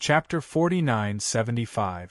Chapter 49-75.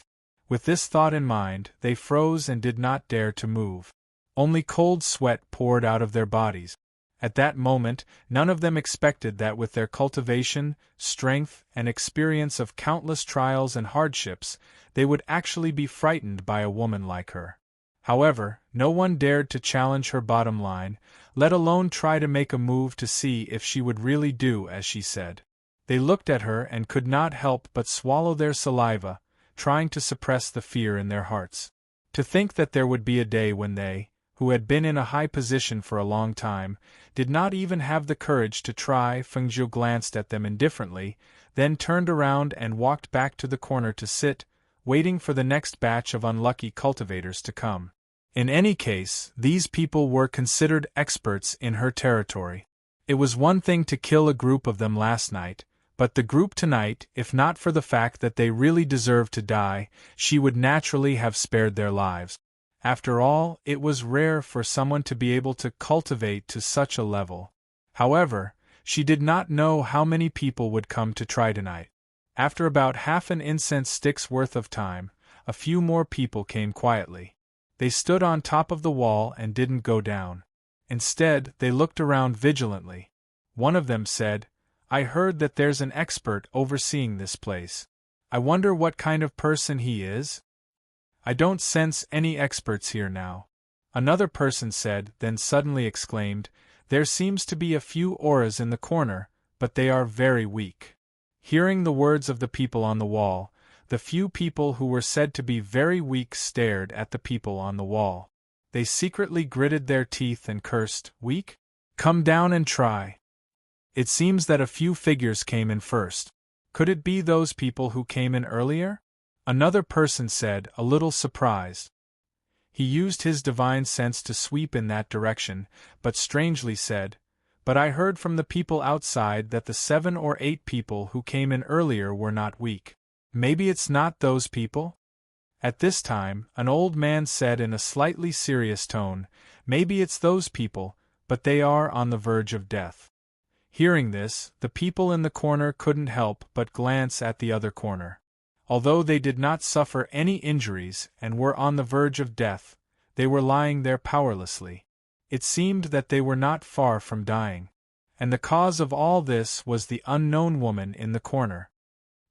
With this thought in mind, they froze and did not dare to move. Only cold sweat poured out of their bodies. At that moment, none of them expected that with their cultivation, strength, and experience of countless trials and hardships, they would actually be frightened by a woman like her. However, no one dared to challenge her bottom line, let alone try to make a move to see if she would really do as she said. They looked at her and could not help but swallow their saliva, trying to suppress the fear in their hearts. To think that there would be a day when they, who had been in a high position for a long time, did not even have the courage to try. Fengjiu glanced at them indifferently, then turned around and walked back to the corner to sit, waiting for the next batch of unlucky cultivators to come. In any case, these people were considered experts in her territory. It was one thing to kill a group of them last night, but the group tonight, if not for the fact that they really deserved to die, she would naturally have spared their lives. After all, it was rare for someone to be able to cultivate to such a level. However, she did not know how many people would come to try tonight. After about half an incense stick's worth of time, a few more people came quietly. They stood on top of the wall and didn't go down. Instead, they looked around vigilantly. One of them said, "I heard that there's an expert overseeing this place. I wonder what kind of person he is? I don't sense any experts here now." Another person said, then suddenly exclaimed, "There seems to be a few auras in the corner, but they are very weak." Hearing the words of the people on the wall, the few people who were said to be very weak stared at the people on the wall. They secretly gritted their teeth and cursed, "Weak? Come down and try." It seems that a few figures came in first. Could it be those people who came in earlier? Another person said, a little surprised. He used his divine sense to sweep in that direction, but strangely said, "But I heard from the people outside that the 7 or 8 people who came in earlier were not weak. Maybe it's not those people?" At this time, an old man said in a slightly serious tone, "Maybe it's those people, but they are on the verge of death." Hearing this, the people in the corner couldn't help but glance at the other corner. Although they did not suffer any injuries and were on the verge of death, they were lying there powerlessly. It seemed that they were not far from dying. And the cause of all this was the unknown woman in the corner.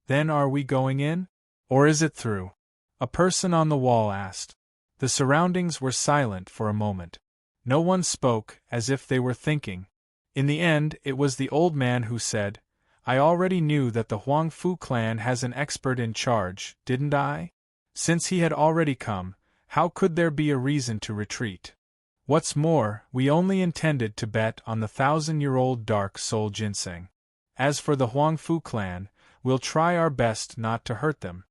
"Then are we going in? Or is it through?" a person on the wall asked. The surroundings were silent for a moment. No one spoke, as if they were thinking. In the end, it was the old man who said, "I already knew that the Huangfu clan has an expert in charge, didn't I? Since he had already come, how could there be a reason to retreat? What's more, we only intended to bet on the 1,000-year-old dark soul ginseng. As for the Huangfu clan, we'll try our best not to hurt them."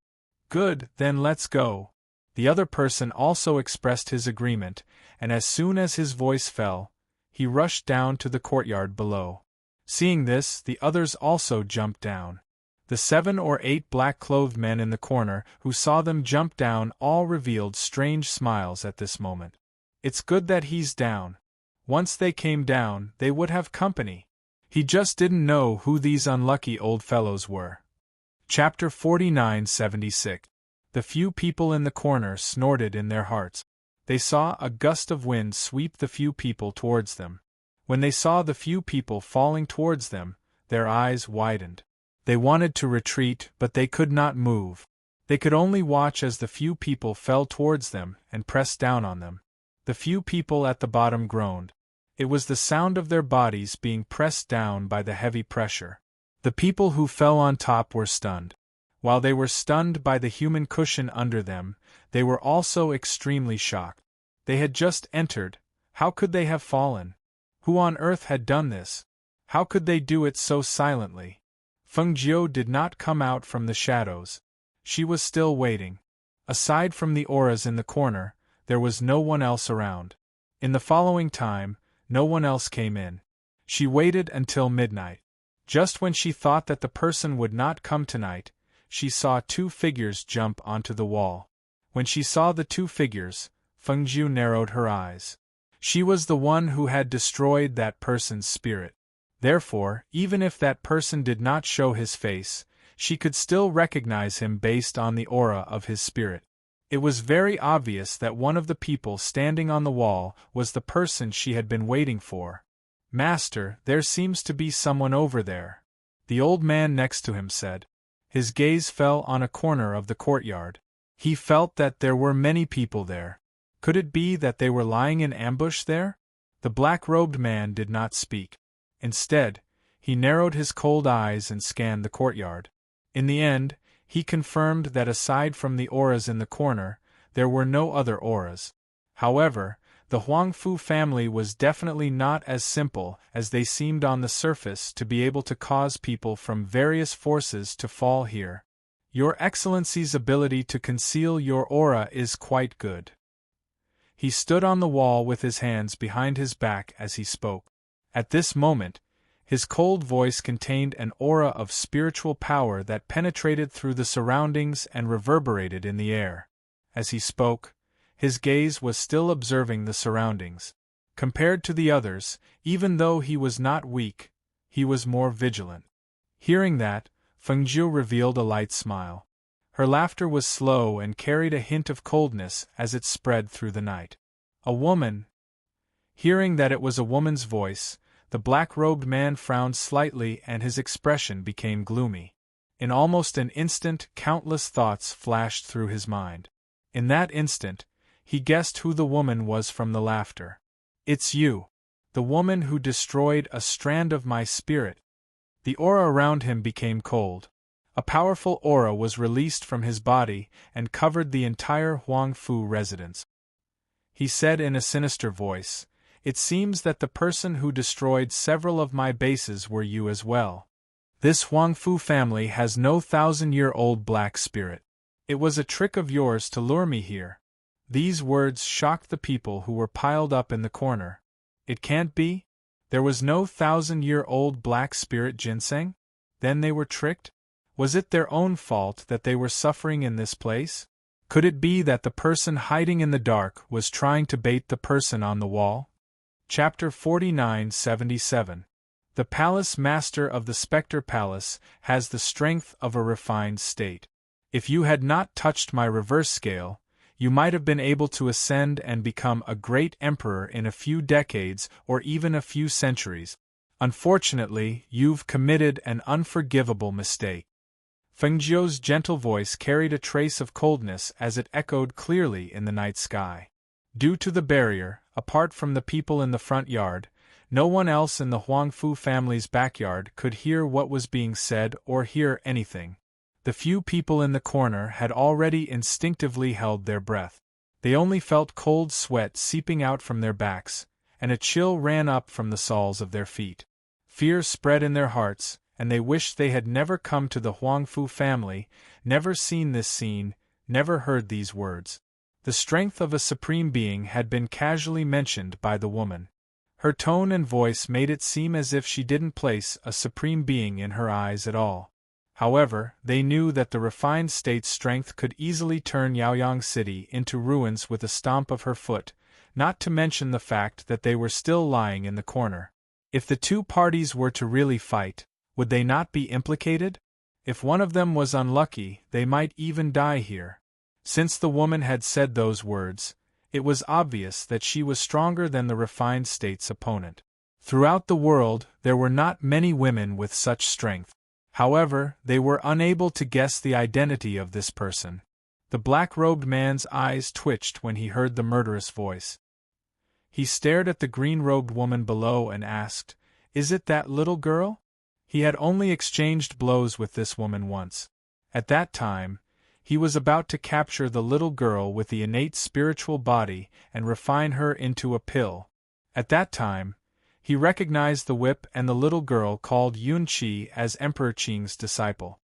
"Good, then let's go." The other person also expressed his agreement, and as soon as his voice fell, he rushed down to the courtyard below. Seeing this, the others also jumped down. The 7 or 8 black-clothed men in the corner who saw them jump down all revealed strange smiles at this moment. "It's good that he's down. Once they came down, they would have company. He just didn't know who these unlucky old fellows were." Chapter 49-76. The few people in the corner snorted in their hearts. They saw a gust of wind sweep the few people towards them. When they saw the few people falling towards them, their eyes widened. They wanted to retreat, but they could not move. They could only watch as the few people fell towards them and pressed down on them. The few people at the bottom groaned. It was the sound of their bodies being pressed down by the heavy pressure. The people who fell on top were stunned. While they were stunned by the human cushion under them, they were also extremely shocked. They had just entered. How could they have fallen? Who on earth had done this? How could they do it so silently? Fengjiu did not come out from the shadows. She was still waiting. Aside from the auras in the corner, there was no one else around. In the following time, no one else came in. She waited until midnight. Just when she thought that the person would not come tonight, she saw 2 figures jump onto the wall. When she saw the 2 figures, Fengjiu narrowed her eyes. She was the one who had destroyed that person's spirit. Therefore, even if that person did not show his face, she could still recognize him based on the aura of his spirit. It was very obvious that one of the people standing on the wall was the person she had been waiting for. "Master, there seems to be someone over there," the old man next to him said. His gaze fell on a corner of the courtyard. He felt that there were many people there. Could it be that they were lying in ambush there? The black-robed man did not speak. Instead, he narrowed his cold eyes and scanned the courtyard. In the end, he confirmed that aside from the auras in the corner, there were no other auras. However, the Huangfu family was definitely not as simple as they seemed on the surface to be able to cause people from various forces to fall here. "Your Excellency's ability to conceal your aura is quite good." He stood on the wall with his hands behind his back as he spoke. At this moment, his cold voice contained an aura of spiritual power that penetrated through the surroundings and reverberated in the air. As he spoke, his gaze was still observing the surroundings. Compared to the others, even though he was not weak, he was more vigilant. Hearing that, Fengjiu revealed a light smile. Her laughter was slow and carried a hint of coldness as it spread through the night. "A woman." Hearing that it was a woman's voice, the black-robed man frowned slightly and his expression became gloomy. In almost an instant, countless thoughts flashed through his mind. In that instant, he guessed who the woman was from the laughter. "It's you. The woman who destroyed a strand of my spirit." The aura around him became cold. A powerful aura was released from his body and covered the entire Huangfu residence. He said in a sinister voice, "It seems that the person who destroyed several of my bases were you as well. This Huangfu family has no 1,000-year-old black spirit. It was a trick of yours to lure me here." These words shocked the people who were piled up in the corner. It can't be? There was no 1,000-year-old black spirit ginseng? Then they were tricked? Was it their own fault that they were suffering in this place? Could it be that the person hiding in the dark was trying to bait the person on the wall? Chapter 49-77. The Palace Master of the Spectre Palace has the strength of a refined state. If you had not touched my reverse scale, you might have been able to ascend and become a great emperor in a few decades or even a few centuries. Unfortunately, you've committed an unforgivable mistake. Fengjiu's gentle voice carried a trace of coldness as it echoed clearly in the night sky. Due to the barrier, apart from the people in the front yard, no one else in the Huangfu family's backyard could hear what was being said or hear anything. The few people in the corner had already instinctively held their breath. They only felt cold sweat seeping out from their backs, and a chill ran up from the soles of their feet. Fear spread in their hearts, and they wished they had never come to the Huangfu family, never seen this scene, never heard these words. The strength of a supreme being had been casually mentioned by the woman. Her tone and voice made it seem as if she didn't place a supreme being in her eyes at all. However, they knew that the refined state's strength could easily turn Yaoyang City into ruins with a stomp of her foot, not to mention the fact that they were still lying in the corner. If the two parties were to really fight, would they not be implicated? If one of them was unlucky, they might even die here. Since the woman had said those words, it was obvious that she was stronger than the refined state's opponent. Throughout the world, there were not many women with such strength. However, they were unable to guess the identity of this person. The black-robed man's eyes twitched when he heard the murderous voice. He stared at the green-robed woman below and asked, "Is it that little girl?" He had only exchanged blows with this woman once. At that time, he was about to capture the little girl with the innate spiritual body and refine her into a pill. At that time, he recognized the whip and the little girl called Yunqi as Emperor Qing's disciple.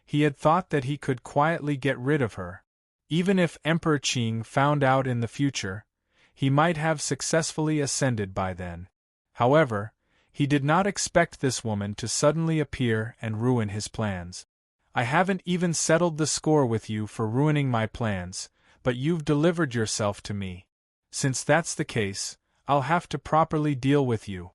He had thought that he could quietly get rid of her. Even if Emperor Qing found out in the future, he might have successfully ascended by then. However, he did not expect this woman to suddenly appear and ruin his plans. "I haven't even settled the score with you for ruining my plans, but you've delivered yourself to me. Since that's the case, I'll have to properly deal with you."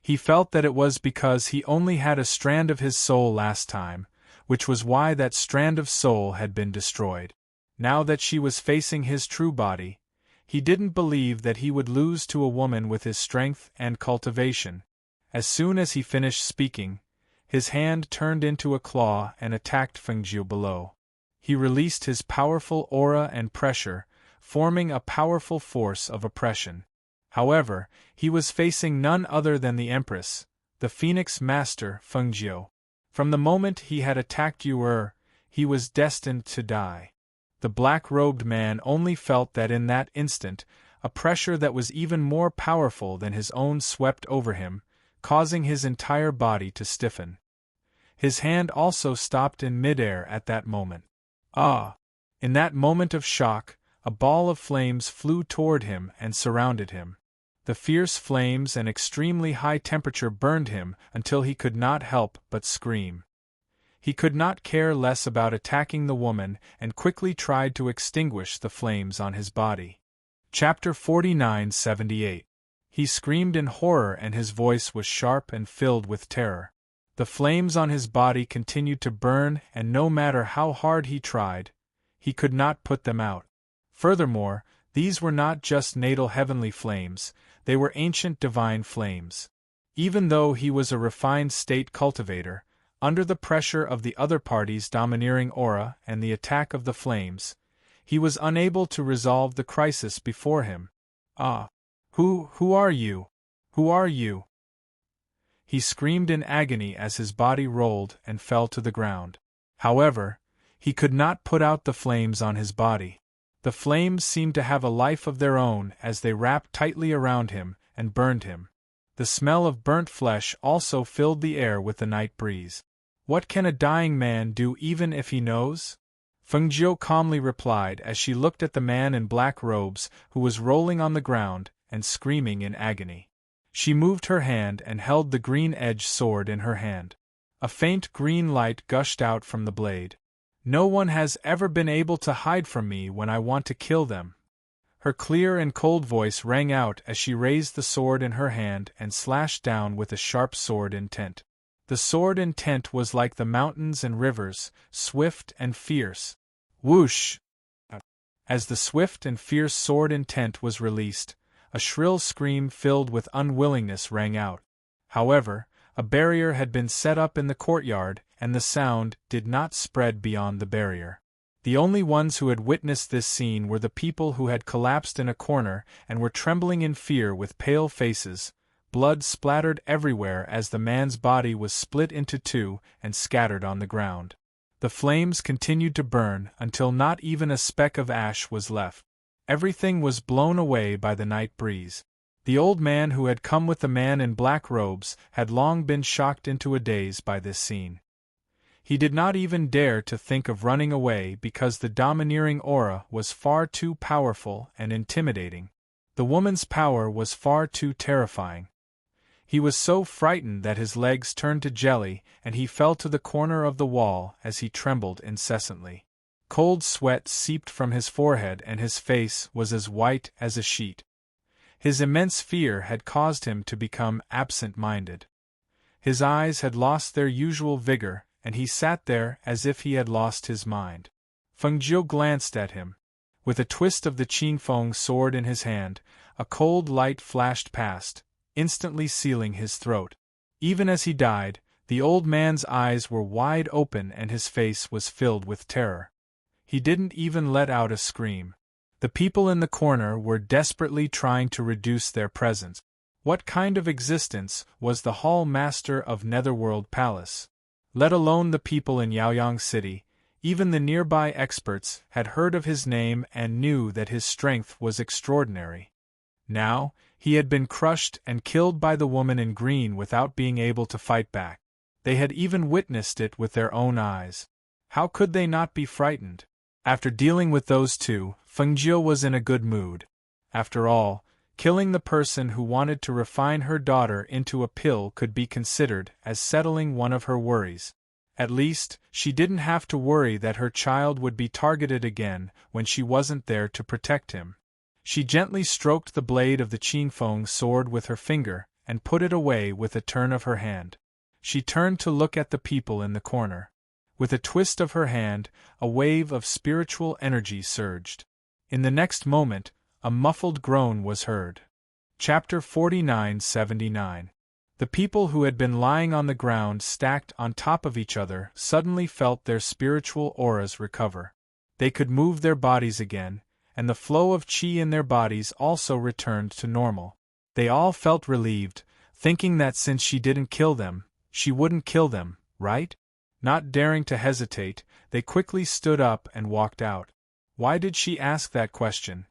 He felt that it was because he only had a strand of his soul last time, which was why that strand of soul had been destroyed. Now that she was facing his true body, he didn't believe that he would lose to a woman with his strength and cultivation. As soon as he finished speaking, his hand turned into a claw and attacked Fengjiu below. He released his powerful aura and pressure, forming a powerful force of oppression. However, he was facing none other than the Empress, the Phoenix Master Fengjiu. From the moment he had attacked Yu, he was destined to die. The black-robed man only felt that in that instant, a pressure that was even more powerful than his own swept over him, causing his entire body to stiffen. His hand also stopped in midair at that moment. Ah! In that moment of shock, a ball of flames flew toward him and surrounded him. The fierce flames and extremely high temperature burned him until he could not help but scream. He could not care less about attacking the woman and quickly tried to extinguish the flames on his body. Chapter 49-78. He screamed in horror and his voice was sharp and filled with terror. The flames on his body continued to burn and no matter how hard he tried, he could not put them out. Furthermore, these were not just natal heavenly flames, they were ancient divine flames. Even though he was a refined state cultivator, under the pressure of the other party's domineering aura and the attack of the flames, he was unable to resolve the crisis before him. Ah! Who are you? Who are you? He screamed in agony as his body rolled and fell to the ground. However, he could not put out the flames on his body. The flames seemed to have a life of their own as they wrapped tightly around him and burned him. The smell of burnt flesh also filled the air with the night breeze. What can a dying man do even if he knows? Fengjiu calmly replied as she looked at the man in black robes who was rolling on the ground and screaming in agony. She moved her hand and held the green-edged sword in her hand. A faint green light gushed out from the blade. No one has ever been able to hide from me when I want to kill them. Her clear and cold voice rang out as she raised the sword in her hand and slashed down with a sharp sword intent. The sword intent was like the mountains and rivers, swift and fierce. Whoosh! As the swift and fierce sword intent was released, a shrill scream filled with unwillingness rang out. However, a barrier had been set up in the courtyard, and the sound did not spread beyond the barrier. The only ones who had witnessed this scene were the people who had collapsed in a corner and were trembling in fear with pale faces. Blood splattered everywhere as the man's body was split into two and scattered on the ground. The flames continued to burn until not even a speck of ash was left. Everything was blown away by the night breeze. The old man who had come with the man in black robes had long been shocked into a daze by this scene. He did not even dare to think of running away because the domineering aura was far too powerful and intimidating. The woman's power was far too terrifying. He was so frightened that his legs turned to jelly and he fell to the corner of the wall as he trembled incessantly. Cold sweat seeped from his forehead and his face was as white as a sheet. His immense fear had caused him to become absent-minded. His eyes had lost their usual vigor, and he sat there as if he had lost his mind. Fengjiu glanced at him. With a twist of the Qingfeng sword in his hand, a cold light flashed past, instantly sealing his throat. Even as he died, the old man's eyes were wide open and his face was filled with terror. He didn't even let out a scream. The people in the corner were desperately trying to reduce their presence. What kind of existence was the Hall Master of Netherworld Palace? Let alone the people in Yaoyang City, even the nearby experts had heard of his name and knew that his strength was extraordinary. Now, he had been crushed and killed by the woman in green without being able to fight back. They had even witnessed it with their own eyes. How could they not be frightened? After dealing with those two, Fengjiu was in a good mood. After all, killing the person who wanted to refine her daughter into a pill could be considered as settling one of her worries. At least, she didn't have to worry that her child would be targeted again when she wasn't there to protect him. She gently stroked the blade of the Qingfeng sword with her finger and put it away with a turn of her hand. She turned to look at the people in the corner. With a twist of her hand, a wave of spiritual energy surged. In the next moment, a muffled groan was heard. Chapter 49-79. The people who had been lying on the ground stacked on top of each other suddenly felt their spiritual auras recover. They could move their bodies again, and the flow of qi in their bodies also returned to normal. They all felt relieved, thinking that since she didn't kill them, she wouldn't kill them, right? Not daring to hesitate, they quickly stood up and walked out. Why did she ask that question?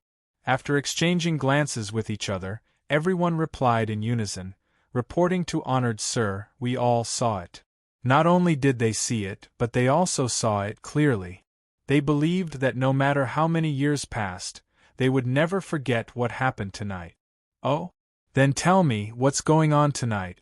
After exchanging glances with each other, everyone replied in unison, reporting to Honored Sir, we all saw it. Not only did they see it, but they also saw it clearly. They believed that no matter how many years passed, they would never forget what happened tonight. Oh? Then tell me, what's going on tonight?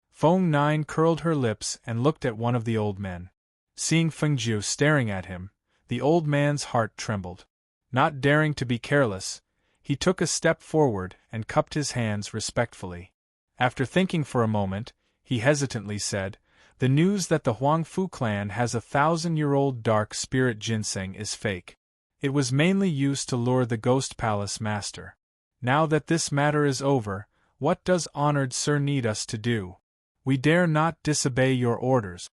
Feng Nine curled her lips and looked at one of the old men. Seeing Feng Jiu staring at him, the old man's heart trembled. Not daring to be careless, he took a step forward and cupped his hands respectfully. After thinking for a moment, he hesitantly said, "The news that the Huangfu clan has a 1,000-year-old dark spirit ginseng is fake. It was mainly used to lure the Ghost Palace master. Now that this matter is over, what does Honored Sir need us to do? We dare not disobey your orders."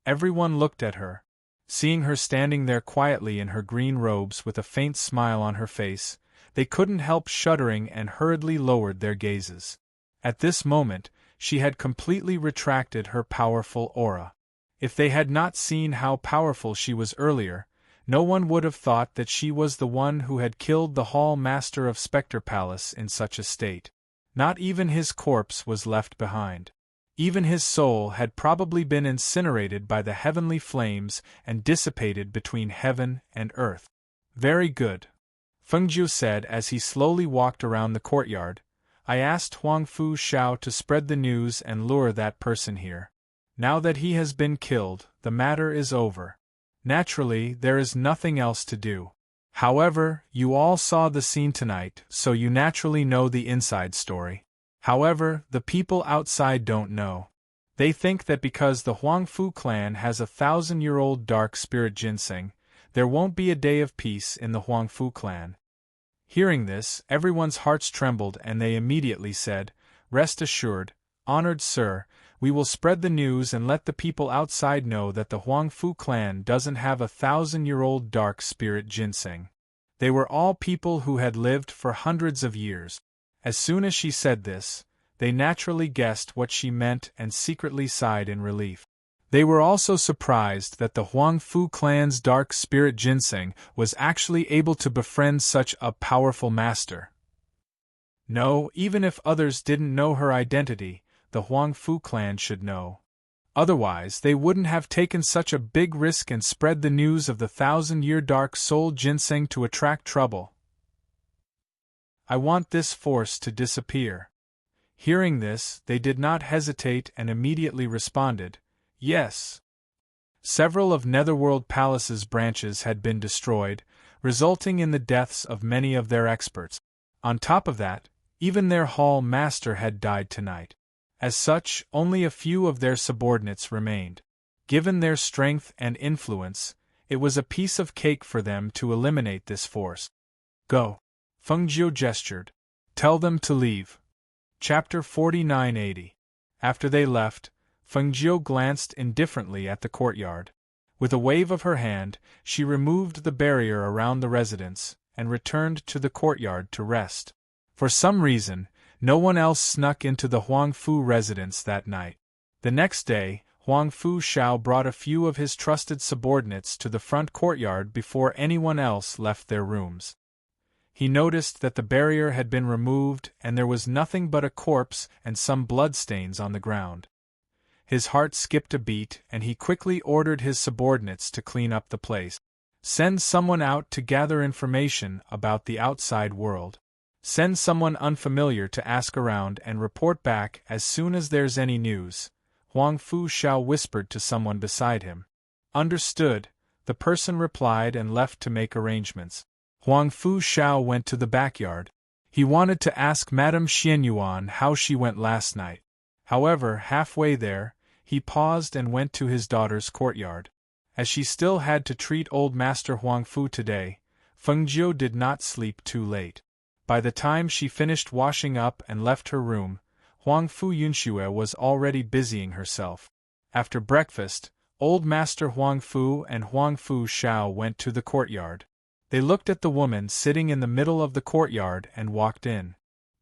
Everyone looked at her. Seeing her standing there quietly in her green robes with a faint smile on her face, they couldn't help shuddering and hurriedly lowered their gazes. At this moment, she had completely retracted her powerful aura. If they had not seen how powerful she was earlier, no one would have thought that she was the one who had killed the Hall Master of Spectre Palace in such a state. Not even his corpse was left behind. Even his soul had probably been incinerated by the heavenly flames and dissipated between heaven and earth. Very good, Feng Jiu said as he slowly walked around the courtyard. I asked Huangfu Shao to spread the news and lure that person here. Now that he has been killed, the matter is over. Naturally, there is nothing else to do. However, you all saw the scene tonight, so you naturally know the inside story. However, the people outside don't know. They think that because the Huangfu clan has a 1,000-year-old dark spirit ginseng, there won't be a day of peace in the Huangfu clan. Hearing this, everyone's hearts trembled and they immediately said, "Rest assured, Honored Sir, we will spread the news and let the people outside know that the Huangfu clan doesn't have a 1,000-year-old dark spirit ginseng." They were all people who had lived for hundreds of years. As soon as she said this, they naturally guessed what she meant and secretly sighed in relief. They were also surprised that the Huangfu clan's dark spirit ginseng was actually able to befriend such a powerful master. No, even if others didn't know her identity, the Huangfu clan should know. Otherwise, they wouldn't have taken such a big risk and spread the news of the 1,000-year dark soul ginseng to attract trouble. I want this force to disappear. Hearing this, they did not hesitate and immediately responded, yes. Several of Netherworld Palace's branches had been destroyed, resulting in the deaths of many of their experts. On top of that, even their hall master had died tonight. As such, only a few of their subordinates remained. Given their strength and influence, it was a piece of cake for them to eliminate this force. Go. Feng Jiu gestured. Tell them to leave. Chapter 49-80. After they left, Feng Jiu glanced indifferently at the courtyard. With a wave of her hand, she removed the barrier around the residence, and returned to the courtyard to rest. For some reason, no one else snuck into the Huangfu residence that night. The next day, Huangfu Shao brought a few of his trusted subordinates to the front courtyard before anyone else left their rooms. He noticed that the barrier had been removed and there was nothing but a corpse and some bloodstains on the ground. His heart skipped a beat and he quickly ordered his subordinates to clean up the place. Send someone out to gather information about the outside world. Send someone unfamiliar to ask around and report back as soon as there's any news, Huangfu Shao whispered to someone beside him. Understood, the person replied and left to make arrangements. Huangfu Shao went to the backyard. He wanted to ask Madame Xianyuan how she went last night. However, halfway there, he paused and went to his daughter's courtyard. As she still had to treat old Master Huang Fu today, Feng Jiu did not sleep too late. By the time she finished washing up and left her room, Huang Fu Yunxue was already busying herself. After breakfast, old Master Huang Fu and Huang Fu Shao went to the courtyard. They looked at the woman sitting in the middle of the courtyard and walked in.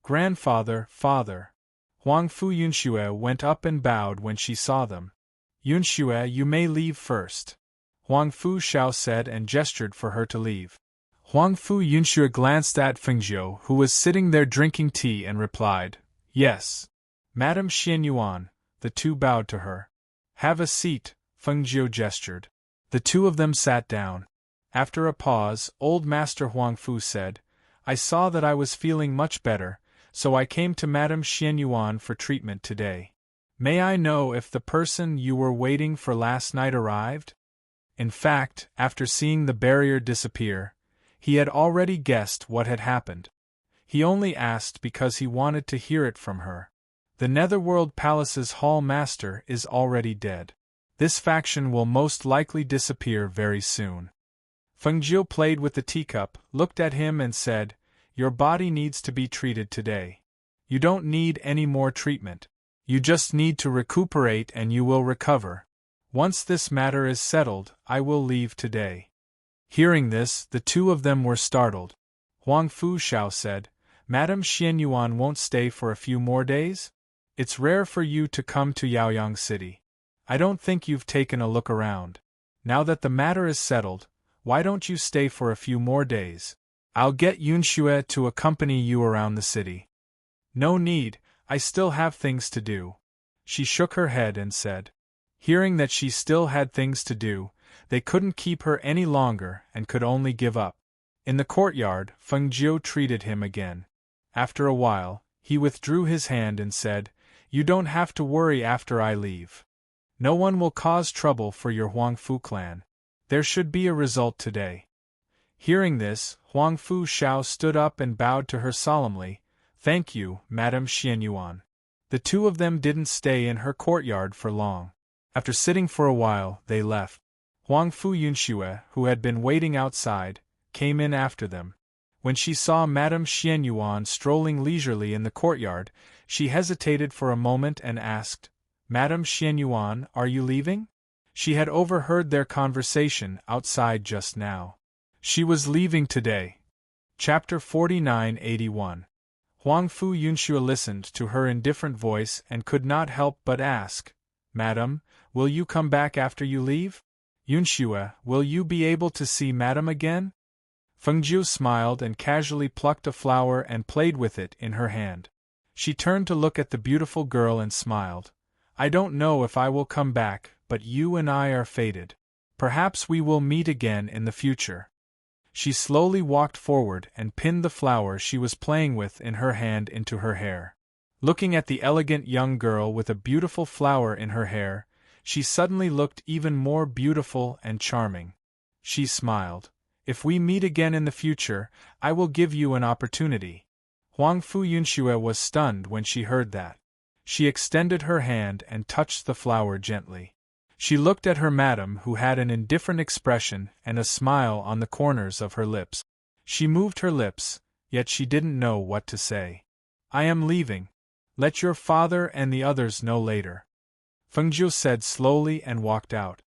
"Grandfather, father." Huang Fu Yunxue went up and bowed when she saw them. "Yunxue, you may leave first," Huang Fu Shao said and gestured for her to leave. Huang Fu Yunxue glanced at Fengjiu, who was sitting there drinking tea, and replied, "Yes. Madame Xianyuan." The two bowed to her. "Have a seat," Fengjiu gestured. The two of them sat down. After a pause, old Master Huang Fu said, "I saw that I was feeling much better, so I came to Madame Xianyuan for treatment today. May I know if the person you were waiting for last night arrived?" In fact, after seeing the barrier disappear, he had already guessed what had happened. He only asked because he wanted to hear it from her. The Netherworld Palace's Hall Master is already dead. This faction will most likely disappear very soon. Fengjiu played with the teacup, looked at him and said, "Your body needs to be treated today. You don't need any more treatment. You just need to recuperate and you will recover. Once this matter is settled, I will leave today." Hearing this, the two of them were startled. Huang Fu Shao said, "Madame Xianyuan won't stay for a few more days? It's rare for you to come to Yaoyang City. I don't think you've taken a look around. Now that the matter is settled, why don't you stay for a few more days? I'll get Yunxue to accompany you around the city." "No need, I still have things to do." She shook her head and said. Hearing that she still had things to do, they couldn't keep her any longer and could only give up. In the courtyard, Fengjiu treated him again. After a while, he withdrew his hand and said, "You don't have to worry after I leave. No one will cause trouble for your Huang Fu clan. There should be a result today." Hearing this, Huang Fu Shao stood up and bowed to her solemnly, "Thank you, Madame Xianyuan." The two of them didn't stay in her courtyard for long. After sitting for a while, they left. Huang Fu Yunxue, who had been waiting outside, came in after them. When she saw Madame Xianyuan strolling leisurely in the courtyard, she hesitated for a moment and asked, "Madame Xianyuan, are you leaving?" She had overheard their conversation outside just now. She was leaving today. Chapter 49-81. Huang Fu Yunxue listened to her indifferent voice and could not help but ask, "Madam, will you come back after you leave? Yunxue, will you be able to see Madam again?" Fengjiu smiled and casually plucked a flower and played with it in her hand. She turned to look at the beautiful girl and smiled. "I don't know if I will come back, but you and I are fated. Perhaps we will meet again in the future." She slowly walked forward and pinned the flower she was playing with in her hand into her hair. Looking at the elegant young girl with a beautiful flower in her hair, she suddenly looked even more beautiful and charming. She smiled. "If we meet again in the future, I will give you an opportunity." Huang Fu Yunxue was stunned when she heard that. She extended her hand and touched the flower gently. She looked at her madam, who had an indifferent expression and a smile on the corners of her lips. She moved her lips, yet she didn't know what to say. "I am leaving. Let your father and the others know later," Fengjiu said slowly and walked out.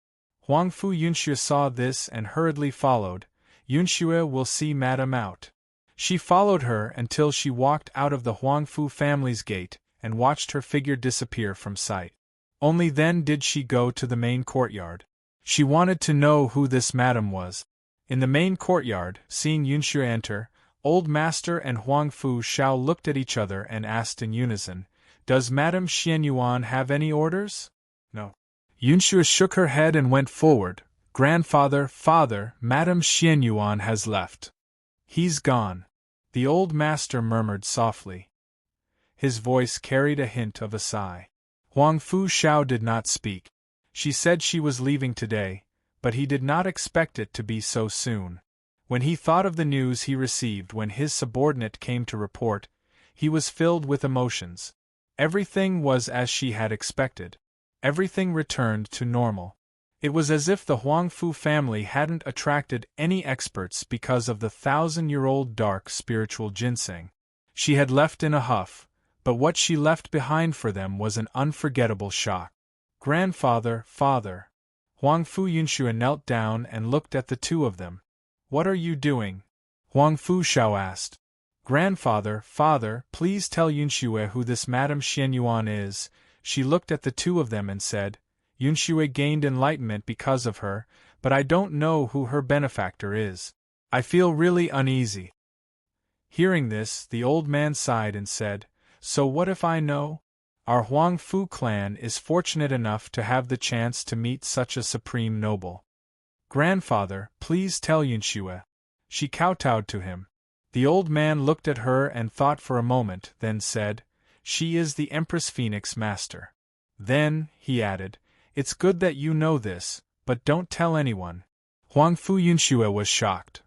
Huang Fu Yunxue saw this and hurriedly followed. "Yunxue will see Madam out." She followed her until she walked out of the Huang Fu family's gate and watched her figure disappear from sight. Only then did she go to the main courtyard. She wanted to know who this madam was. In the main courtyard, seeing Yunxue enter, Old Master and Huang Fu Shao looked at each other and asked in unison, "Does Madame Xianyuan have any orders?" "No." Yunxue shook her head and went forward. "Grandfather, father, Madame Xianyuan has left. He's gone," the old master murmured softly. His voice carried a hint of a sigh. Huang Fu Shao did not speak. She said she was leaving today, but he did not expect it to be so soon. When he thought of the news he received when his subordinate came to report, he was filled with emotions. Everything was as she had expected. Everything returned to normal. It was as if the Huangfu family hadn't attracted any experts because of the 1,000-year-old dark spiritual ginseng. She had left in a huff, but what she left behind for them was an unforgettable shock. Grandfather, father. Huangfu Yunxue knelt down and looked at the two of them. What are you doing? Huangfu Shao asked. Grandfather, father, please tell Yunxue who this Madame Xianyuan is. She looked at the two of them and said, Yunxue gained enlightenment because of her, but I don't know who her benefactor is. I feel really uneasy. Hearing this, the old man sighed and said, So what if I know? Our Huangfu clan is fortunate enough to have the chance to meet such a supreme noble. Grandfather, please tell Yunxue. She kowtowed to him. The old man looked at her and thought for a moment, then said, She is the Empress Phoenix Master. Then, he added, It's good that you know this, but don't tell anyone. Huangfu Yunxue was shocked.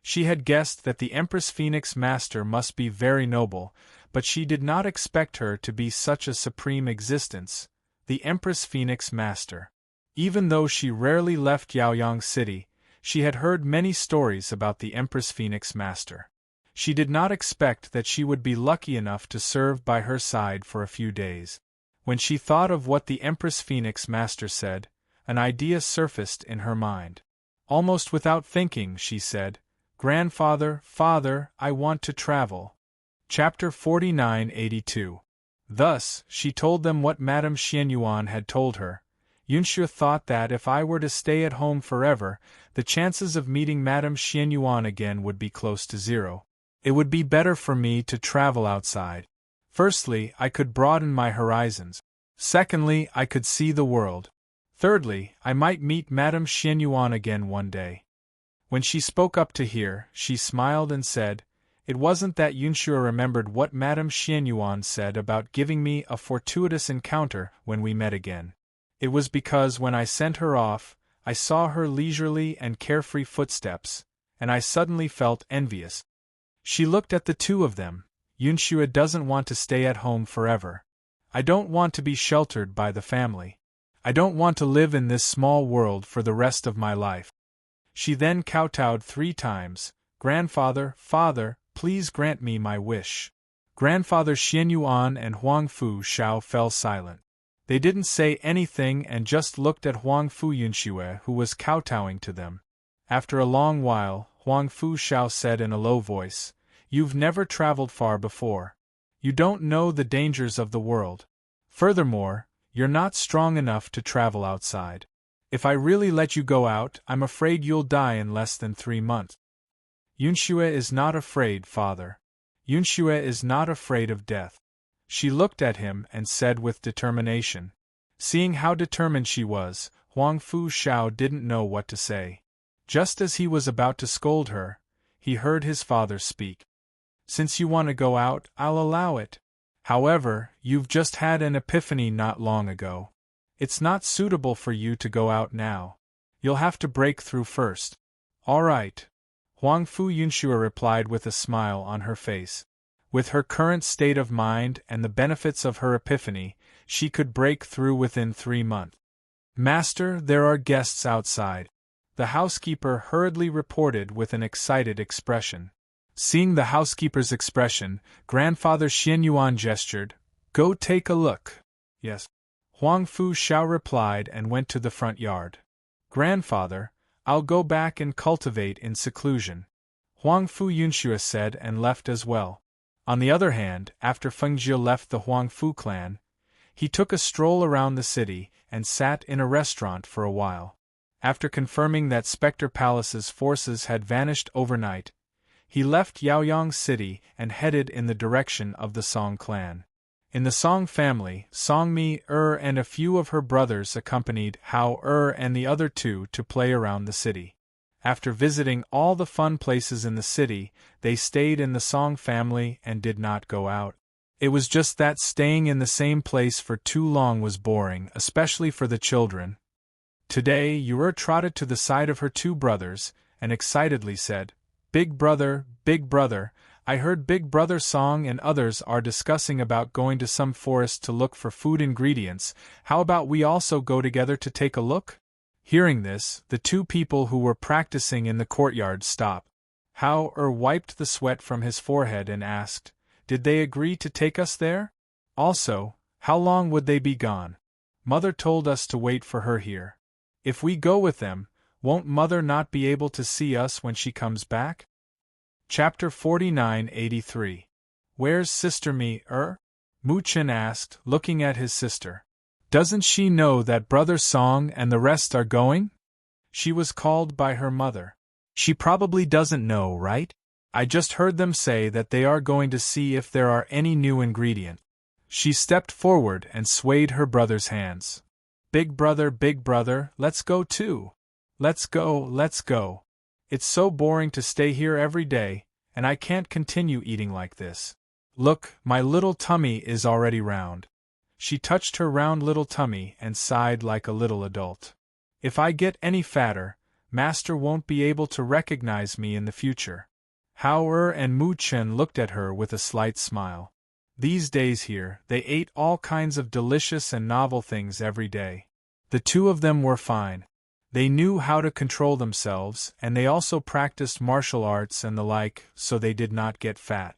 She had guessed that the Empress Phoenix Master must be very noble, but she did not expect her to be such a supreme existence, the Empress Phoenix Master. Even though she rarely left Yaoyang City, she had heard many stories about the Empress Phoenix Master. She did not expect that she would be lucky enough to serve by her side for a few days. When she thought of what the Empress Phoenix Master said, an idea surfaced in her mind. Almost without thinking, she said, Grandfather, father, I want to travel. Chapter 4982. Thus, she told them what Madame Xianyuan had told her. Yunxue thought that if I were to stay at home forever, the chances of meeting Madame Xianyuan again would be close to zero. It would be better for me to travel outside. Firstly, I could broaden my horizons. Secondly, I could see the world. Thirdly, I might meet Madame Xianyuan again one day. When she spoke up to hear, she smiled and said, It wasn't that Yunxue remembered what Madame Xianyuan said about giving me a fortuitous encounter when we met again. It was because when I sent her off, I saw her leisurely and carefree footsteps, and I suddenly felt envious. She looked at the two of them. Yunxue doesn't want to stay at home forever. I don't want to be sheltered by the family. I don't want to live in this small world for the rest of my life. She then kowtowed 3 times. Grandfather, father, please grant me my wish. Grandfather Xianyuan and Huangfu Shao fell silent. They didn't say anything and just looked at Huangfu Yunxue, who was kowtowing to them. After a long while, Huangfu Shao said in a low voice, You've never traveled far before. You don't know the dangers of the world. Furthermore, you're not strong enough to travel outside. If I really let you go out, I'm afraid you'll die in less than 3 months. Yunxue is not afraid, father. Yunxue is not afraid of death. She looked at him and said with determination. Seeing how determined she was, Huangfu Shao didn't know what to say. Just as he was about to scold her, he heard his father speak. Since you want to go out, I'll allow it. However, you've just had an epiphany not long ago. It's not suitable for you to go out now. You'll have to break through first. All right. Huangfu Yunxue replied with a smile on her face. With her current state of mind and the benefits of her epiphany, she could break through within 3 months. Master, there are guests outside. The housekeeper hurriedly reported with an excited expression. Seeing the housekeeper's expression, Grandfather Xianyuan gestured, Go take a look. Yes. Huangfu Shao replied and went to the front yard. Grandfather, I'll go back and cultivate in seclusion. Huangfu Yunxue said and left as well. On the other hand, after Fengjie left the Huangfu clan, he took a stroll around the city and sat in a restaurant for a while. After confirming that Spectre Palace's forces had vanished overnight, he left Yaoyang City and headed in the direction of the Song clan. In the Song family, Songmi, and a few of her brothers accompanied Hao and the other 2 to play around the city. After visiting all the fun places in the city, they stayed in the Song family and did not go out. It was just that staying in the same place for too long was boring, especially for the children. Today, Yu trotted to the side of her 2 brothers and excitedly said, Big brother, I heard Big Brother Song and others are discussing about going to some forest to look for food ingredients. How about we also go together to take a look? Hearing this, the two people who were practicing in the courtyard stopped. Hao-er wiped the sweat from his forehead and asked, "Did they agree to take us there? Also, how long would they be gone? Mother told us to wait for her here. If we go with them, won't Mother not be able to see us when she comes back?" Chapter 4983. Where's Sister Me-er? Mu-chen asked, looking at his sister. Doesn't she know that Brother Song and the rest are going? She was called by her mother. She probably doesn't know, right? I just heard them say that they are going to see if there are any new ingredients. She stepped forward and swayed her brother's hands. Big brother, let's go too. Let's go. It's so boring to stay here every day, and I can't continue eating like this. Look, my little tummy is already round. She touched her round little tummy and sighed like a little adult. If I get any fatter, Master won't be able to recognize me in the future. Hao-er and Mu-chen looked at her with a slight smile. These days here, they ate all kinds of delicious and novel things every day. The two of them were fine. They knew how to control themselves, and they also practiced martial arts and the like, so they did not get fat.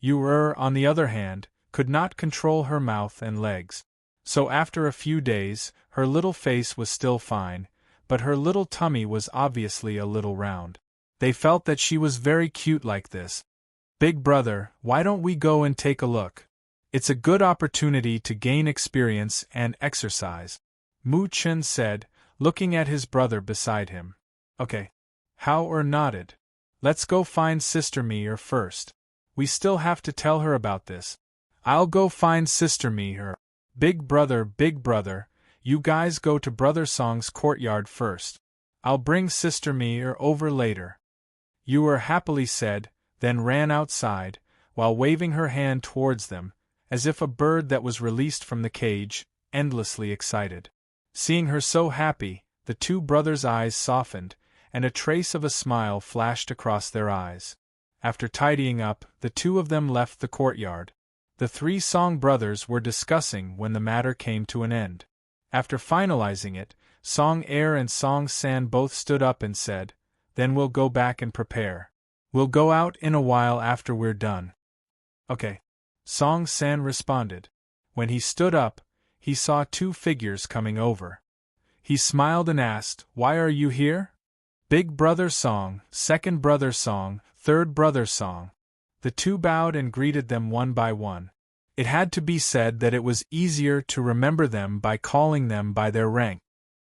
Yu-er, on the other hand, could not control her mouth and legs. So after a few days, her little face was still fine, but her little tummy was obviously a little round. They felt that she was very cute like this. Big brother, why don't we go and take a look? It's a good opportunity to gain experience and exercise, Mu-chen said, looking at his brother beside him. Okay. Hao-er nodded. Let's go find Sister Me-er first. We still have to tell her about this. I'll go find Sister Me-er. Big brother, you guys go to Brother Song's courtyard first. I'll bring Sister Me-er over later. Yu-er happily said, then ran outside, while waving her hand towards them, as if a bird that was released from the cage, endlessly excited. Seeing her so happy, the two brothers' eyes softened, and a trace of a smile flashed across their eyes. After tidying up, the two of them left the courtyard. The three Song brothers were discussing when the matter came to an end. After finalizing it, Song-er and Song-san both stood up and said, "Then we'll go back and prepare. We'll go out in a while after we're done." Okay. Song-san responded. When he stood up, he saw two figures coming over. He smiled and asked, "Why are you here?" "Big brother Song, second brother Song, third brother Song." The two bowed and greeted them one by one. It had to be said that it was easier to remember them by calling them by their rank.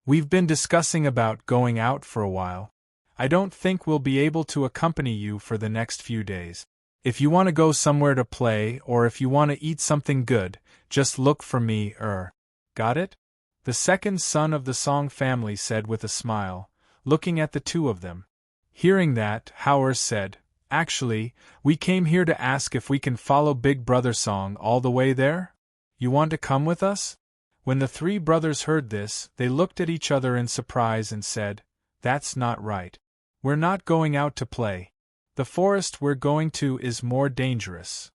"We've been discussing about going out for a while. I don't think we'll be able to accompany you for the next few days. If you want to go somewhere to play or if you want to eat something good, just look for me. Got it?" The second son of the Song family said with a smile, looking at the two of them. Hearing that, Hao-er said, "Actually, we came here to ask if we can follow Big Brother Song all the way there? You want to come with us?" When the three brothers heard this, they looked at each other in surprise and said, "That's not right. We're not going out to play. The forest we're going to is more dangerous.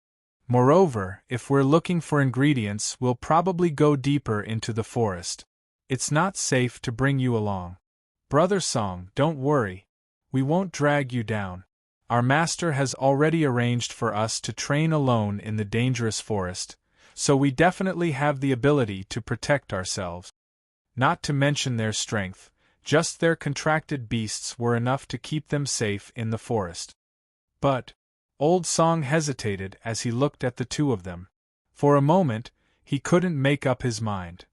Moreover, if we're looking for ingredients, we'll probably go deeper into the forest. It's not safe to bring you along. Brother Song, don't worry. We won't drag you down. Our master has already arranged for us to train alone in the dangerous forest, so we definitely have the ability to protect ourselves. Not to mention their strength, just their contracted beasts were enough to keep them safe in the forest." But Old Song hesitated as he looked at the two of them. For a moment, he couldn't make up his mind.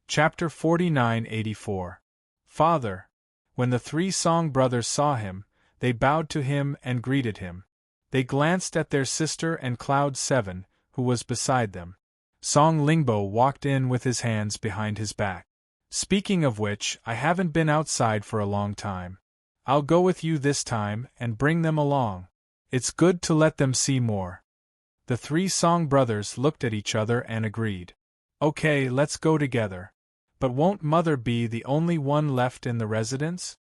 Chapter 4984. Father. When the three Song brothers saw him, they bowed to him and greeted him. They glanced at their sister and Cloud 7, who was beside them. Song Lingbo walked in with his hands behind his back. "Speaking of which, I haven't been outside for a long time. I'll go with you this time and bring them along. It's good to let them see more." The three Song brothers looked at each other and agreed. "Okay, let's go together. But won't Mother be the only one left in the residence?"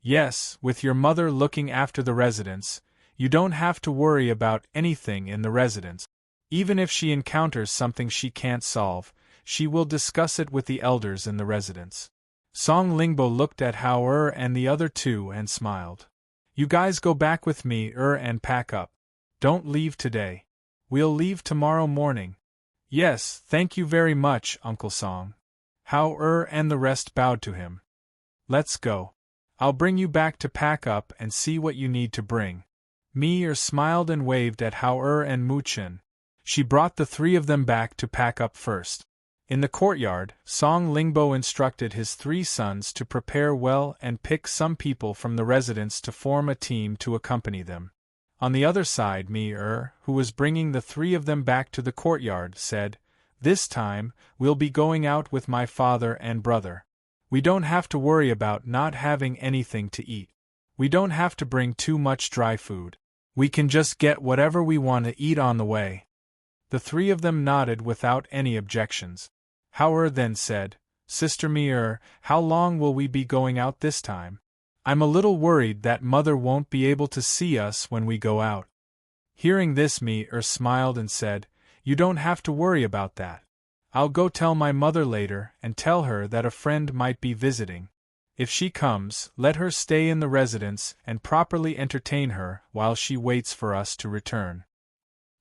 "Yes, with your mother looking after the residence, you don't have to worry about anything in the residence. Even if she encounters something she can't solve, she will discuss it with the elders in the residence." Song Lingbo looked at Hao and the other two and smiled. You guys go back with me and pack up. Don't leave today. We'll leave tomorrow morning. Yes, thank you very much, Uncle Song. Hao and the rest bowed to him. Let's go. I'll bring you back to pack up and see what you need to bring. Mi smiled and waved at Hao and Mu Chen. She brought the three of them back to pack up first. In the courtyard, Song Lingbo instructed his three sons to prepare well and pick some people from the residents to form a team to accompany them. On the other side, Mi who was bringing the three of them back to the courtyard, said, This time, we'll be going out with my father and brother. We don't have to worry about not having anything to eat. We don't have to bring too much dry food. We can just get whatever we want to eat on the way. The three of them nodded without any objections. Hao then said, Sister Mi how long will we be going out this time? I'm a little worried that Mother won't be able to see us when we go out. Hearing this, Mi smiled and said, You don't have to worry about that. I'll go tell my mother later and tell her that a friend might be visiting. If she comes, let her stay in the residence and properly entertain her while she waits for us to return.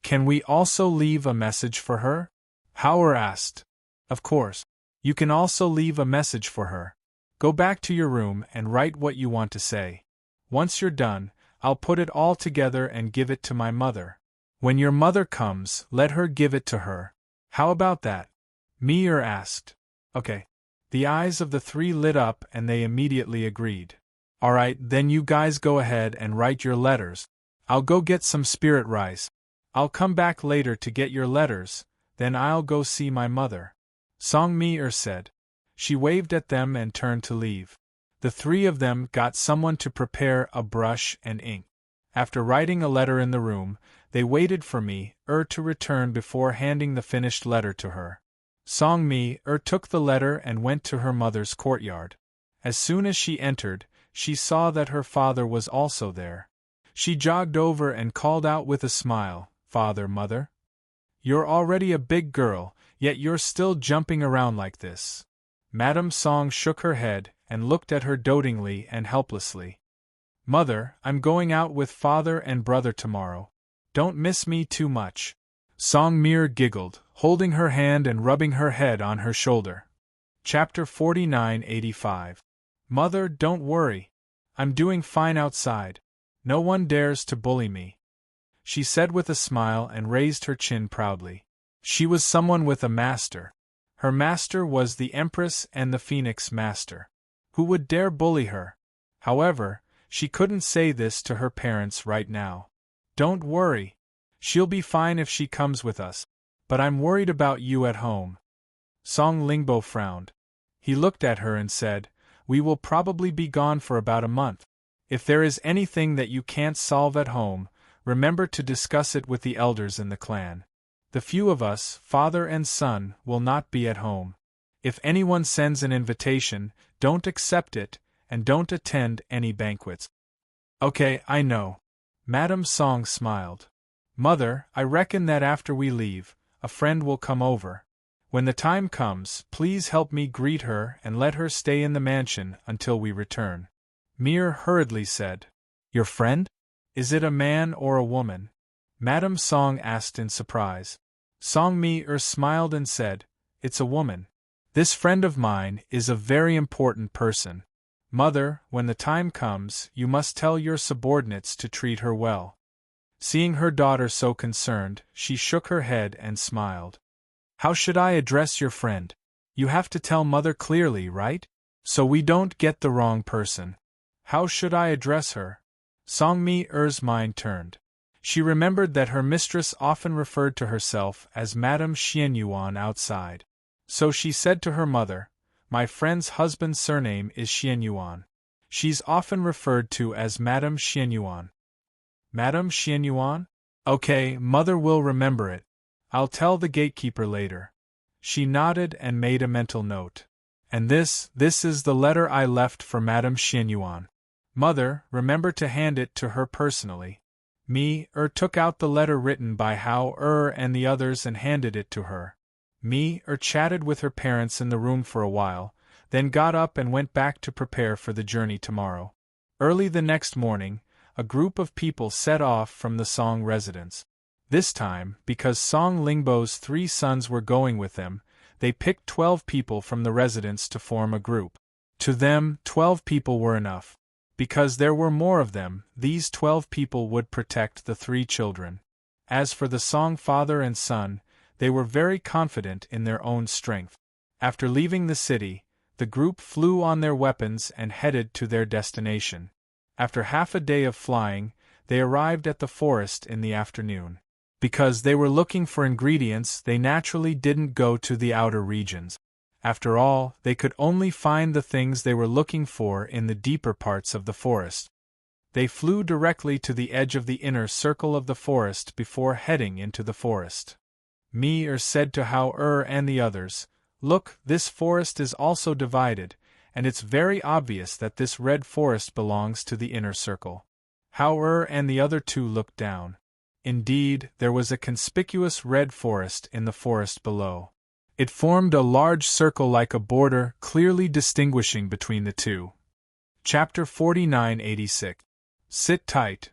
Can we also leave a message for her? Hao asked. Of course. You can also leave a message for her. Go back to your room and write what you want to say. Once you're done, I'll put it all together and give it to my mother. When your mother comes, let her give it to her. How about that? Mi asked. Okay. The eyes of the three lit up and they immediately agreed. Alright, then you guys go ahead and write your letters. I'll go get some spirit rice. I'll come back later to get your letters, then I'll go see my mother. Song Mi said. She waved at them and turned to leave. The three of them got someone to prepare a brush and ink. After writing a letter in the room, they waited for Mi to return before handing the finished letter to her. Song Mi took the letter and went to her mother's courtyard. As soon as she entered, she saw that her father was also there. She jogged over and called out with a smile, Father, Mother? You're already a big girl, yet you're still jumping around like this. Madame Song shook her head and looked at her dotingly and helplessly. Mother, I'm going out with father and brother tomorrow. Don't miss me too much. Song Mi giggled, holding her hand and rubbing her head on her shoulder. Chapter 4985. Mother, don't worry. I'm doing fine outside. No one dares to bully me. She said with a smile and raised her chin proudly. She was someone with a master. Her master was the Empress and the Phoenix Master. Who would dare bully her? However, she couldn't say this to her parents right now. Don't worry. She'll be fine if she comes with us. But I'm worried about you at home. Song Lingbo frowned. He looked at her and said, We will probably be gone for about a month. If there is anything that you can't solve at home, remember to discuss it with the elders in the clan. The few of us, father and son, will not be at home. If anyone sends an invitation, don't accept it, and don't attend any banquets. Okay, I know. Madame Song smiled. Mother, I reckon that after we leave, a friend will come over. When the time comes, please help me greet her and let her stay in the mansion until we return. Mi hurriedly said. Your friend? Is it a man or a woman? Madame Song asked in surprise. Song Mi smiled and said, It's a woman. This friend of mine is a very important person. Mother, when the time comes, you must tell your subordinates to treat her well. Seeing her daughter so concerned, she shook her head and smiled. How should I address your friend? You have to tell Mother clearly, right? So we don't get the wrong person. How should I address her? Song Mi's mind turned. She remembered that her mistress often referred to herself as Madame Xianyuan outside. So she said to her mother, My friend's husband's surname is Xianyuan. She's often referred to as Madame Xianyuan. Madame Xianyuan? Okay, Mother will remember it. I'll tell the gatekeeper later. She nodded and made a mental note. And this is the letter I left for Madame Xianyuan. Mother, remember to hand it to her personally. Mi took out the letter written by Hao and the others and handed it to her. Mi chatted with her parents in the room for a while, then got up and went back to prepare for the journey tomorrow. Early the next morning, a group of people set off from the Song residence. This time, because Song Lingbo's 3 sons were going with them, they picked 12 people from the residence to form a group. To them, 12 people were enough. Because there were more of them, these 12 people would protect the 3 children. As for the Song father and son, they were very confident in their own strength. After leaving the city, the group flew on their weapons and headed to their destination. After half a day of flying, they arrived at the forest in the afternoon. Because they were looking for ingredients, they naturally didn't go to the outer regions. After all, they could only find the things they were looking for in the deeper parts of the forest. They flew directly to the edge of the inner circle of the forest before heading into the forest. Me said to Hao and the others, "Look, this forest is also divided, and it's very obvious that this red forest belongs to the inner circle." Hao and the other 2 looked down. Indeed, there was a conspicuous red forest in the forest below. It formed a large circle like a border, clearly distinguishing between the 2. Chapter 4986. Sit tight.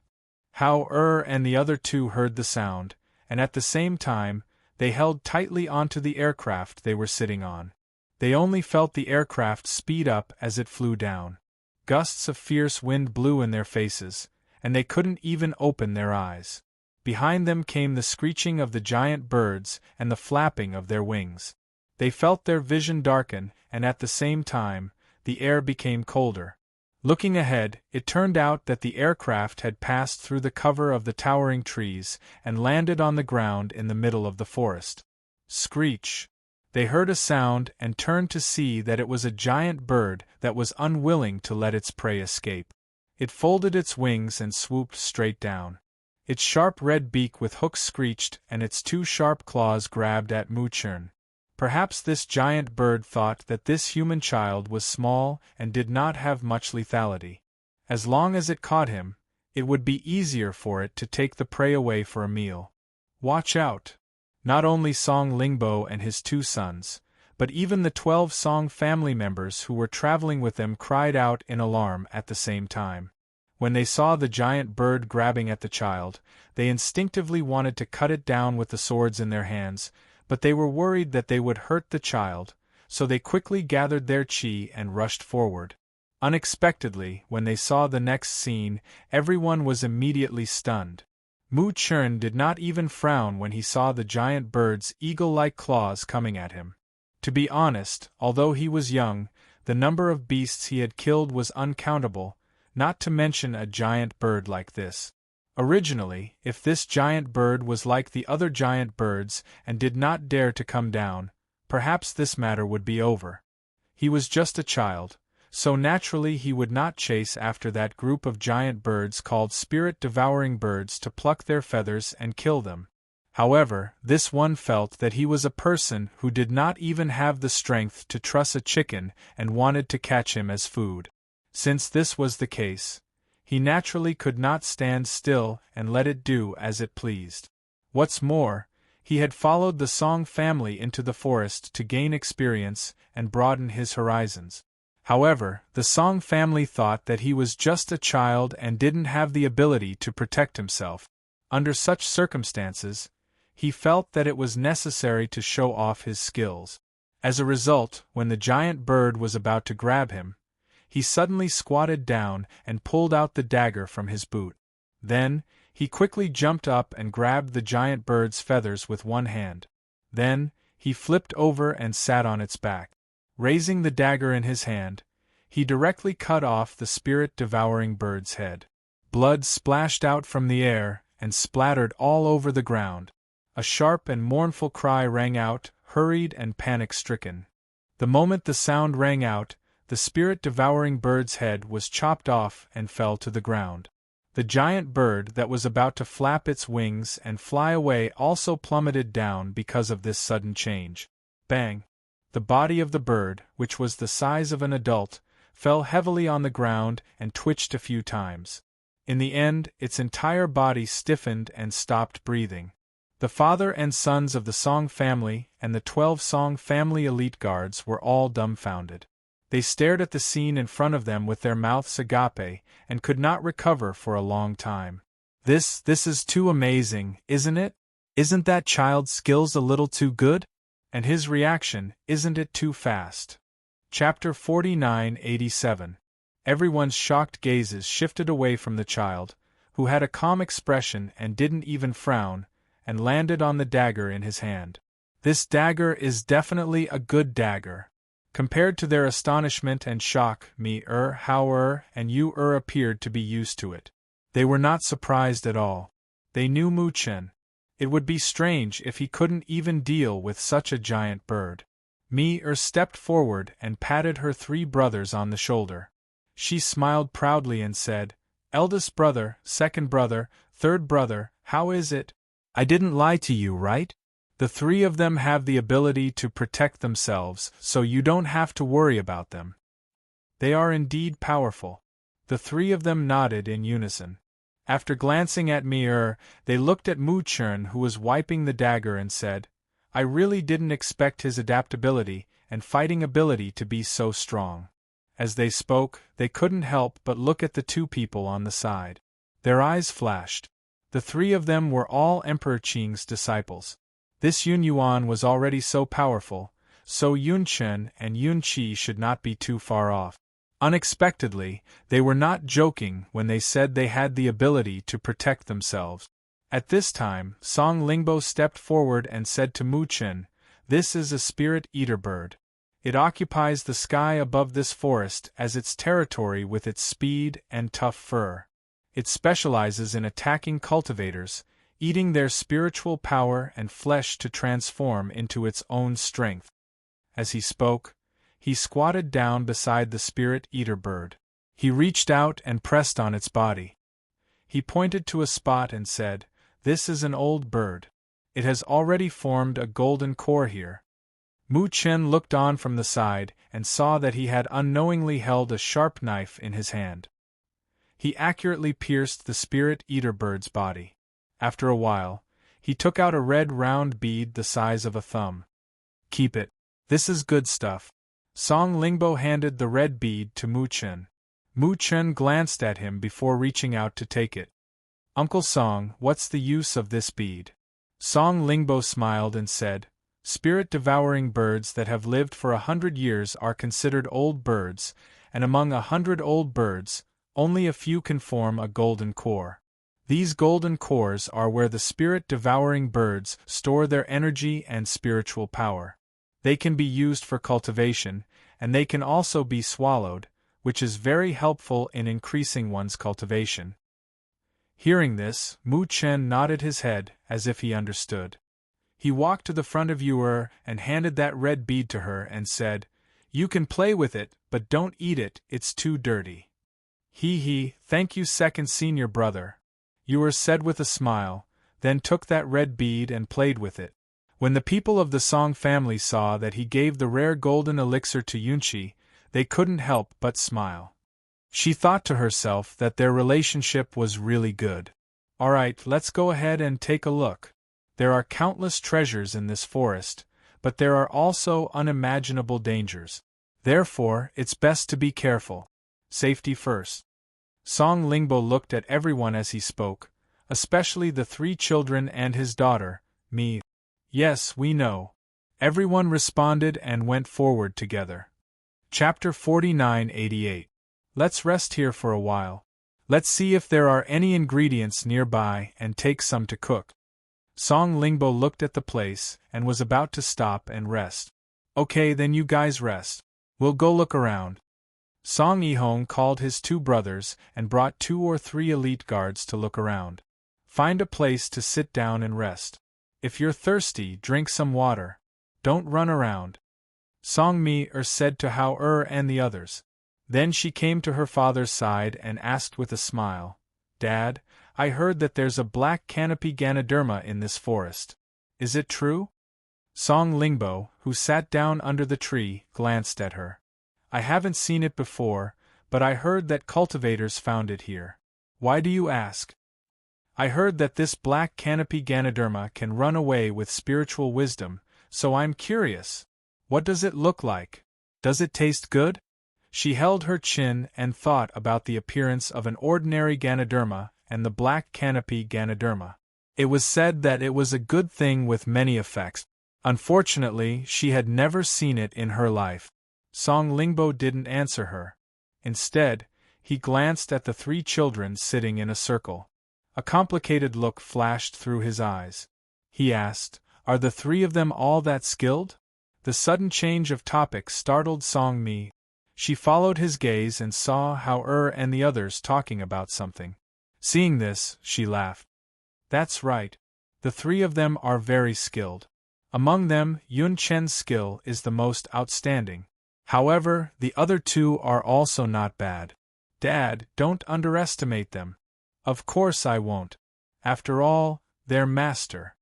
Hao and the other 2 heard the sound, and at the same time, they held tightly onto the aircraft they were sitting on. They only felt the aircraft speed up as it flew down. Gusts of fierce wind blew in their faces, and they couldn't even open their eyes. Behind them came the screeching of the giant birds and the flapping of their wings. They felt their vision darken, and at the same time, the air became colder. Looking ahead, it turned out that the aircraft had passed through the cover of the towering trees and landed on the ground in the middle of the forest. Screech! They heard a sound and turned to see that it was a giant bird that was unwilling to let its prey escape. It folded its wings and swooped straight down. Its sharp red beak with hooks screeched and its 2 sharp claws grabbed at Mu Chern. Perhaps this giant bird thought that this human child was small and did not have much lethality. As long as it caught him, it would be easier for it to take the prey away for a meal. Watch out! Not only Song Lingbo and his 2 sons, but even the 12 Song family members who were traveling with them cried out in alarm at the same time. When they saw the giant bird grabbing at the child, they instinctively wanted to cut it down with the swords in their hands, but they were worried that they would hurt the child, so they quickly gathered their chi and rushed forward. Unexpectedly, when they saw the next scene, everyone was immediately stunned. Mu Chern did not even frown when he saw the giant bird's eagle-like claws coming at him. To be honest, although he was young, the number of beasts he had killed was uncountable, not to mention a giant bird like this. Originally, if this giant bird was like the other giant birds and did not dare to come down, perhaps this matter would be over. He was just a child, so naturally he would not chase after that group of giant birds called spirit-devouring birds to pluck their feathers and kill them. However, this one felt that he was a person who did not even have the strength to truss a chicken and wanted to catch him as food. Since this was the case, he naturally could not stand still and let it do as it pleased. What's more, he had followed the Song family into the forest to gain experience and broaden his horizons. However, the Song family thought that he was just a child and didn't have the ability to protect himself. Under such circumstances, he felt that it was necessary to show off his skills. As a result, when the giant bird was about to grab him, he suddenly squatted down and pulled out the dagger from his boot. Then, he quickly jumped up and grabbed the giant bird's feathers with one hand. Then, he flipped over and sat on its back. Raising the dagger in his hand, he directly cut off the spirit-devouring bird's head. Blood splashed out from the air and splattered all over the ground. A sharp and mournful cry rang out, hurried and panic-stricken. The moment the sound rang out, the spirit-devouring bird's head was chopped off and fell to the ground. The giant bird that was about to flap its wings and fly away also plummeted down because of this sudden change. Bang! The body of the bird, which was the size of an adult, fell heavily on the ground and twitched a few times. In the end, its entire body stiffened and stopped breathing. The father and sons of the Song family and the 12 Song family elite guards were all dumbfounded. They stared at the scene in front of them with their mouths agape, and could not recover for a long time. This is too amazing, isn't it? Isn't that child's skills a little too good? And his reaction, isn't it too fast? Chapter 49-87. Everyone's shocked gazes shifted away from the child, who had a calm expression and didn't even frown, and landed on the dagger in his hand. This dagger is definitely a good dagger. Compared to their astonishment and shock, how and you appeared to be used to it. They were not surprised at all. They knew Mu Chen. It would be strange if he couldn't even deal with such a giant bird. Stepped forward and patted her 3 brothers on the shoulder. She smiled proudly and said, "Eldest brother, second brother, third brother, how is it? I didn't lie to you, right? The 3 of them have the ability to protect themselves, so you don't have to worry about them. They are indeed powerful." The 3 of them nodded in unison. After glancing at they looked at Mu Chen, who was wiping the dagger, and said, "I really didn't expect his adaptability and fighting ability to be so strong." As they spoke, they couldn't help but look at the 2 people on the side. Their eyes flashed. The 3 of them were all Emperor Qing's disciples. This Yun Yuan was already so powerful, so Yun Chen and Yun Qi should not be too far off. Unexpectedly, they were not joking when they said they had the ability to protect themselves. At this time, Song Lingbo stepped forward and said to Mu Chen, "This is a spirit-eater bird. It occupies the sky above this forest as its territory with its speed and tough fur. It specializes in attacking cultivators, eating their spiritual power and flesh to transform into its own strength." As he spoke, he squatted down beside the spirit-eater bird. He reached out and pressed on its body. He pointed to a spot and said, "This is an old bird. It has already formed a golden core here." Mu Chen looked on from the side and saw that he had unknowingly held a sharp knife in his hand. He accurately pierced the spirit-eater bird's body. After a while, he took out a red round bead the size of a thumb. "Keep it. This is good stuff." Song Lingbo handed the red bead to Mu Chen. Mu Chen glanced at him before reaching out to take it. "Uncle Song, what's the use of this bead?" Song Lingbo smiled and said, "Spirit-devouring birds that have lived for 100 years are considered old birds, and among 100 old birds, only a few can form a golden core. These golden cores are where the spirit-devouring birds store their energy and spiritual power. They can be used for cultivation, and they can also be swallowed, which is very helpful in increasing one's cultivation." Hearing this, Mu Chen nodded his head as if he understood. He walked to the front of Yu and handed that red bead to her and said, "You can play with it, but don't eat it, it's too dirty." Thank you, second senior brother," Yu said with a smile, then took that red bead and played with it. When the people of the Song family saw that he gave the rare golden elixir to Yunqi, they couldn't help but smile. She thought to herself that their relationship was really good. "Alright, let's go ahead and take a look. There are countless treasures in this forest, but there are also unimaginable dangers. Therefore, it's best to be careful. Safety first." Song Lingbo looked at everyone as he spoke, especially the 3 children and his daughter, "Me. Yes, we know." Everyone responded and went forward together. Chapter 49-88. Let's rest here for a while. Let's see if there are any ingredients nearby and take some to cook. Song Lingbo looked at the place and was about to stop and rest. "Okay, then you guys rest. We'll go look around." Song Yihong called his 2 brothers and brought 2 or 3 elite guards to look around. "Find a place to sit down and rest. If you're thirsty, drink some water. Don't run around," Song said to Hao and the others. Then she came to her father's side and asked with a smile, "Dad, I heard that there's a black canopy Ganoderma in this forest. Is it true?" Song Lingbo, who sat down under the tree, glanced at her. "I haven't seen it before, but I heard that cultivators found it here. Why do you ask?" "I heard that this black canopy Ganoderma can run away with spiritual wisdom, so I'm curious. What does it look like? Does it taste good?" She held her chin and thought about the appearance of an ordinary Ganoderma and the black canopy Ganoderma. It was said that it was a good thing with many effects. Unfortunately, she had never seen it in her life. Song Lingbo didn't answer her. Instead, he glanced at the 3 children sitting in a circle. A complicated look flashed through his eyes. He asked, "Are the 3 of them all that skilled?" The sudden change of topic startled Song Mi. She followed his gaze and saw Hao and the others talking about something. Seeing this, she laughed. "That's right. The 3 of them are very skilled. Among them, Yun Chen's skill is the most outstanding. However, the other 2 are also not bad. Dad, don't underestimate them." "Of course I won't. After all, they're master."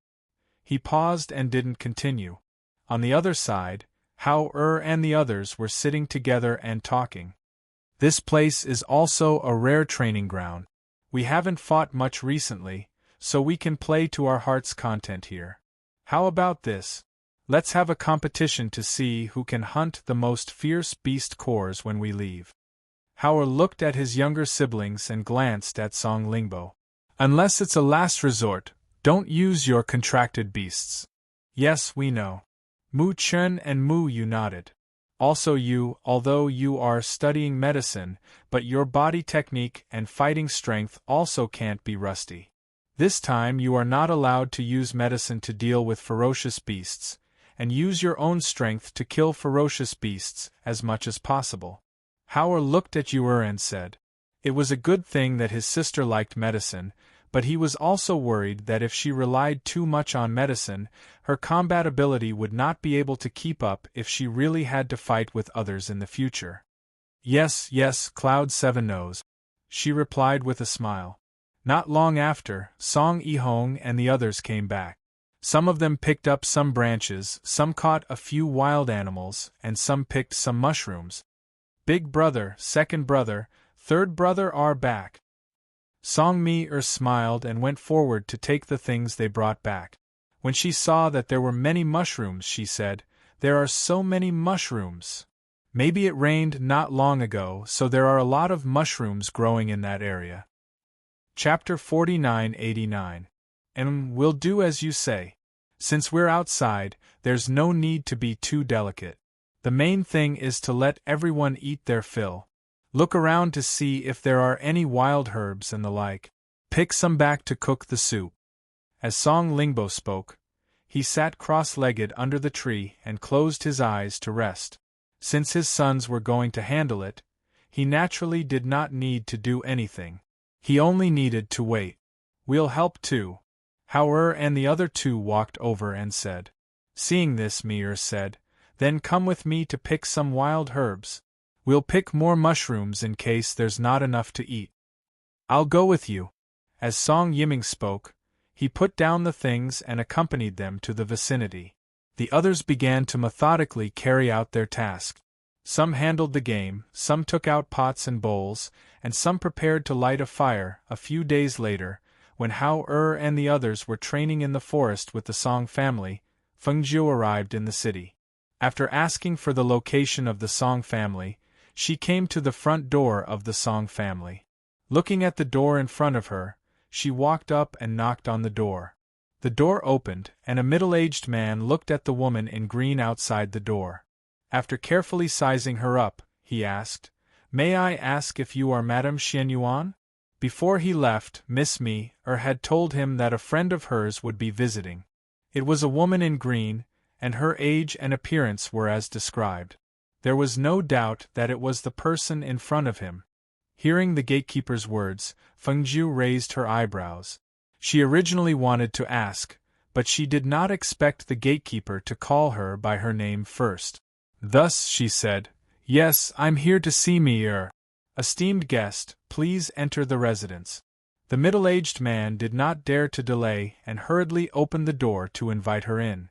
He paused and didn't continue. On the other side, Hao and the others were sitting together and talking. "This place is also a rare training ground. We haven't fought much recently, so we can play to our heart's content here. How about this? Let's have a competition to see who can hunt the most fierce beast cores when we leave." Hao looked at his younger siblings and glanced at Song Lingbo. "Unless it's a last resort, don't use your contracted beasts." "Yes, we know." Mu Chen and Mu Yu nodded. "Also you, although you are studying medicine, but your body technique and fighting strength also can't be rusty. This time you are not allowed to use medicine to deal with ferocious beasts, and use your own strength to kill ferocious beasts as much as possible." Hao looked at Yu and said. It was a good thing that his sister liked medicine, but he was also worried that if she relied too much on medicine, her combat ability would not be able to keep up if she really had to fight with others in the future. "Yes, yes, Cloud 7 knows," she replied with a smile. Not long after, Song Yihong and the others came back. Some of them picked up some branches, some caught a few wild animals, and some picked some mushrooms. "Big brother, second brother, third brother are back." Song Mi smiled and went forward to take the things they brought back. When she saw that there were many mushrooms, she said, "There are so many mushrooms. Maybe it rained not long ago, so there are a lot of mushrooms growing in that area." Chapter 49-89. "And we'll do as you say. Since we're outside, there's no need to be too delicate. The main thing is to let everyone eat their fill. Look around to see if there are any wild herbs and the like. Pick some back to cook the soup." As Song Lingbo spoke, he sat cross-legged under the tree and closed his eyes to rest. Since his sons were going to handle it, he naturally did not need to do anything. He only needed to wait. "We'll help too." Hao and the other 2 walked over and said. Seeing this, Mi said, "Then come with me to pick some wild herbs. We'll pick more mushrooms in case there's not enough to eat." "I'll go with you." As Song Yiming spoke, he put down the things and accompanied them to the vicinity. The others began to methodically carry out their task. Some handled the game, some took out pots and bowls, and some prepared to light a fire. A few days later, when Hao and the others were training in the forest with the Song family, Feng Jiu arrived in the city. After asking for the location of the Song family, she came to the front door of the Song family. Looking at the door in front of her, she walked up and knocked on the door. The door opened, and a middle-aged man looked at the woman in green outside the door. After carefully sizing her up, he asked, "May I ask if you are Madame Xian Yuan?" Before he left, Miss Mi had told him that a friend of hers would be visiting. It was a woman in green, and her age and appearance were as described. There was no doubt that it was the person in front of him. Hearing the gatekeeper's words, Feng Jiu raised her eyebrows. She originally wanted to ask, but she did not expect the gatekeeper to call her by her name first. Thus she said, "Yes, I'm here to see Mi Esteemed guest, please enter the residence." The middle-aged man did not dare to delay and hurriedly opened the door to invite her in.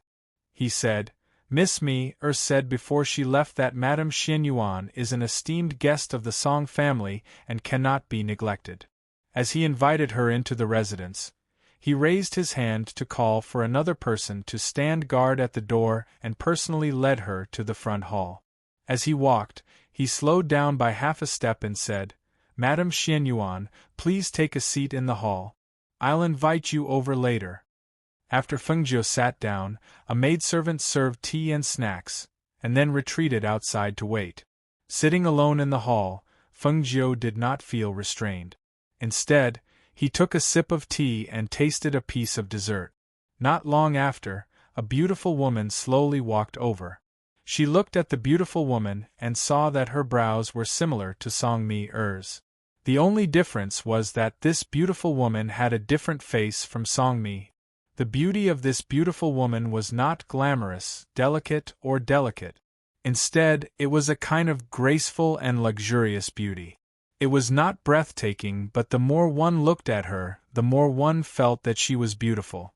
He said, "Miss Mi said before she left that Madame Xian Yuan is an esteemed guest of the Song family and cannot be neglected." As he invited her into the residence, he raised his hand to call for another person to stand guard at the door and personally led her to the front hall. As he walked, He slowed down by half a step and said, "Madame Xianyuan, please take a seat in the hall. I'll invite you over later." After Fengjiu sat down, a maidservant served tea and snacks, and then retreated outside to wait. Sitting alone in the hall, Fengjiu did not feel restrained. Instead, he took a sip of tea and tasted a piece of dessert. Not long after, a beautiful woman slowly walked over. She looked at the beautiful woman and saw that her brows were similar to Song Mi-er's. The only difference was that this beautiful woman had a different face from Song Mi. The beauty of this beautiful woman was not glamorous, delicate, or delicate. Instead, it was a kind of graceful and luxurious beauty. It was not breathtaking, but the more one looked at her, the more one felt that she was beautiful.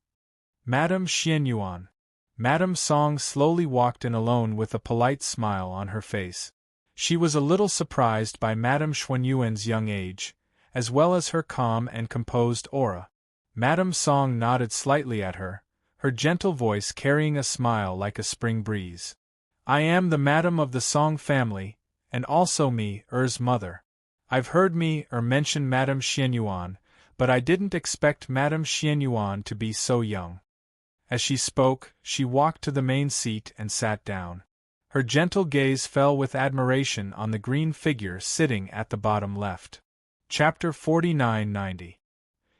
Madame Xianyuan. Madame Song slowly walked in alone with a polite smile on her face. She was a little surprised by Madame Xianyuan's young age, as well as her calm and composed aura. Madame Song nodded slightly at her, her gentle voice carrying a smile like a spring breeze. "I am the madam of the Song family, and also Mi-er's mother. I've heard Mi-er mention Madame Xianyuan, but I didn't expect Madame Xianyuan to be so young." As she spoke, she walked to the main seat and sat down. Her gentle gaze fell with admiration on the green figure sitting at the bottom left. Chapter 49-90.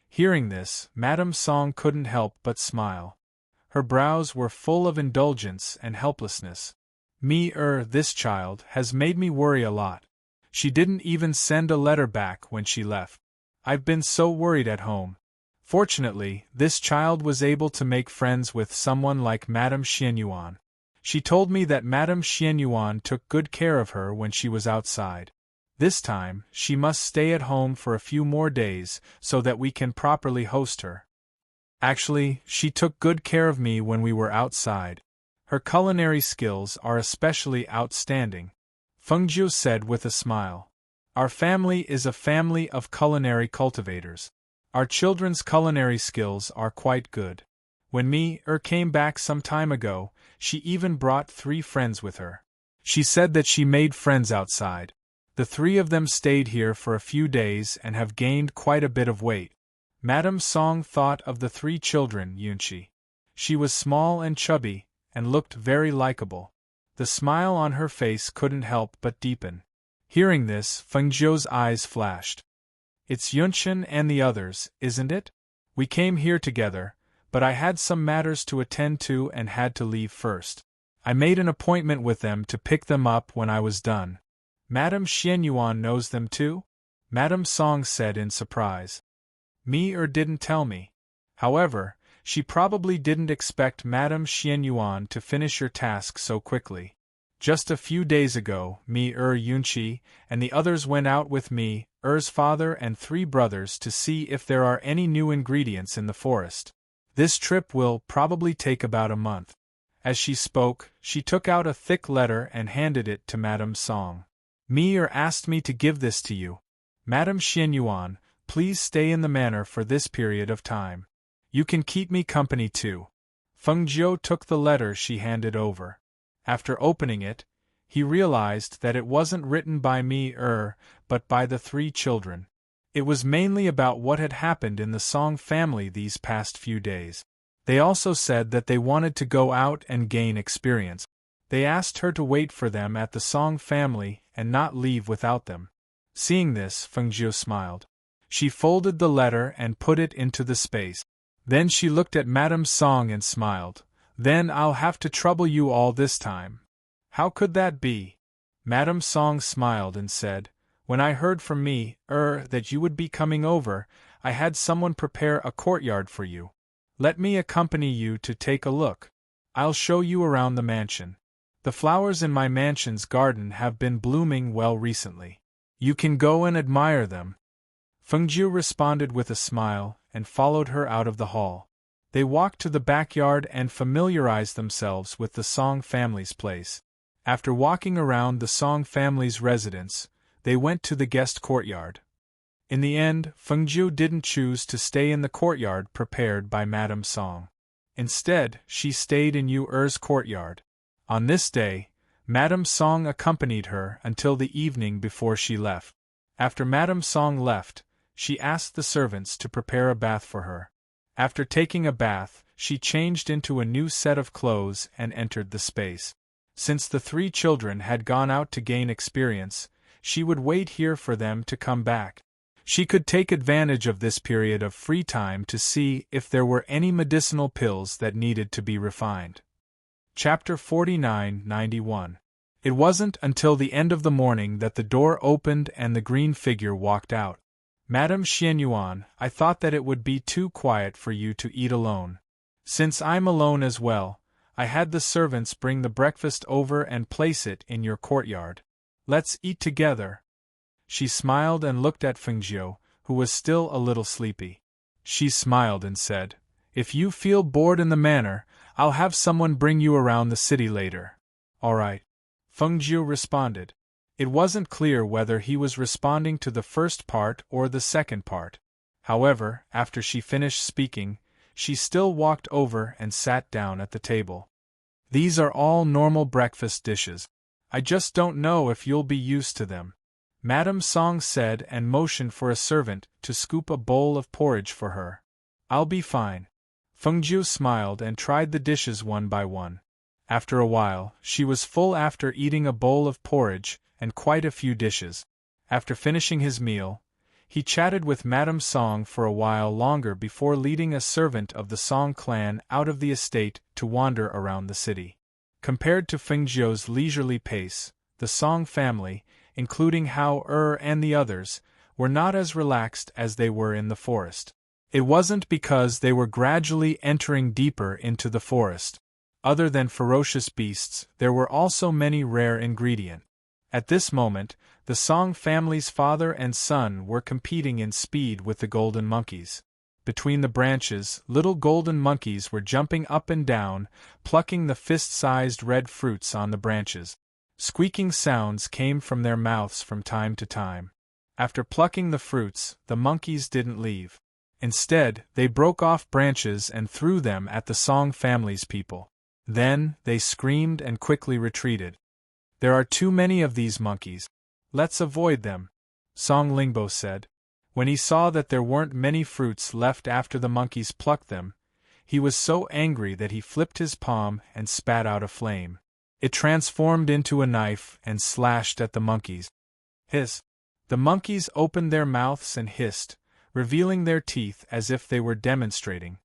Hearing this, Madame Song couldn't help but smile. Her brows were full of indulgence and helplessness. Mi-er, this child, has made me worry a lot. She didn't even send a letter back when she left. I've been so worried at home. Fortunately, this child was able to make friends with someone like Madame Xianyuan. She told me that Madame Xianyuan took good care of her when she was outside. This time, she must stay at home for a few more days so that we can properly host her. Actually, she took good care of me when we were outside. Her culinary skills are especially outstanding, Fengjiu said with a smile. Our family is a family of culinary cultivators. Our children's culinary skills are quite good. When Mi-er came back some time ago, she even brought 3 friends with her. She said that she made friends outside. The 3 of them stayed here for a few days and have gained quite a bit of weight. Madame Song thought of the 3 children, Yunqi. She was small and chubby, and looked very likable. The smile on her face couldn't help but deepen. Hearing this, Fengjiu's eyes flashed. "It's Yunqian and the others, isn't it? We came here together, but I had some matters to attend to and had to leave first. I made an appointment with them to pick them up when I was done." "Madame Xianyuan knows them too?" Madame Song said in surprise. "Mi-er didn't tell me. However, she probably didn't expect Madame Xianyuan to finish your task so quickly. Just a few days ago, Mi-er, Yunqi, and the others went out with Mi-er's father and 3 brothers to see if there are any new ingredients in the forest. This trip will probably take about a month." As she spoke, she took out a thick letter and handed it to Madame Song. "Mi-er asked me to give this to you. Madame Xianyuan, please stay in the manor for this period of time. You can keep me company too." Fengjiu took the letter she handed over. After opening it, he realized that it wasn't written by Mi-er, but by the 3 children. It was mainly about what had happened in the Song family these past few days. They also said that they wanted to go out and gain experience. They asked her to wait for them at the Song family and not leave without them. Seeing this, Fengjiu smiled. She folded the letter and put it into the space. Then she looked at Madame Song and smiled. "Then I'll have to trouble you all this time." "How could that be?" Madame Song smiled and said, "When I heard from Mi-er that you would be coming over, I had someone prepare a courtyard for you. Let me accompany you to take a look. I'll show you around the mansion. The flowers in my mansion's garden have been blooming well recently. You can go and admire them." Fengjiu responded with a smile and followed her out of the hall. They walked to the backyard and familiarized themselves with the Song family's place. After walking around the Song family's residence, they went to the guest courtyard. In the end, Fengjiu didn't choose to stay in the courtyard prepared by Madame Song. Instead, she stayed in Yu-er's courtyard. On this day, Madame Song accompanied her until the evening before she left. After Madame Song left, she asked the servants to prepare a bath for her. After taking a bath, she changed into a new set of clothes and entered the space. Since the 3 children had gone out to gain experience, she would wait here for them to come back. She could take advantage of this period of free time to see if there were any medicinal pills that needed to be refined. Chapter 49-91. It wasn't until the end of the morning that the door opened and the green figure walked out. Madame Xianyuan, I thought that it would be too quiet for you to eat alone. Since I'm alone as well, I had the servants bring the breakfast over and place it in your courtyard. Let's eat together. She smiled and looked at Fengjiu, who was still a little sleepy. She smiled and said, If you feel bored in the manor, I'll have someone bring you around the city later. All right. Fengjiu responded. It wasn't clear whether he was responding to the first part or the second part. However, after she finished speaking, she still walked over and sat down at the table. These are all normal breakfast dishes. I just don't know if you'll be used to them, Madame Song said and motioned for a servant to scoop a bowl of porridge for her. I'll be fine. Fengjiu smiled and tried the dishes one by one. After a while, she was full after eating a bowl of porridge and quite a few dishes. After finishing his meal, he chatted with Madame Song for a while longer before leading a servant of the Song clan out of the estate to wander around the city. Compared to Fengjiu's leisurely pace, the Song family, including Hao and the others, were not as relaxed as they were in the forest. It wasn't because they were gradually entering deeper into the forest. Other than ferocious beasts, there were also many rare ingredients. At this moment, the Song family's father and son were competing in speed with the golden monkeys. Between the branches, little golden monkeys were jumping up and down, plucking the fist-sized red fruits on the branches. Squeaking sounds came from their mouths from time to time. After plucking the fruits, the monkeys didn't leave. Instead, they broke off branches and threw them at the Song family's people. Then, they screamed and quickly retreated. There are too many of these monkeys. Let's avoid them, Song Lingbo said. When he saw that there weren't many fruits left after the monkeys plucked them, he was so angry that he flipped his palm and spat out a flame. It transformed into a knife and slashed at the monkeys. Hiss! The monkeys opened their mouths and hissed, revealing their teeth as if they were demonstrating.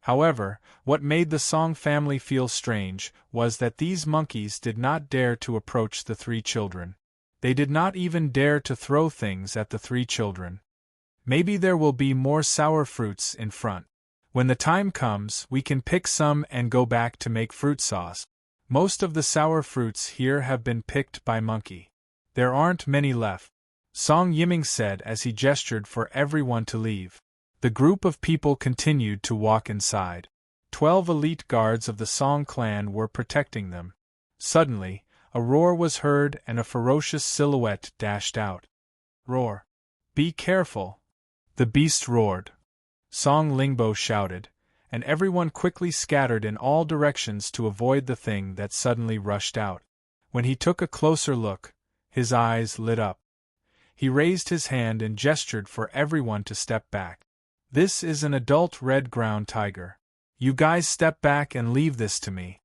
However, what made the Song family feel strange was that these monkeys did not dare to approach the 3 children. They did not even dare to throw things at the 3 children. Maybe there will be more sour fruits in front. When the time comes, we can pick some and go back to make fruit sauce. Most of the sour fruits here have been picked by monkey. There aren't many left, Song Yiming said as he gestured for everyone to leave. The group of people continued to walk inside. 12 elite guards of the Song clan were protecting them. Suddenly, a roar was heard and a ferocious silhouette dashed out. Roar! Be careful! The beast roared. Song Lingbo shouted, and everyone quickly scattered in all directions to avoid the thing that suddenly rushed out. When he took a closer look, his eyes lit up. He raised his hand and gestured for everyone to step back. This is an adult red-ground tiger. You guys step back and leave this to me.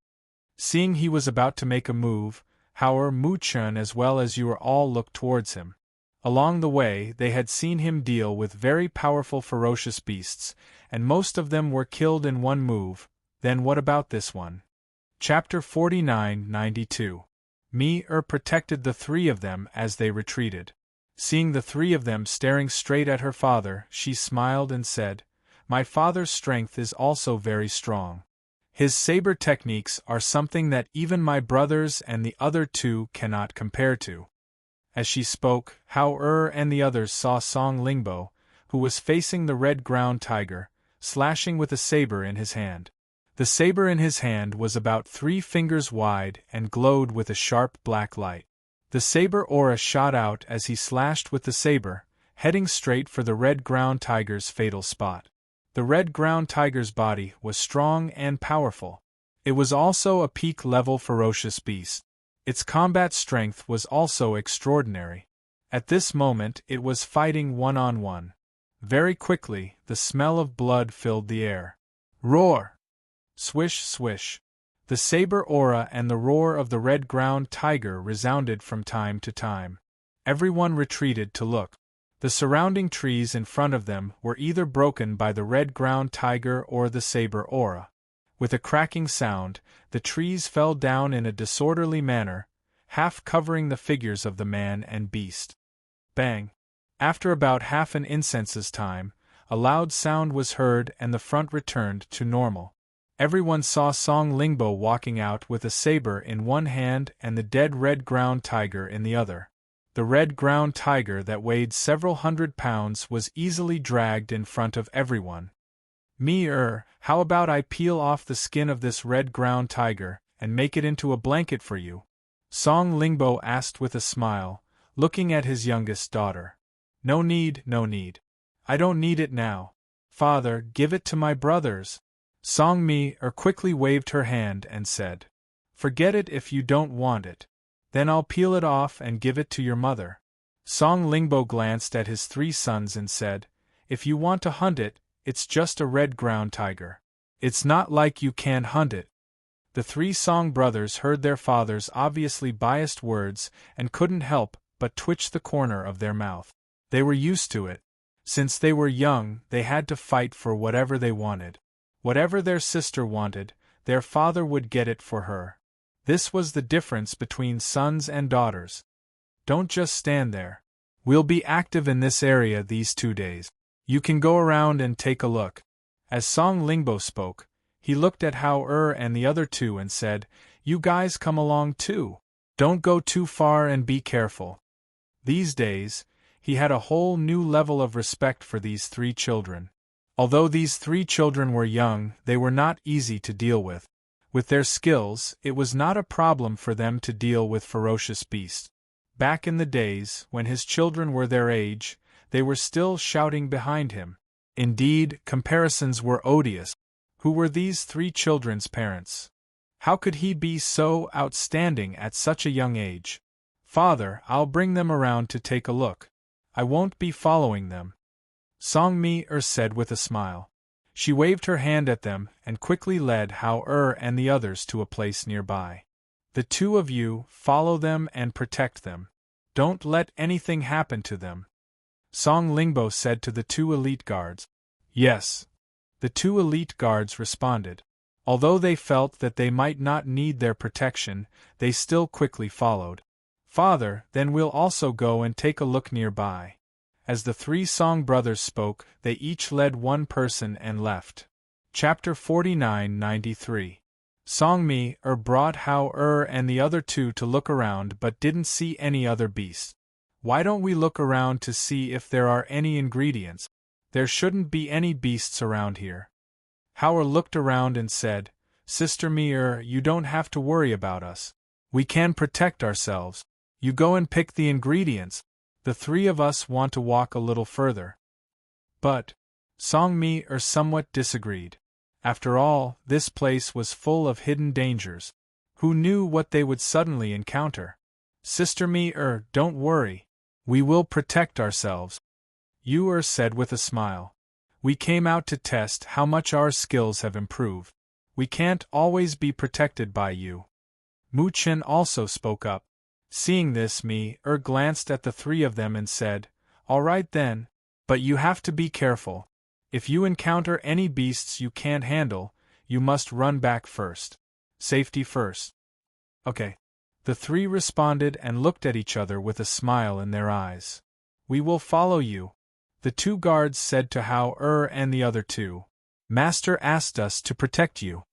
Seeing he was about to make a move, Hao Mu-chun as well as you all looked towards him. Along the way, they had seen him deal with very powerful ferocious beasts, and most of them were killed in one move. Then what about this one? Chapter 49-92. Mi-er protected the 3 of them as they retreated. Seeing the 3 of them staring straight at her father, she smiled and said, My father's strength is also very strong. His saber techniques are something that even my brothers and the other 2 cannot compare to. As she spoke, Hao and the others saw Song Lingbo, who was facing the red-ground tiger, slashing with a saber in his hand. The saber in his hand was about 3 fingers wide and glowed with a sharp black light. The saber aura shot out as he slashed with the saber, heading straight for the red-ground tiger's fatal spot. The red-ground tiger's body was strong and powerful. It was also a peak-level ferocious beast. Its combat strength was also extraordinary. At this moment it was fighting one-on-one. Very quickly, the smell of blood filled the air. Roar! Swish, swish. The saber aura and the roar of the red-ground tiger resounded from time to time. Everyone retreated to look. The surrounding trees in front of them were either broken by the red-ground tiger or the saber aura. With a cracking sound, the trees fell down in a disorderly manner, half covering the figures of the man and beast. Bang! After about half an incense's time, a loud sound was heard and the front returned to normal. Everyone saw Song Lingbo walking out with a saber in one hand and the dead red-ground tiger in the other. The red-ground tiger that weighed several hundred pounds was easily dragged in front of everyone. How about I peel off the skin of this red-ground tiger and make it into a blanket for you? Song Lingbo asked with a smile, looking at his youngest daughter. No need, no need. I don't need it now. Father, give it to my brothers. Song quickly waved her hand and said, Forget it if you don't want it. Then I'll peel it off and give it to your mother. Song Lingbo glanced at his 3 sons and said, If you want to hunt it, it's just a red-ground tiger. It's not like you can't hunt it. The 3 Song brothers heard their father's obviously biased words and couldn't help but twitch the corner of their mouth. They were used to it. Since they were young, they had to fight for whatever they wanted. Whatever their sister wanted, their father would get it for her. This was the difference between sons and daughters. Don't just stand there. We'll be active in this area these 2 days. You can go around and take a look. As Song Lingbo spoke, he looked at Hao and the other 2 and said, You guys come along too. Don't go too far and be careful. These days, he had a whole new level of respect for these 3 children. Although these 3 children were young, they were not easy to deal with. With their skills, it was not a problem for them to deal with ferocious beasts. Back in the days, when his children were their age, they were still shouting behind him. Indeed, comparisons were odious. Who were these 3 children's parents? How could he be so outstanding at such a young age? Father, I'll bring them around to take a look. I won't be following them. Song said with a smile. She waved her hand at them and quickly led Hao and the others to a place nearby. The 2 of you, follow them and protect them. Don't let anything happen to them. Song Lingbo said to the 2 elite guards. Yes. The 2 elite guards responded. Although they felt that they might not need their protection, they still quickly followed. Father, then we'll also go and take a look nearby. As the 3 Song brothers spoke, they each led 1 person and left. Chapter 49-93. Song brought Hao and the other 2 to look around but didn't see any other beasts. Why don't we look around to see if there are any ingredients? There shouldn't be any beasts around here. Hao looked around and said, Sister you don't have to worry about us. We can protect ourselves. You go and pick the ingredients. The 3 of us want to walk a little further. But Song somewhat disagreed. After all, this place was full of hidden dangers. Who knew what they would suddenly encounter? Sister don't worry. We will protect ourselves. Yu said with a smile. We came out to test how much our skills have improved. We can't always be protected by you. Mu Chen also spoke up. Seeing this, glanced at the 3 of them and said, All right then, but you have to be careful. If you encounter any beasts you can't handle, you must run back first. Safety first. Okay. The 3 responded and looked at each other with a smile in their eyes. We will follow you. The 2 guards said to Hao and the other 2. Master asked us to protect you.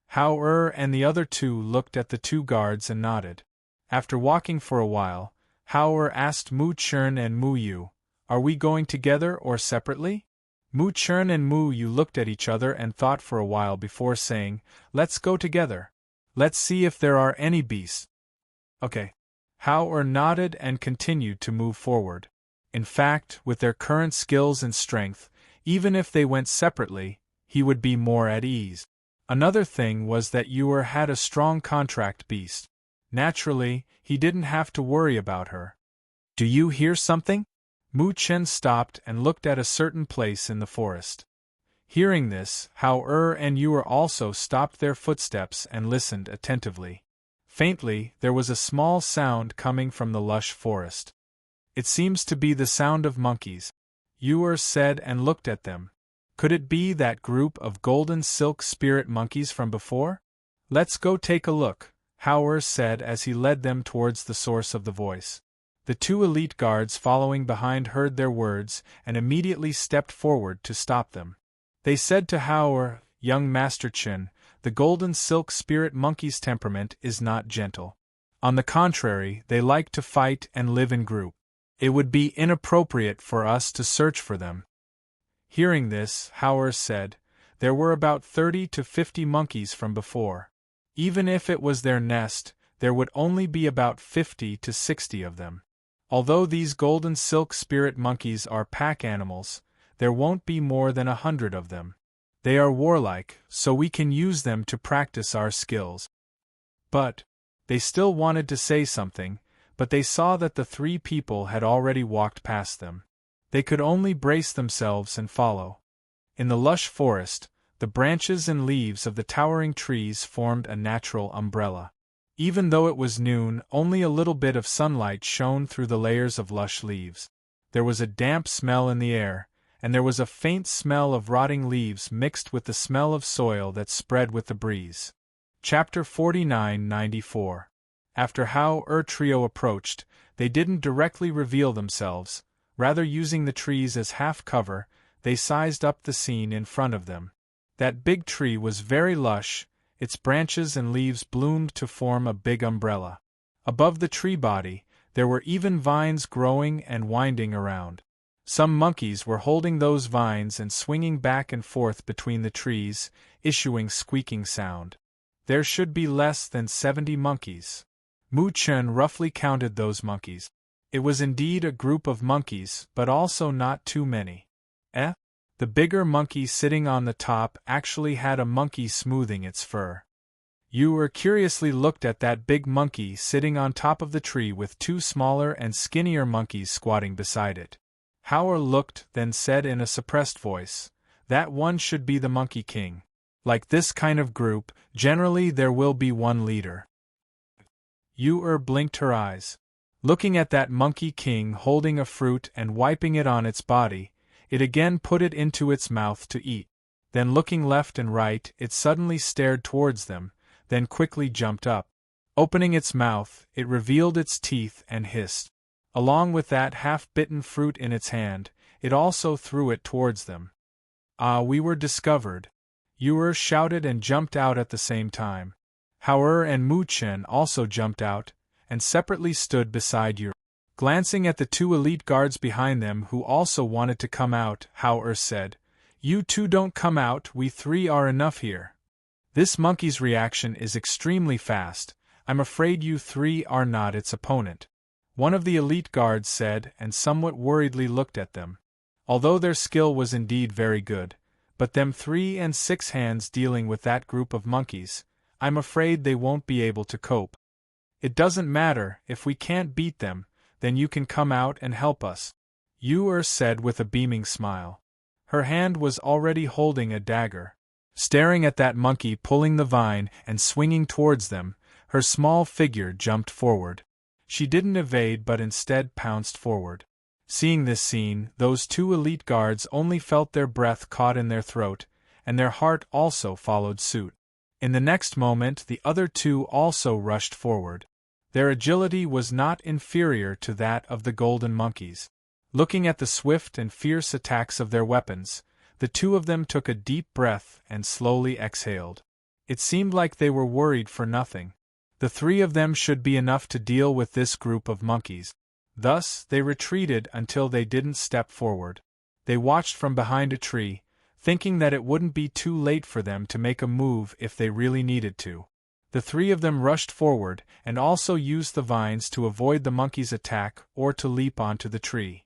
Hao and the other 2 looked at the 2 guards and nodded. After walking for a while, Hao asked Mu Chen and Mu Yu, Are we going together or separately? Mu Chen and Mu Yu looked at each other and thought for a while before saying, Let's go together. Let's see if there are any beasts. Okay. Hao nodded and continued to move forward. In fact, with their current skills and strength, even if they went separately, he would be more at ease. Another thing was that Yu had a strong contract beast. Naturally, he didn't have to worry about her. Do you hear something? Mu Chen stopped and looked at a certain place in the forest. Hearing this, Hao and Yu also stopped their footsteps and listened attentively. Faintly, there was a small sound coming from the lush forest. It seems to be the sound of monkeys, Yu said and looked at them. Could it be that group of golden silk spirit monkeys from before? Let's go take a look, Hao said as he led them towards the source of the voice. The two elite guards following behind heard their words and immediately stepped forward to stop them. They said to Hao, "Young Master Chen, the golden silk spirit monkey's temperament is not gentle. On the contrary, they like to fight and live in group. It would be inappropriate for us to search for them." Hearing this, Hao said, "There were about 30 to 50 monkeys from before. Even if it was their nest, there would only be about 50 to 60 of them. Although these golden silk spirit monkeys are pack animals, there won't be more than 100 of them. They are warlike, so we can use them to practice our skills." But they still wanted to say something, but they saw that the three people had already walked past them. They could only brace themselves and follow. In the lush forest, the branches and leaves of the towering trees formed a natural umbrella. Even though it was noon, only a little bit of sunlight shone through the layers of lush leaves. There was a damp smell in the air, and there was a faint smell of rotting leaves mixed with the smell of soil that spread with the breeze. Chapter 49-94. After Hao trio approached, they didn't directly reveal themselves, rather using the trees as half cover, they sized up the scene in front of them. That big tree was very lush, its branches and leaves bloomed to form a big umbrella. Above the tree body, there were even vines growing and winding around. Some monkeys were holding those vines and swinging back and forth between the trees, issuing squeaking sound. There should be less than 70 monkeys. Mu Chen roughly counted those monkeys. It was indeed a group of monkeys, but also not too many. The bigger monkey sitting on the top actually had a monkey smoothing its fur. Yu curiously looked at that big monkey sitting on top of the tree with two smaller and skinnier monkeys squatting beside it. Hao looked, then said in a suppressed voice, "That one should be the Monkey King. Like this kind of group, generally there will be one leader." Yu blinked her eyes. Looking at that Monkey King holding a fruit and wiping it on its body, it again put it into its mouth to eat. Then looking left and right, it suddenly stared towards them, then quickly jumped up. Opening its mouth, it revealed its teeth and hissed. Along with that half-bitten fruit in its hand, it also threw it towards them. "Ah, we were discovered!" Yu shouted and jumped out at the same time. Hao and Mu Chen also jumped out, and separately stood beside Yu. Glancing at the two elite guards behind them who also wanted to come out, Hao said, "You two don't come out, we three are enough here. This monkey's reaction is extremely fast, I'm afraid you three are not its opponent." One of the elite guards said and somewhat worriedly looked at them. Although their skill was indeed very good, but them 3 and 6 hands dealing with that group of monkeys, I'm afraid they won't be able to cope. "It doesn't matter, if we can't beat them, then you can come out and help us," Yu said with a beaming smile. Her hand was already holding a dagger. Staring at that monkey pulling the vine and swinging towards them, her small figure jumped forward. She didn't evade but instead pounced forward. Seeing this scene, those two elite guards only felt their breath caught in their throat, and their heart also followed suit. In the next moment the other two also rushed forward. Their agility was not inferior to that of the golden monkeys. Looking at the swift and fierce attacks of their weapons, the two of them took a deep breath and slowly exhaled. It seemed like they were worried for nothing. The three of them should be enough to deal with this group of monkeys. Thus, they retreated until they didn't step forward. They watched from behind a tree, thinking that it wouldn't be too late for them to make a move if they really needed to. The three of them rushed forward and also used the vines to avoid the monkey's attack or to leap onto the tree.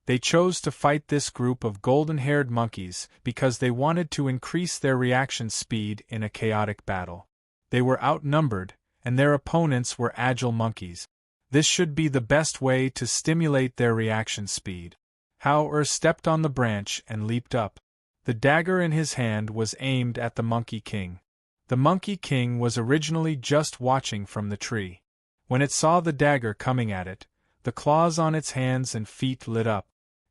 They chose to fight this group of golden-haired monkeys because they wanted to increase their reaction speed in a chaotic battle. They were outnumbered, and their opponents were agile monkeys. This should be the best way to stimulate their reaction speed. Hao stepped on the branch and leaped up. The dagger in his hand was aimed at the Monkey King. The Monkey King was originally just watching from the tree. When it saw the dagger coming at it, the claws on its hands and feet lit up.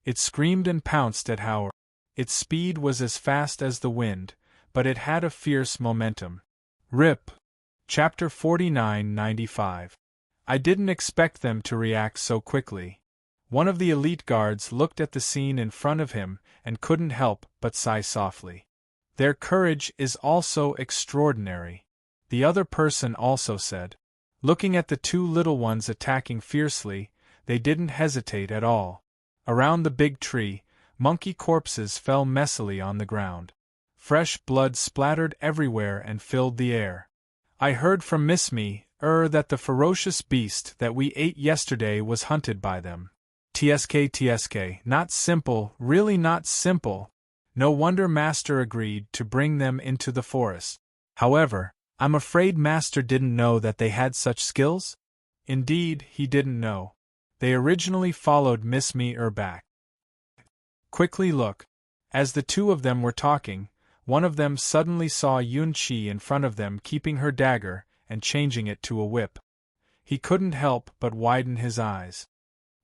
It screamed and pounced at Hao. Its speed was as fast as the wind, but it had a fierce momentum. Rip. Chapter 49-95. I didn't expect them to react so quickly. One of the elite guards looked at the scene in front of him and couldn't help but sigh softly. Their courage is also extraordinary, the other person also said. Looking at the two little ones attacking fiercely, they didn't hesitate at all. Around the big tree, monkey corpses fell messily on the ground. Fresh blood splattered everywhere and filled the air. I heard from Miss Me, that the ferocious beast that we ate yesterday was hunted by them. TSK, not simple, really not simple. No wonder Master agreed to bring them into the forest. However, I'm afraid Master didn't know that they had such skills? Indeed, he didn't know. They originally followed Miss Me back. Quickly look. As the two of them were talking, one of them suddenly saw Yun-Chi in front of them keeping her dagger and changing it to a whip. He couldn't help but widen his eyes.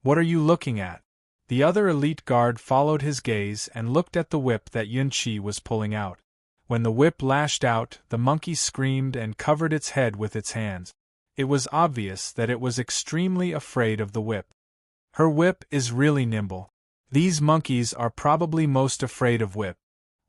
What are you looking at? The other elite guard followed his gaze and looked at the whip that Yun-Chi was pulling out. When the whip lashed out, the monkey screamed and covered its head with its hands. It was obvious that it was extremely afraid of the whip. Her whip is really nimble. These monkeys are probably most afraid of whip,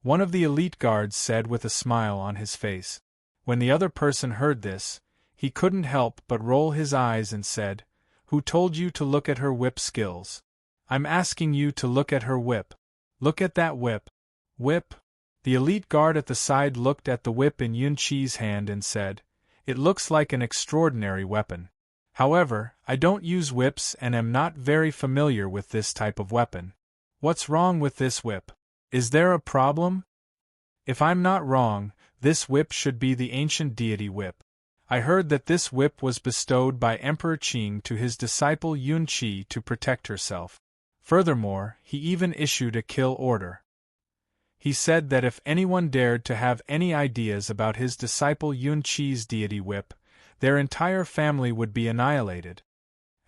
one of the elite guards said with a smile on his face. When the other person heard this, he couldn't help but roll his eyes and said, "Who told you to look at her whip skills? I'm asking you to look at her whip. Look at that whip." Whip? The elite guard at the side looked at the whip in Yun-Chi's hand and said, "It looks like an extraordinary weapon. However, I don't use whips and am not very familiar with this type of weapon. What's wrong with this whip? Is there a problem? If I'm not wrong, this whip should be the ancient deity whip. I heard that this whip was bestowed by Emperor Qing to his disciple Yun-Chi to protect herself. Furthermore, he even issued a kill order. He said that if anyone dared to have any ideas about his disciple Yun-Chi's deity whip, their entire family would be annihilated."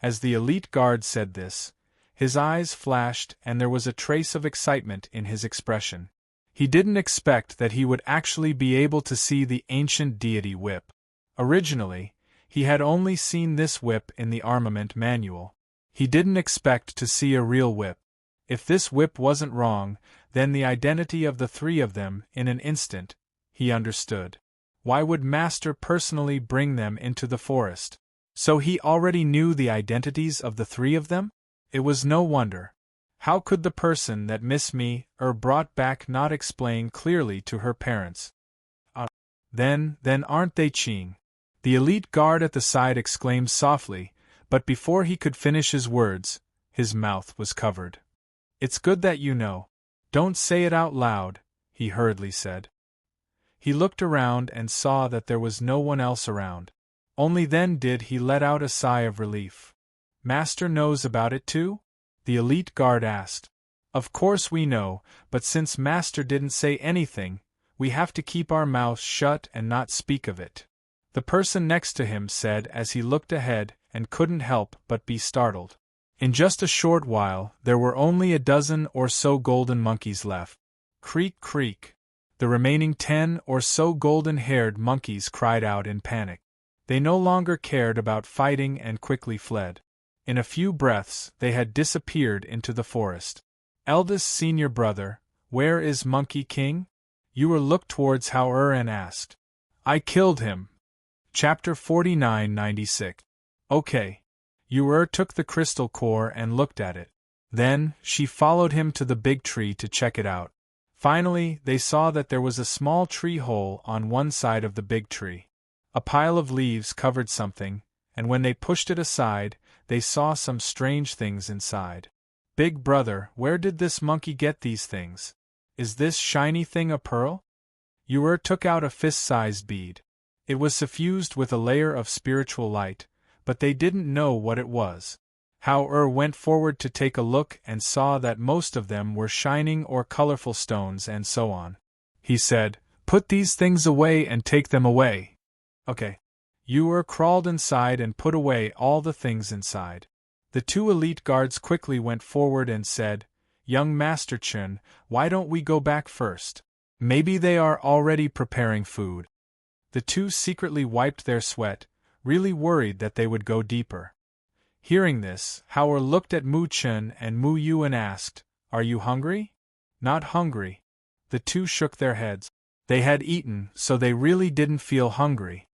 As the elite guard said this, his eyes flashed and there was a trace of excitement in his expression. He didn't expect that he would actually be able to see the ancient deity whip. Originally, he had only seen this whip in the armament manual. He didn't expect to see a real whip. If this whip wasn't wrong, then the identity of the three of them, in an instant, he understood. Why would Master personally bring them into the forest? So he already knew the identities of the three of them? It was no wonder. How could the person that Miss Me brought back not explain clearly to her parents? Then aren't they Qing? The elite guard at the side exclaimed softly, but before he could finish his words, his mouth was covered. "It's good that you know. Don't say it out loud," he hurriedly said. He looked around and saw that there was no one else around. Only then did he let out a sigh of relief. "Master knows about it too?" the elite guard asked. "Of course we know, but since Master didn't say anything, we have to keep our mouths shut and not speak of it," the person next to him said as he looked ahead and couldn't help but be startled. In just a short while, there were only a dozen or so golden monkeys left. Creak, creak. The remaining 10 or so golden-haired monkeys cried out in panic. They no longer cared about fighting and quickly fled. In a few breaths, they had disappeared into the forest. "Eldest senior brother, where is Monkey King?" Yu looked towards Hao and asked. "I killed him." Chapter 49-96. Okay. Yu took the crystal core and looked at it. Then, she followed him to the big tree to check it out. Finally, they saw that there was a small tree hole on one side of the big tree. A pile of leaves covered something, and when they pushed it aside, they saw some strange things inside. "Big brother, where did this monkey get these things? Is this shiny thing a pearl?" Yu took out a fist-sized bead. It was suffused with a layer of spiritual light, but they didn't know what it was. Hao went forward to take a look and saw that most of them were shining or colorful stones and so on. He said, "Put these things away and take them away." Okay. Yu crawled inside and put away all the things inside. The two elite guards quickly went forward and said, "Young Master Chun, why don't we go back first? Maybe they are already preparing food." The two secretly wiped their sweat, really worried that they would go deeper. Hearing this, Hao looked at Mu Chun and Mu Yu and asked, "Are you hungry?" "Not hungry." The two shook their heads. They had eaten, so they really didn't feel hungry.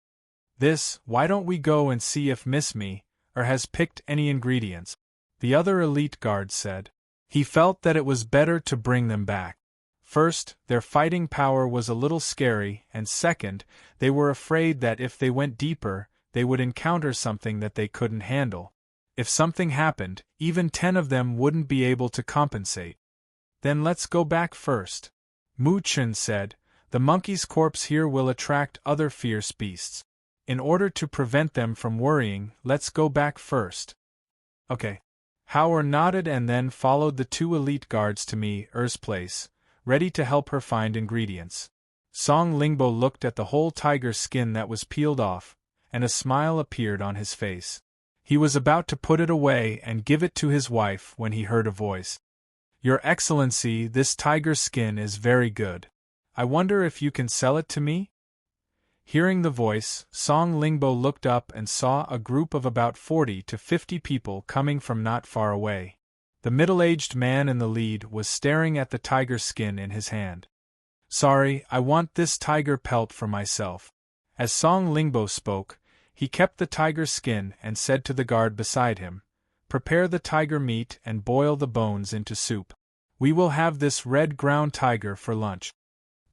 Why don't we go and see if Miss Me has picked any ingredients?" the other elite guard said. He felt that it was better to bring them back. First, their fighting power was a little scary, and second, they were afraid that if they went deeper, they would encounter something that they couldn't handle. If something happened, even 10 of them wouldn't be able to compensate. "Then let's go back first," Mu Chun said. "The monkey's corpse here will attract other fierce beasts. In order to prevent them from worrying, let's go back first." Okay. Hao nodded and then followed the two elite guards to Mi's place, ready to help her find ingredients. Song Lingbo looked at the whole tiger skin that was peeled off, and a smile appeared on his face. He was about to put it away and give it to his wife when he heard a voice. "Your Excellency, this tiger skin is very good. I wonder if you can sell it to me?" Hearing the voice, Song Lingbo looked up and saw a group of about 40 to 50 people coming from not far away. The middle-aged man in the lead was staring at the tiger skin in his hand. "Sorry, I want this tiger pelt for myself." As Song Lingbo spoke, he kept the tiger skin and said to the guard beside him, "Prepare the tiger meat and boil the bones into soup. We will have this red ground tiger for lunch."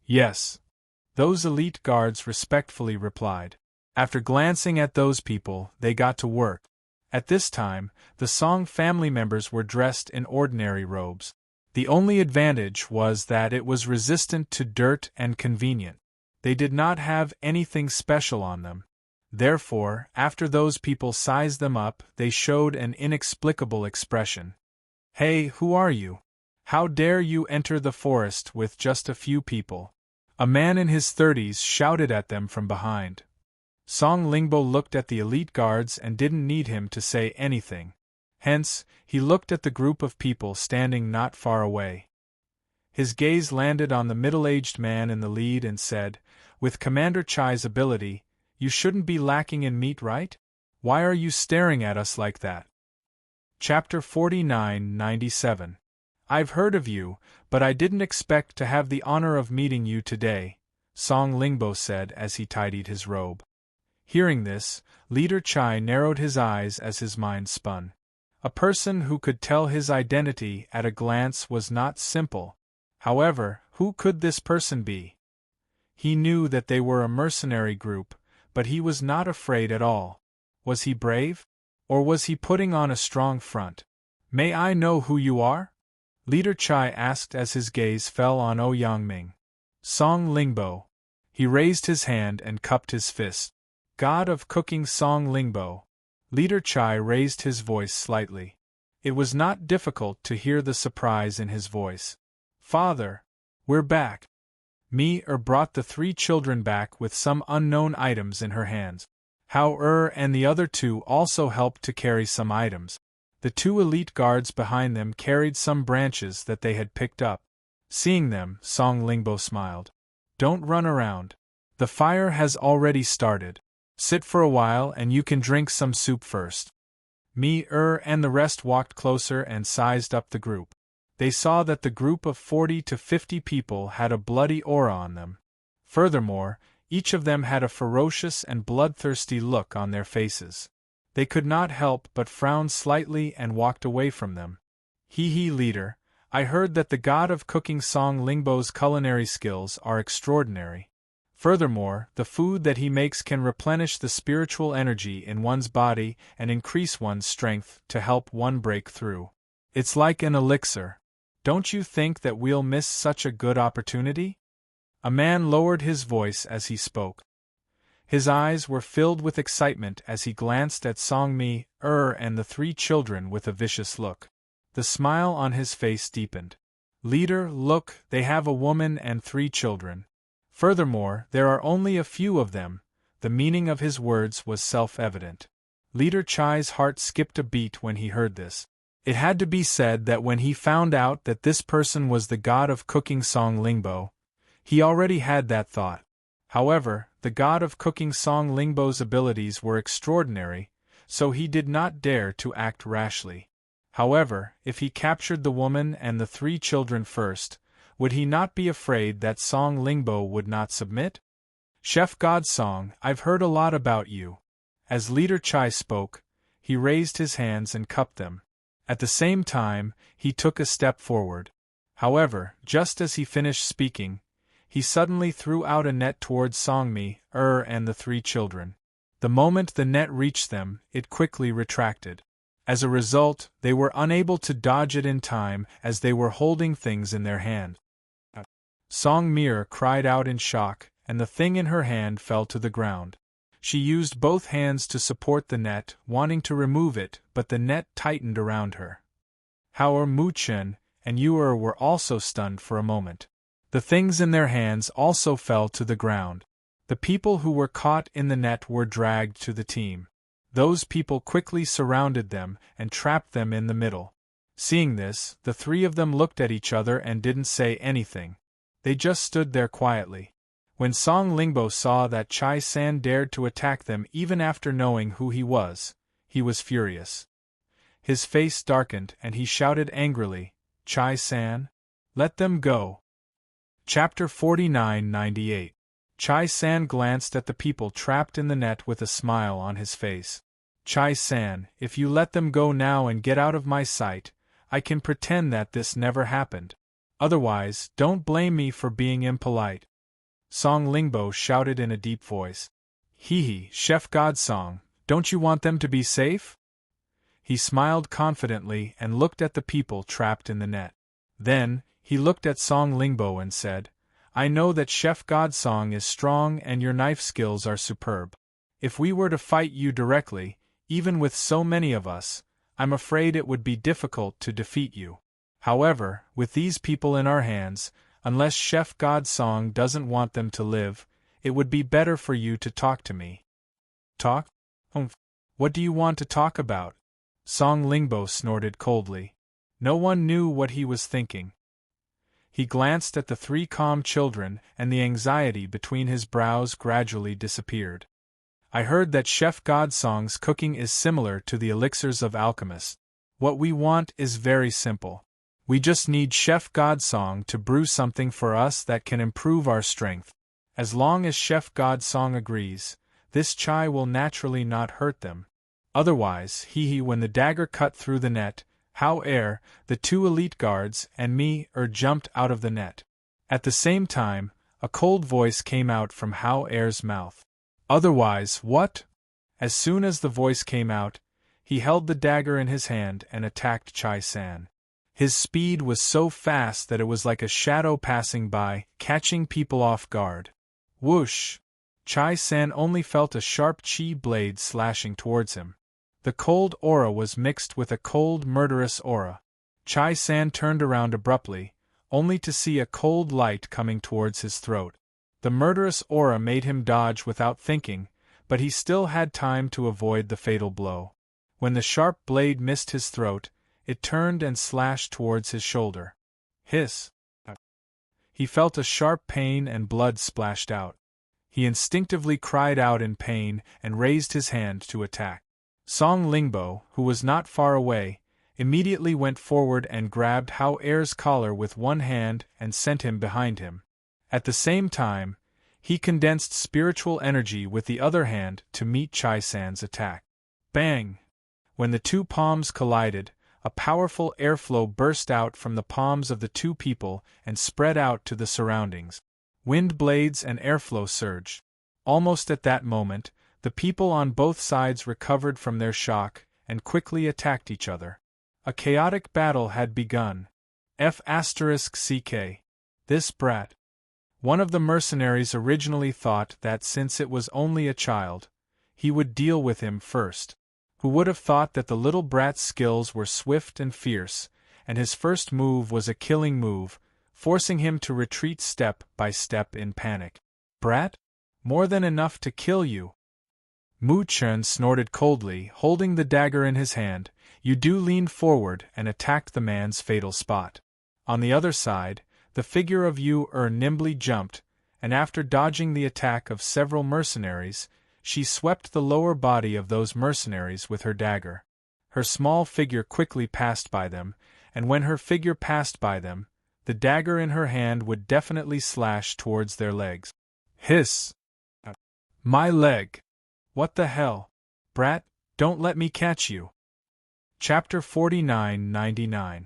"Yes." Those elite guards respectfully replied. After glancing at those people, they got to work. At this time, the Song family members were dressed in ordinary robes. The only advantage was that it was resistant to dirt and convenient. They did not have anything special on them. Therefore, after those people sized them up, they showed an inexplicable expression. "Hey, who are you? How dare you enter the forest with just a few people?" A man in his 30s shouted at them from behind. Song Lingbo looked at the elite guards and didn't need him to say anything. Hence, he looked at the group of people standing not far away. His gaze landed on the middle-aged man in the lead and said, "With Commander Chai's ability, you shouldn't be lacking in meat, right? Why are you staring at us like that?" Chapter 49-97. "I've heard of you, but I didn't expect to have the honor of meeting you today," Song Lingbo said as he tidied his robe. Hearing this, Leader Chai narrowed his eyes as his mind spun. A person who could tell his identity at a glance was not simple. However, who could this person be? He knew that they were a mercenary group, but he was not afraid at all. Was he brave? Or was he putting on a strong front? "May I know who you are?" Leader Chai asked as his gaze fell on Yangming. "Song Lingbo." He raised his hand and cupped his fist. "God of cooking Song Lingbo." Leader Chai raised his voice slightly. It was not difficult to hear the surprise in his voice. "Father, we're back." Mi brought the 3 children back with some unknown items in her hands. Hao and the other 2 also helped to carry some items. The 2 elite guards behind them carried some branches that they had picked up. Seeing them, Song Lingbo smiled. "Don't run around. The fire has already started. Sit for a while and you can drink some soup first." Mi and the rest walked closer and sized up the group. They saw that the group of 40 to 50 people had a bloody aura on them. Furthermore, each of them had a ferocious and bloodthirsty look on their faces. They could not help but frown slightly and walked away from them. "Hee leader, I heard that the god of cooking Song Lingbo's culinary skills are extraordinary. Furthermore, the food that he makes can replenish the spiritual energy in one's body and increase one's strength to help one break through. It's like an elixir. Don't you think that we'll miss such a good opportunity?" A man lowered his voice as he spoke. His eyes were filled with excitement as he glanced at Song-mi, and the three children with a vicious look. The smile on his face deepened. Leader, look, they have a woman and 3 children. Furthermore, there are only a few of them. The meaning of his words was self-evident. Leader Chai's heart skipped a beat when he heard this. It had to be said that when he found out that this person was the god of cooking Song Lingbo, he already had that thought. However, the god of cooking Song Lingbo's abilities were extraordinary, so he did not dare to act rashly. However, if he captured the woman and the 3 children first, would he not be afraid that Song Lingbo would not submit? Chef God Song, I've heard a lot about you. As Leader Chai spoke, he raised his hands and cupped them. At the same time, he took a step forward. However, just as he finished speaking, he suddenly threw out a net towards Song-mi, and the 3 children. The moment the net reached them, it quickly retracted. As a result, they were unable to dodge it in time as they were holding things in their hand. Song-mi cried out in shock, and the thing in her hand fell to the ground. She used both hands to support the net, wanting to remove it, but the net tightened around her. Hao Mu-chen and Yu were also stunned for a moment. The things in their hands also fell to the ground. The people who were caught in the net were dragged to the team. Those people quickly surrounded them and trapped them in the middle. Seeing this, the 3 of them looked at each other and didn't say anything. They just stood there quietly. When Song Lingbo saw that Chai-san dared to attack them even after knowing who he was furious. His face darkened and he shouted angrily, "Chai-san? Let them go." Chapter 49-98. Chai-san glanced at the people trapped in the net with a smile on his face. "Chai-san, if you let them go now and get out of my sight, I can pretend that this never happened. Otherwise, don't blame me for being impolite." Song Lingbo shouted in a deep voice. "Hee, Chef God Song, don't you want them to be safe?" He smiled confidently and looked at the people trapped in the net. Then, he looked at Song Lingbo and said, "I know that Chef God Song is strong and your knife skills are superb. If we were to fight you directly, even with so many of us, I'm afraid it would be difficult to defeat you. However, with these people in our hands, unless Chef God Song doesn't want them to live, it would be better for you to talk to me." "Talk? What do you want to talk about?" Song Lingbo snorted coldly. No one knew what he was thinking. He glanced at the 3 calm children and the anxiety between his brows gradually disappeared. "I heard that Chef God Song's cooking is similar to the elixirs of alchemists. What we want is very simple. We just need Chef God Song to brew something for us that can improve our strength. As long as Chef God Song agrees, this chai will naturally not hurt them. Otherwise, when the dagger cut through the net, Hao the 2 elite guards, and me jumped out of the net. At the same time, a cold voice came out from Hao-er's mouth. "Otherwise, what?" As soon as the voice came out, he held the dagger in his hand and attacked Chai-san. His speed was so fast that it was like a shadow passing by, catching people off guard. Whoosh! Chai-san only felt a sharp chi blade slashing towards him. The cold aura was mixed with a cold, murderous aura. Chai-san turned around abruptly, only to see a cold light coming towards his throat. The murderous aura made him dodge without thinking, but he still had time to avoid the fatal blow. When the sharp blade missed his throat, it turned and slashed towards his shoulder. Hiss! He felt a sharp pain and blood splashed out. He instinctively cried out in pain and raised his hand to attack. Song Lingbo, who was not far away, immediately went forward and grabbed Hao-er's collar with one hand and sent him behind him. At the same time, he condensed spiritual energy with the other hand to meet Chai-san's attack. Bang! When the 2 palms collided, a powerful airflow burst out from the palms of the 2 people and spread out to the surroundings. Wind blades and airflow surged. Almost at that moment, the people on both sides recovered from their shock and quickly attacked each other. A chaotic battle had begun. F*CK. This brat. One of the mercenaries originally thought that since it was only a child, he would deal with him first. Who would have thought that the little brat's skills were swift and fierce, and his first move was a killing move, forcing him to retreat step by step in panic. Brat? More than enough to kill you. Mu Chen snorted coldly, holding the dagger in his hand. Yu Du leaned forward and attacked the man's fatal spot. On the other side, the figure of Yu nimbly jumped, and after dodging the attack of several mercenaries, she swept the lower body of those mercenaries with her dagger. Her small figure quickly passed by them, and when her figure passed by them, the dagger in her hand would definitely slash towards their legs. Hiss! My leg! What the hell? Brat, don't let me catch you. Chapter 49-99.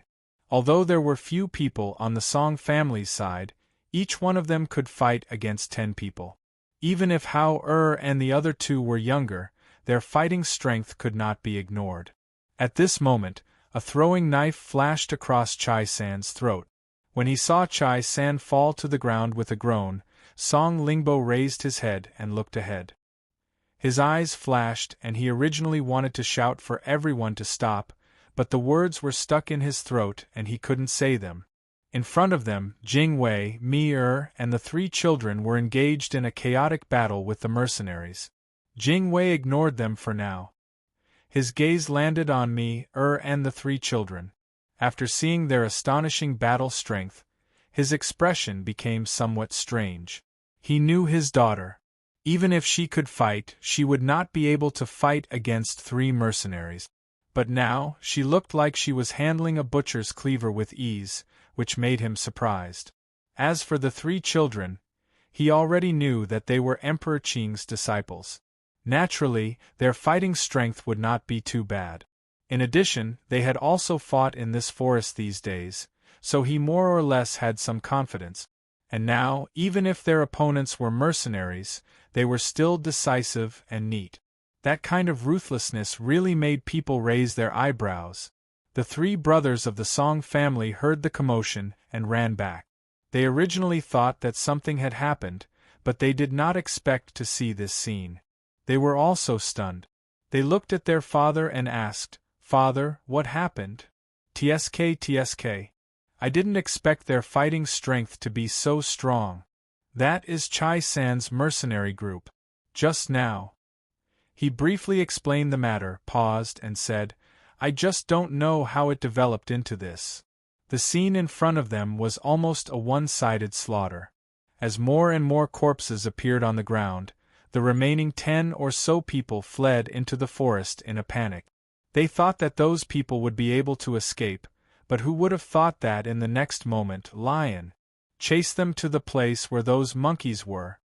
Although there were few people on the Song family's side, each one of them could fight against 10 people. Even if Hao and the other two were younger, their fighting strength could not be ignored. At this moment, a throwing knife flashed across Chai San's throat. When he saw Chai San fall to the ground with a groan, Song Lingbo raised his head and looked ahead. His eyes flashed and he originally wanted to shout for everyone to stop, but the words were stuck in his throat and he couldn't say them. In front of them, Jing Wei, Mi and the 3 children were engaged in a chaotic battle with the mercenaries. Jing Wei ignored them for now. His gaze landed on Mi and the 3 children. After seeing their astonishing battle strength, his expression became somewhat strange. He knew his daughter. Even if she could fight, she would not be able to fight against 3 mercenaries. But now, she looked like she was handling a butcher's cleaver with ease, which made him surprised. As for the 3 children, he already knew that they were Emperor Qing's disciples. Naturally, their fighting strength would not be too bad. In addition, they had also fought in this forest these days, so he more or less had some confidence. And now, even if their opponents were mercenaries, they were still decisive and neat. That kind of ruthlessness really made people raise their eyebrows. The 3 brothers of the Song family heard the commotion and ran back. They originally thought that something had happened, but they did not expect to see this scene. They were also stunned. They looked at their father and asked, "Father, what happened?" "TSK. I didn't expect their fighting strength to be so strong. That is Chai San's mercenary group. Just now." He briefly explained the matter, paused, and said, "I just don't know how it developed into this." The scene in front of them was almost a one-sided slaughter. As more and more corpses appeared on the ground, the remaining 10 or so people fled into the forest in a panic. They thought that those people would be able to escape, but who would have thought that in the next moment Lion chased them to the place where those monkeys were.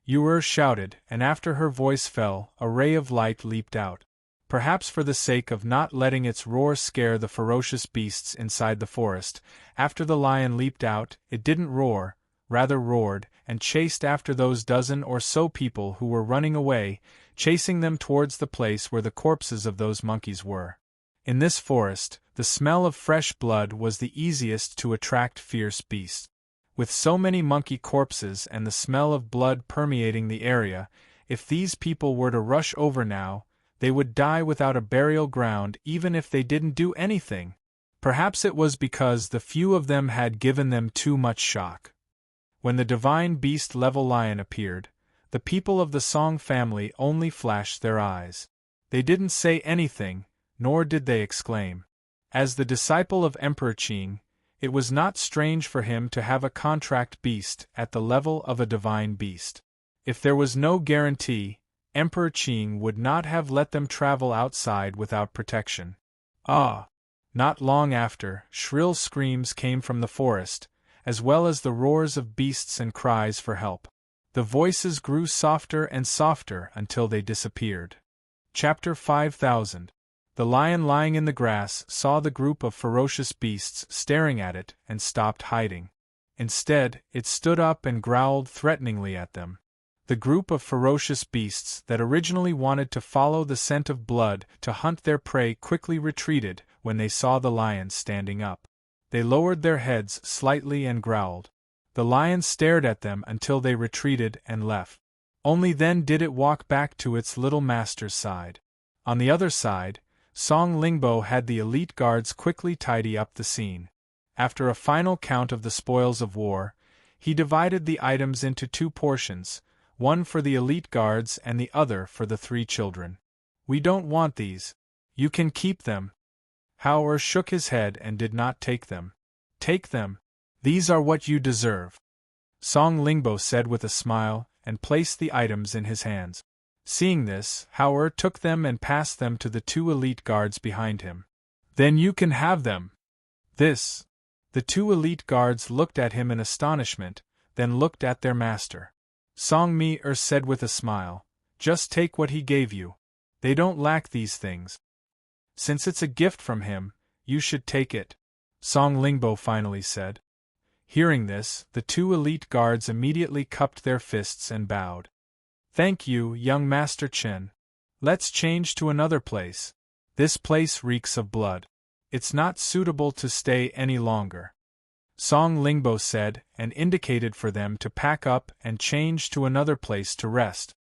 Yu shouted, and after her voice fell, a ray of light leaped out. Perhaps for the sake of not letting its roar scare the ferocious beasts inside the forest, after the lion leaped out, it didn't roar, rather roared, and chased after those dozen or so people who were running away, chasing them towards the place where the corpses of those monkeys were. In this forest, the smell of fresh blood was the easiest to attract fierce beasts. With so many monkey corpses and the smell of blood permeating the area, if these people were to rush over now, they would die without a burial ground even if they didn't do anything. Perhaps it was because the few of them had given them too much shock. When the divine beast-level lion appeared, the people of the Song family only flashed their eyes. They didn't say anything, nor did they exclaim. As the disciple of Emperor Qing, it was not strange for him to have a contract beast at the level of a divine beast. If there was no guarantee, Emperor Qing would not have let them travel outside without protection. Not long after, shrill screams came from the forest, as well as the roars of beasts and cries for help. The voices grew softer and softer until they disappeared. Chapter 5000. The lion lying in the grass saw the group of ferocious beasts staring at it and stopped hiding. Instead, it stood up and growled threateningly at them. The group of ferocious beasts that originally wanted to follow the scent of blood to hunt their prey quickly retreated when they saw the lion standing up. They lowered their heads slightly and growled. The lion stared at them until they retreated and left. Only then did it walk back to its little master's side. On the other side, Song Lingbo had the elite guards quickly tidy up the scene. After a final count of the spoils of war, he divided the items into 2 portions, one for the elite guards and the other for the 3 children. "We don't want these. You can keep them." Hao shook his head and did not take them. "Take them. These are what you deserve," Song Lingbo said with a smile, and placed the items in his hands. Seeing this, Hao took them and passed them to the 2 elite guards behind him. "Then you can have them." "This." The 2 elite guards looked at him in astonishment, then looked at their master. Song Mi said with a smile, "Just take what he gave you. They don't lack these things. Since it's a gift from him, you should take it," Song Lingbo finally said. Hearing this, the 2 elite guards immediately cupped their fists and bowed. "Thank you, young Master Chen. Let's change to another place. This place reeks of blood. It's not suitable to stay any longer," Song Lingbo said, and indicated for them to pack up and change to another place to rest.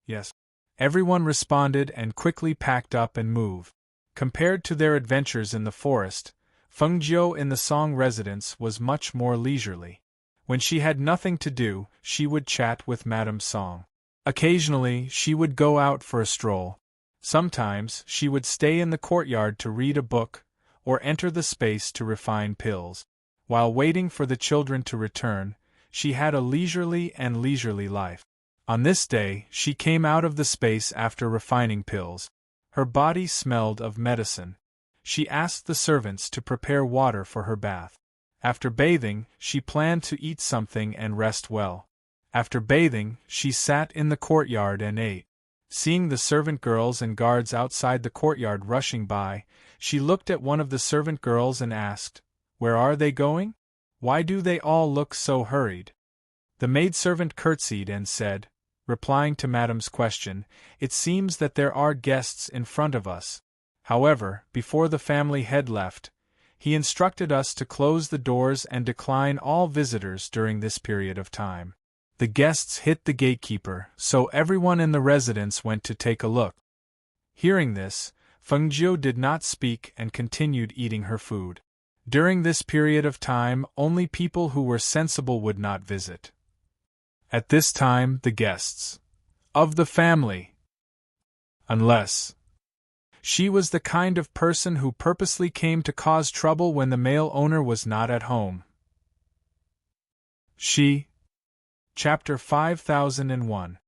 "Yes." Everyone responded and quickly packed up and moved. Compared to their adventures in the forest, Fengjiu in the Song residence was much more leisurely. When she had nothing to do, she would chat with Madame Song. Occasionally, she would go out for a stroll. Sometimes, she would stay in the courtyard to read a book, or enter the space to refine pills. While waiting for the children to return, she had a leisurely life. On this day, she came out of the space after refining pills. Her body smelled of medicine. She asked the servants to prepare water for her bath. After bathing, she planned to eat something and rest well. After bathing, she sat in the courtyard and ate. Seeing the servant girls and guards outside the courtyard rushing by, she looked at one of the servant girls and asked, "Where are they going? Why do they all look so hurried?" The maidservant curtsied and said, replying to Madame's question, "It seems that there are guests in front of us." However, before the family head left, he instructed us to close the doors and decline all visitors during this period of time. The guests hit the gatekeeper, so everyone in the residence went to take a look. Hearing this, Fengjiu did not speak and continued eating her food. During this period of time, only people who were sensible would not visit. At this time, the guests of the family, unless she was the kind of person who purposely came to cause trouble when the male owner was not at home. Chapter 5001.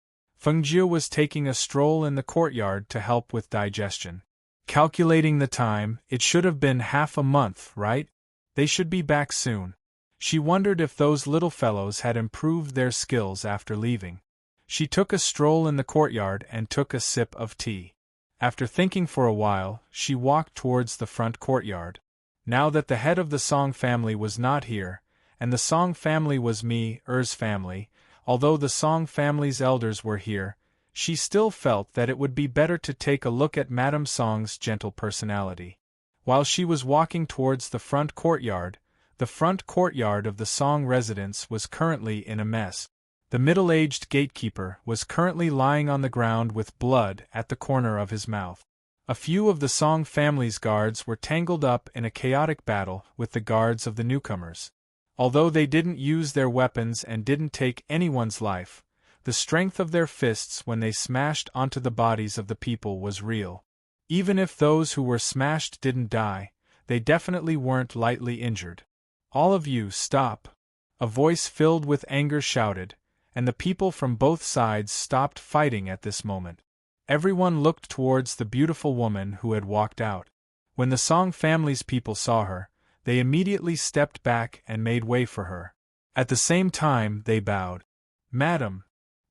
Fengjiu was taking a stroll in the courtyard to help with digestion. Calculating the time, it should have been half a month, right? They should be back soon. She wondered if those little fellows had improved their skills after leaving. She took a stroll in the courtyard and took a sip of tea. After thinking for a while, she walked towards the front courtyard. Now that the head of the Song family was not here, and the Song family was Er's family, although the Song family's elders were here, she still felt that it would be better to take a look at Madame Song's gentle personality. While she was walking towards the front courtyard of the Song residence was currently in a mess. The middle-aged gatekeeper was currently lying on the ground with blood at the corner of his mouth. A few of the Song family's guards were tangled up in a chaotic battle with the guards of the newcomers. Although they didn't use their weapons and didn't take anyone's life, the strength of their fists when they smashed onto the bodies of the people was real. Even if those who were smashed didn't die, they definitely weren't lightly injured. "All of you, stop!" a voice filled with anger shouted, and the people from both sides stopped fighting at this moment. Everyone looked towards the beautiful woman who had walked out. When the Song family's people saw her, they immediately stepped back and made way for her. At the same time, they bowed. "Madam!"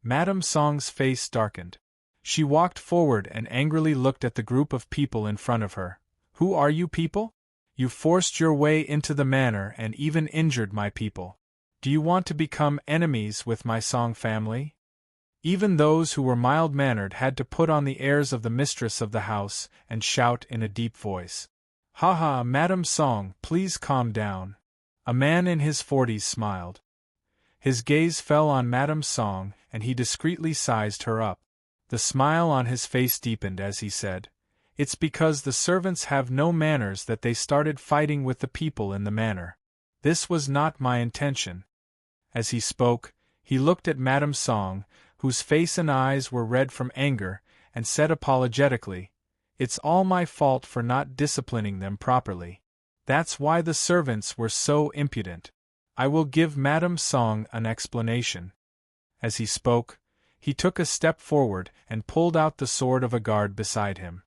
Madame Song's face darkened. She walked forward and angrily looked at the group of people in front of her. "Who are you people? You forced your way into the manor and even injured my people. Do you want to become enemies with my Song family?" Even those who were mild-mannered had to put on the airs of the mistress of the house and shout in a deep voice. "Ha ha, Madame Song, please calm down." A man in his 40s smiled. His gaze fell on Madame Song, and he discreetly sized her up. The smile on his face deepened as he said, "It's because the servants have no manners that they started fighting with the people in the manor. This was not my intention." As he spoke, he looked at Madame Song, whose face and eyes were red from anger, and said apologetically, "It's all my fault for not disciplining them properly. That's why the servants were so impudent. I will give Madame Song an explanation." As he spoke, he took a step forward and pulled out the sword of a guard beside him.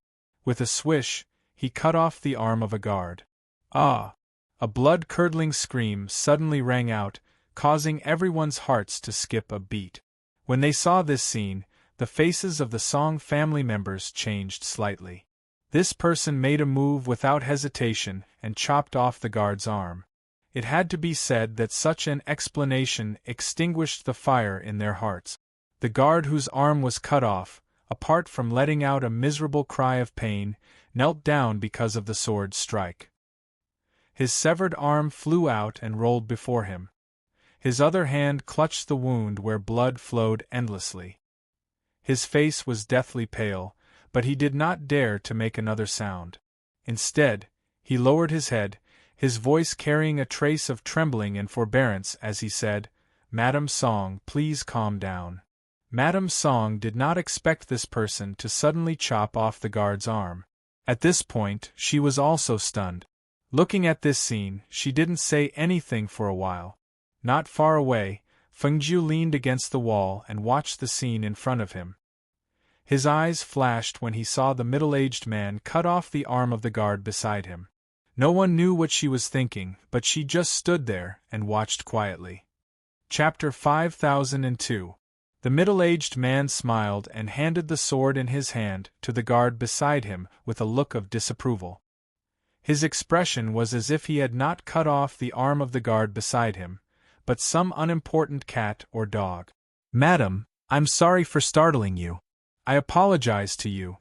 With a swish, he cut off the arm of a guard. Ah! A blood-curdling scream suddenly rang out, causing everyone's hearts to skip a beat. When they saw this scene, the faces of the Song family members changed slightly. This person made a move without hesitation and chopped off the guard's arm. It had to be said that such an explanation extinguished the fire in their hearts. The guard whose arm was cut off, apart from letting out a miserable cry of pain, knelt down because of the sword's strike. His severed arm flew out and rolled before him. His other hand clutched the wound where blood flowed endlessly. His face was deathly pale, but he did not dare to make another sound. Instead, he lowered his head, his voice carrying a trace of trembling and forbearance as he said, "Madame Song, please calm down." Madame Song did not expect this person to suddenly chop off the guard's arm. At this point, she was also stunned. Looking at this scene, she didn't say anything for a while. Not far away, Fengjiu leaned against the wall and watched the scene in front of him. His eyes flashed when he saw the middle-aged man cut off the arm of the guard beside him. No one knew what she was thinking, but she just stood there and watched quietly. Chapter 5002. The middle-aged man smiled and handed the sword in his hand to the guard beside him with a look of disapproval. His expression was as if he had not cut off the arm of the guard beside him, but some unimportant cat or dog. "Madam, I'm sorry for startling you. I apologize to you."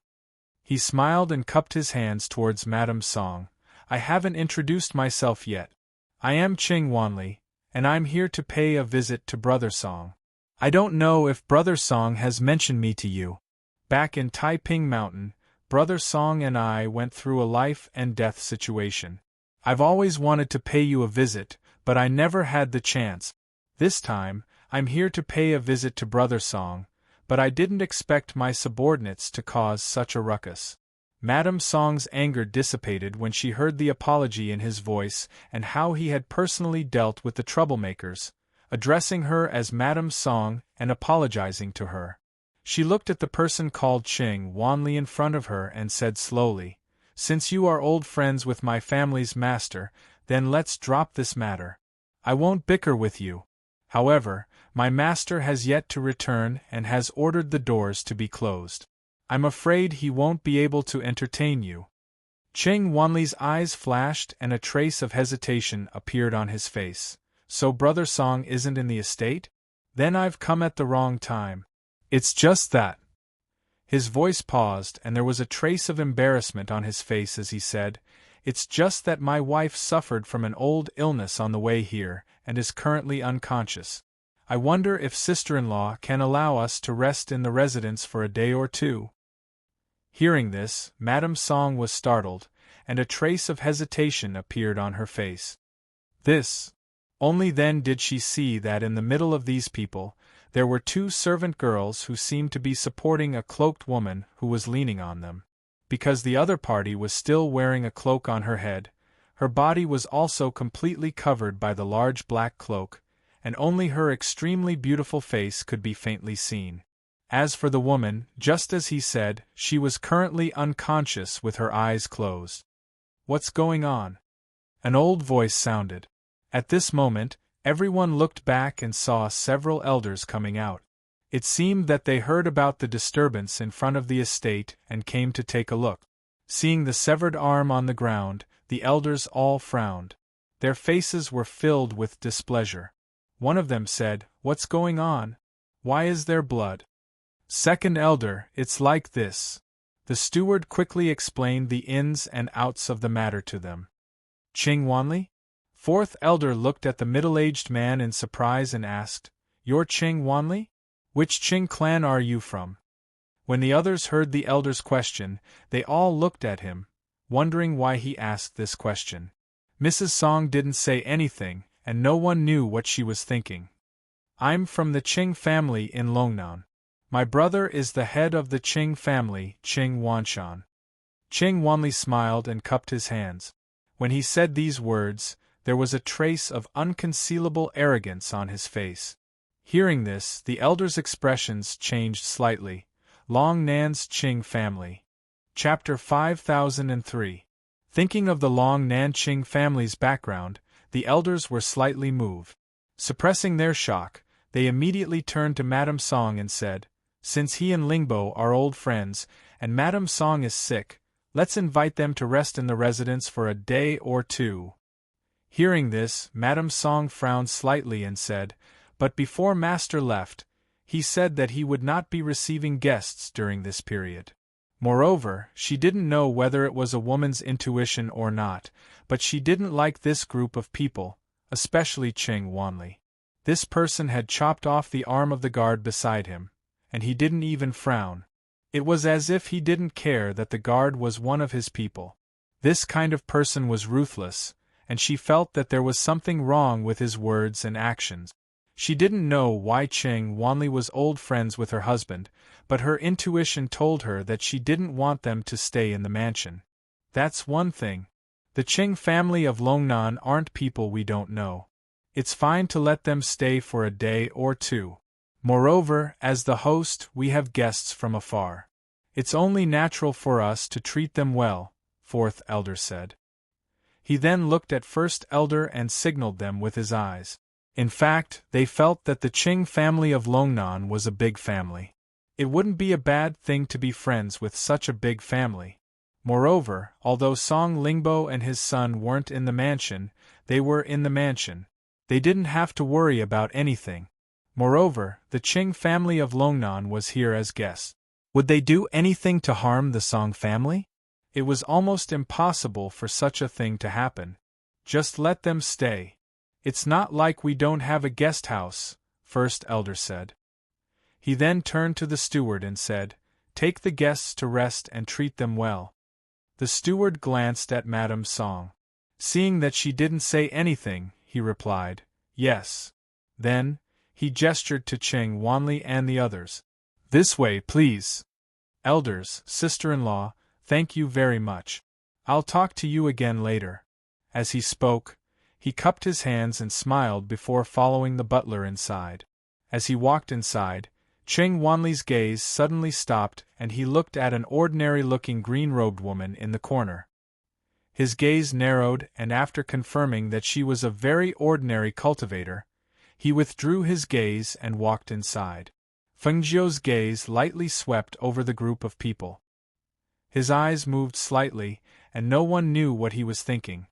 He smiled and cupped his hands towards Madame Song. "I haven't introduced myself yet. I am Qing Wanli, and I'm here to pay a visit to Brother Song. I don't know if Brother Song has mentioned me to you. Back in Taiping Mountain, Brother Song and I went through a life-and-death situation. I've always wanted to pay you a visit, but I never had the chance. This time, I'm here to pay a visit to Brother Song, but I didn't expect my subordinates to cause such a ruckus." Madame Song's anger dissipated when she heard the apology in his voice and how he had personally dealt with the troublemakers, addressing her as Madame Song and apologizing to her. She looked at the person called Qing Wanli in front of her and said slowly, "Since you are old friends with my family's master, then let's drop this matter. I won't bicker with you. However, my master has yet to return and has ordered the doors to be closed. I'm afraid he won't be able to entertain you." Qing Wanli's eyes flashed and a trace of hesitation appeared on his face. "So Brother Song isn't in the estate? Then I've come at the wrong time. It's just that." His voice paused and there was a trace of embarrassment on his face as he said, "It's just that my wife suffered from an old illness on the way here and is currently unconscious. I wonder if sister-in-law can allow us to rest in the residence for a day or two." Hearing this, Madame Song was startled, and a trace of hesitation appeared on her face. Only then did she see that in the middle of these people, there were two servant girls who seemed to be supporting a cloaked woman who was leaning on them. Because the other party was still wearing a cloak on her head, her body was also completely covered by the large black cloak, and only her extremely beautiful face could be faintly seen. As for the woman, just as he said, she was currently unconscious with her eyes closed. "What's going on?" An old voice sounded. At this moment, everyone looked back and saw several elders coming out. It seemed that they heard about the disturbance in front of the estate and came to take a look. Seeing the severed arm on the ground, the elders all frowned. Their faces were filled with displeasure. One of them said, "What's going on? Why is there blood?" "Second elder, it's like this." The steward quickly explained the ins and outs of the matter to them. "Qing Wanli? Fourth elder looked at the middle-aged man in surprise and asked, "You're Ching Wanli? Which Ching clan are you from?" When the others heard the elder's question, they all looked at him, wondering why he asked this question. Mrs. Song didn't say anything, and no one knew what she was thinking. "I'm from the Ching family in Longnan. My brother is the head of the Ching family, Ching Wanshan." Ching Wanli smiled and cupped his hands. When he said these words, there was a trace of unconcealable arrogance on his face. Hearing this, the elder's expressions changed slightly. Long Nan's Ching family. Chapter 5003. Thinking of the Long Nan Ching family's background, the elders were slightly moved. Suppressing their shock, they immediately turned to Madame Song and said, "Since he and Lingbo are old friends, and Madame Song is sick, let's invite them to rest in the residence for a day or two." Hearing this, Madame Song frowned slightly and said, "But before Master left, he said that he would not be receiving guests during this period." Moreover, she didn't know whether it was a woman's intuition or not, but she didn't like this group of people, especially Ching Wanli. This person had chopped off the arm of the guard beside him, and he didn't even frown. It was as if he didn't care that the guard was one of his people. This kind of person was ruthless, and she felt that there was something wrong with his words and actions. She didn't know why Ching Wanli was old friends with her husband, but her intuition told her that she didn't want them to stay in the mansion. That's one thing. The Ching family of Longnan aren't people we don't know. It's fine to let them stay for a day or two. Moreover, as the host, we have guests from afar. It's only natural for us to treat them well, fourth elder said. He then looked at first elder and signaled them with his eyes. In fact, they felt that the Ching family of Longnan was a big family. It wouldn't be a bad thing to be friends with such a big family. Moreover, although Song Lingbo and his son weren't in the mansion, they were in the mansion. They didn't have to worry about anything. Moreover, the Ching family of Longnan was here as guests. Would they do anything to harm the Song family? It was almost impossible for such a thing to happen. Just let them stay. It's not like we don't have a guest house, first elder said. He then turned to the steward and said, "Take the guests to rest and treat them well." The steward glanced at Madame Song. Seeing that she didn't say anything, he replied, "Yes." Then, he gestured to Ching Wanli and the others. "This way, please. Elders, sister-in-law, thank you very much. I'll talk to you again later." As he spoke, he cupped his hands and smiled before following the butler inside. As he walked inside, Ching Wanli's gaze suddenly stopped and he looked at an ordinary-looking green-robed woman in the corner. His gaze narrowed, and after confirming that she was a very ordinary cultivator, he withdrew his gaze and walked inside. Feng Zhou's gaze lightly swept over the group of people. His eyes moved slightly, and no one knew what he was thinking.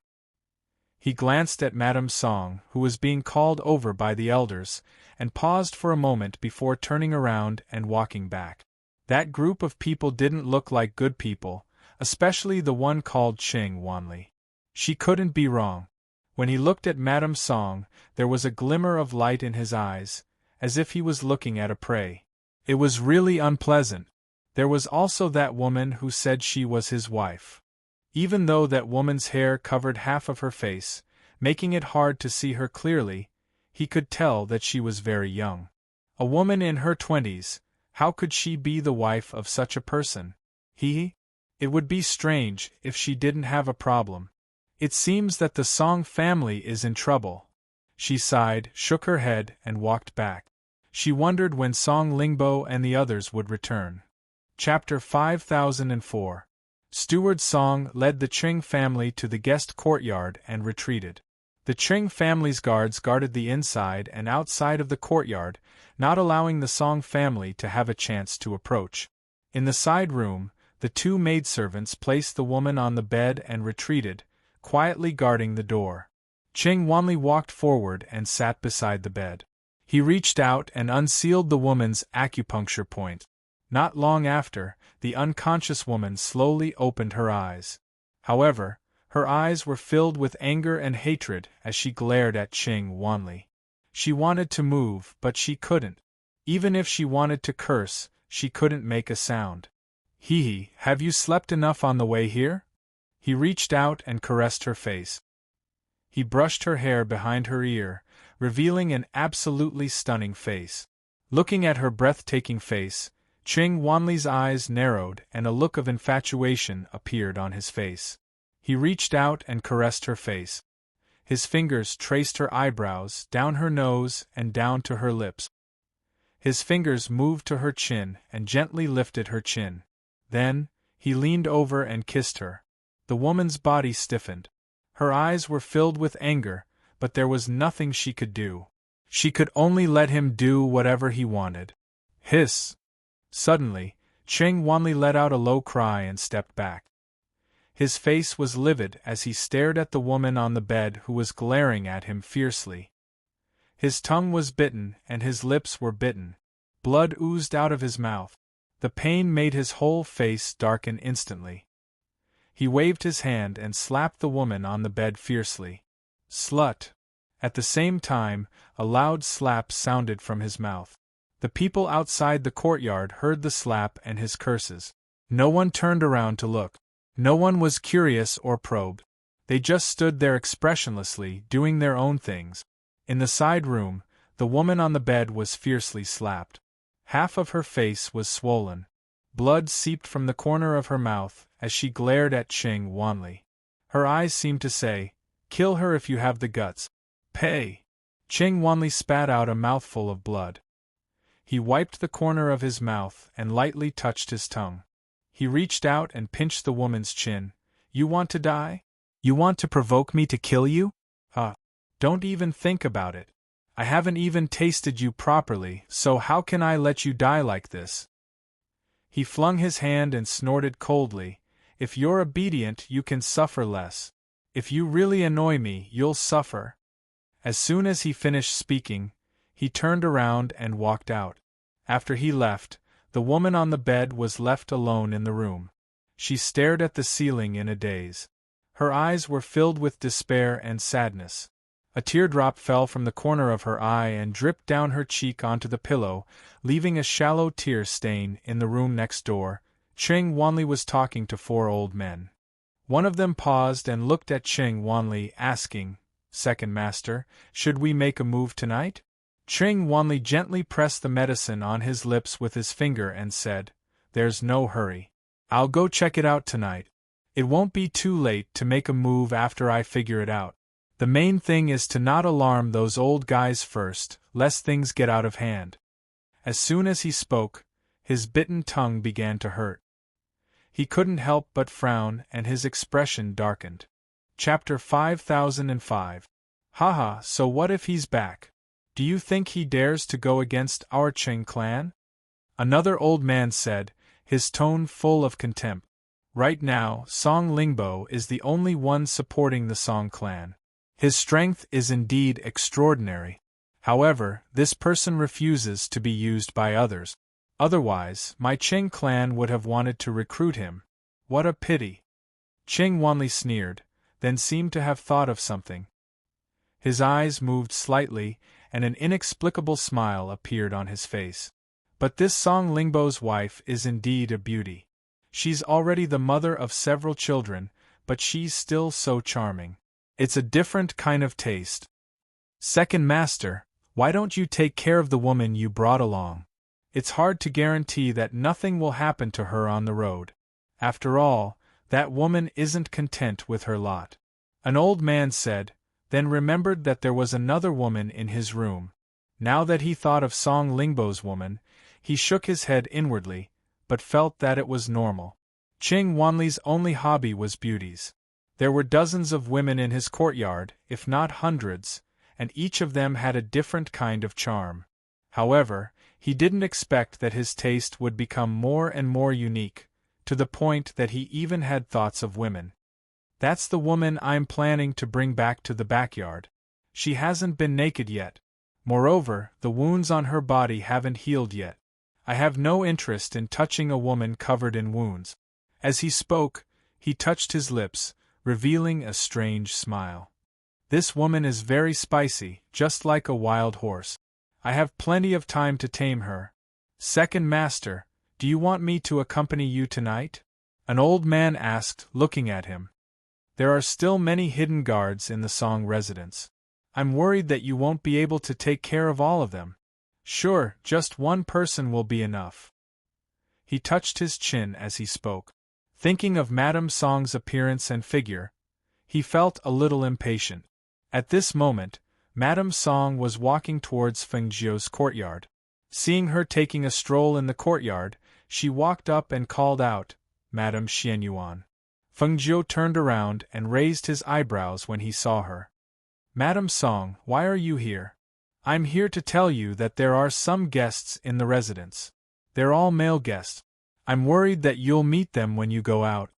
He glanced at Madame Song, who was being called over by the elders, and paused for a moment before turning around and walking back. That group of people didn't look like good people, especially the one called Ching Wanli. She couldn't be wrong. When he looked at Madame Song, there was a glimmer of light in his eyes, as if he was looking at a prey. It was really unpleasant. There was also that woman who said she was his wife. Even though that woman's hair covered half of her face, making it hard to see her clearly, he could tell that she was very young. A woman in her 20s, how could she be the wife of such a person? It would be strange if she didn't have a problem. It seems that the Song family is in trouble. She sighed, shook her head, and walked back. She wondered when Song Lingbo and the others would return. Chapter 5004. Steward Song led the Ching family to the guest courtyard and retreated. The Ching family's guards guarded the inside and outside of the courtyard, not allowing the Song family to have a chance to approach. In the side room, the two maidservants placed the woman on the bed and retreated, quietly guarding the door. Ching Wanli walked forward and sat beside the bed. He reached out and unsealed the woman's acupuncture point. Not long after, the unconscious woman slowly opened her eyes. However, Her eyes were filled with anger and hatred as she glared at Qing Wanli. She wanted to move, but she couldn't. Even if she wanted to curse, she couldn't make a sound. Hee, have you slept enough on the way here? He reached out and caressed her face. He brushed her hair behind her ear, revealing an absolutely stunning face. Looking at her breathtaking face, Qing Wanli's eyes narrowed and a look of infatuation appeared on his face. He reached out and caressed her face. His fingers traced her eyebrows, down her nose, and down to her lips. His fingers moved to her chin and gently lifted her chin. Then, he leaned over and kissed her. The woman's body stiffened. Her eyes were filled with anger, but there was nothing she could do. She could only let him do whatever he wanted. Hiss! Suddenly, Qing Wanli let out a low cry and stepped back. His face was livid as he stared at the woman on the bed who was glaring at him fiercely. His tongue was bitten and his lips were bitten. Blood oozed out of his mouth. The pain made his whole face darken instantly. He waved his hand and slapped the woman on the bed fiercely. Slut! At the same time, a loud slap sounded from his mouth. The people outside the courtyard heard the slap and his curses. No one turned around to look. No one was curious or probed. They just stood there expressionlessly, doing their own things. In the side room, the woman on the bed was fiercely slapped. Half of her face was swollen. Blood seeped from the corner of her mouth as she glared at Qing Wanli. Her eyes seemed to say, "Kill her if you have the guts." Pay! Qing Wanli spat out a mouthful of blood. He wiped the corner of his mouth and lightly touched his tongue. He reached out and pinched the woman's chin. "You want to die? You want to provoke me to kill you? Don't even think about it. I haven't even tasted you properly, so how can I let you die like this?" He flung his hand and snorted coldly, "If you're obedient, you can suffer less. If you really annoy me, you'll suffer." As soon as he finished speaking, he turned around and walked out. After he left, the woman on the bed was left alone in the room. She stared at the ceiling in a daze. Her eyes were filled with despair and sadness. A teardrop fell from the corner of her eye and dripped down her cheek onto the pillow, leaving a shallow tear stain in the room next door. Qing Wanli was talking to 4 old men. One of them paused and looked at Qing Wanli, asking, "Second Master, should we make a move tonight?" Qing Wanli gently pressed the medicine on his lips with his finger and said, "There's no hurry. I'll go check it out tonight. It won't be too late to make a move after I figure it out. The main thing is to not alarm those old guys first, lest things get out of hand." As soon as he spoke, his bitten tongue began to hurt. He couldn't help but frown and his expression darkened. Chapter 5005. Haha, so what if he's back? Do you think he dares to go against our Qing clan? Another old man said, his tone full of contempt. Right now, Song Lingbo is the only one supporting the Song clan. His strength is indeed extraordinary. However, this person refuses to be used by others. Otherwise, my Qing clan would have wanted to recruit him. What a pity. Qing Wanli sneered, then seemed to have thought of something. His eyes moved slightly, and an inexplicable smile appeared on his face. But this Song Lingbo's wife is indeed a beauty. She's already the mother of several children, but she's still so charming. It's a different kind of taste. Second Master, why don't you take care of the woman you brought along? It's hard to guarantee that nothing will happen to her on the road. After all, that woman isn't content with her lot. An old man said, then remembered that there was another woman in his room. Now that he thought of Song Lingbo's woman, he shook his head inwardly, but felt that it was normal. Qing Wanli's only hobby was beauties. There were dozens of women in his courtyard, if not hundreds, and each of them had a different kind of charm. However, he didn't expect that his taste would become more and more unique, to the point that he even had thoughts of women. That's the woman I'm planning to bring back to the backyard. She hasn't been naked yet. Moreover, the wounds on her body haven't healed yet. I have no interest in touching a woman covered in wounds. As he spoke, he touched his lips, revealing a strange smile. This woman is very spicy, just like a wild horse. I have plenty of time to tame her. Second master, do you want me to accompany you tonight? An old man asked, looking at him. There are still many hidden guards in the Song residence. I'm worried that you won't be able to take care of all of them. Sure, just one person will be enough. He touched his chin as he spoke. Thinking of Madame Song's appearance and figure, he felt a little impatient. At this moment, Madame Song was walking towards Feng Jiu's courtyard. Seeing her taking a stroll in the courtyard, she walked up and called out, Madame Xianyuan. Feng Jiu turned around and raised his eyebrows when he saw her. Madame Song, why are you here? I'm here to tell you that there are some guests in the residence. They're all male guests. I'm worried that you'll meet them when you go out.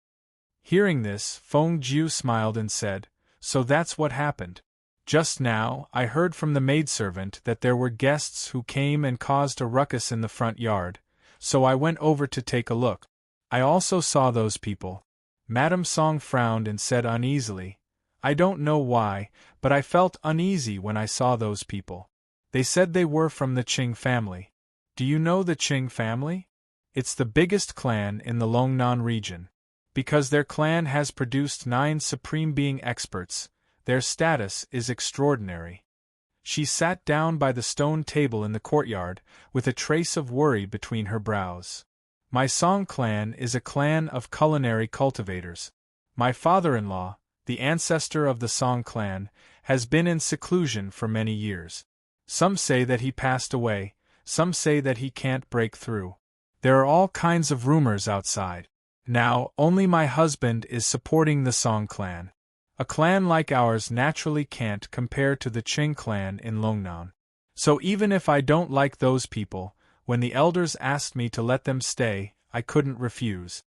Hearing this, Feng Jiu smiled and said, So that's what happened. Just now, I heard from the maidservant that there were guests who came and caused a ruckus in the front yard, so I went over to take a look. I also saw those people. Madame Song frowned and said uneasily, I don't know why, but I felt uneasy when I saw those people. They said they were from the Qing family. Do you know the Qing family? It's the biggest clan in the Longnan region. Because their clan has produced 9 supreme being experts, their status is extraordinary. She sat down by the stone table in the courtyard, with a trace of worry between her brows. My Song clan is a clan of culinary cultivators. My father-in-law, the ancestor of the Song clan, has been in seclusion for many years. Some say that he passed away, some say that he can't break through. There are all kinds of rumors outside. Now, only my husband is supporting the Song clan. A clan like ours naturally can't compare to the Qing clan in Longnan. So even if I don't like those people, when the elders asked me to let them stay, I couldn't refuse.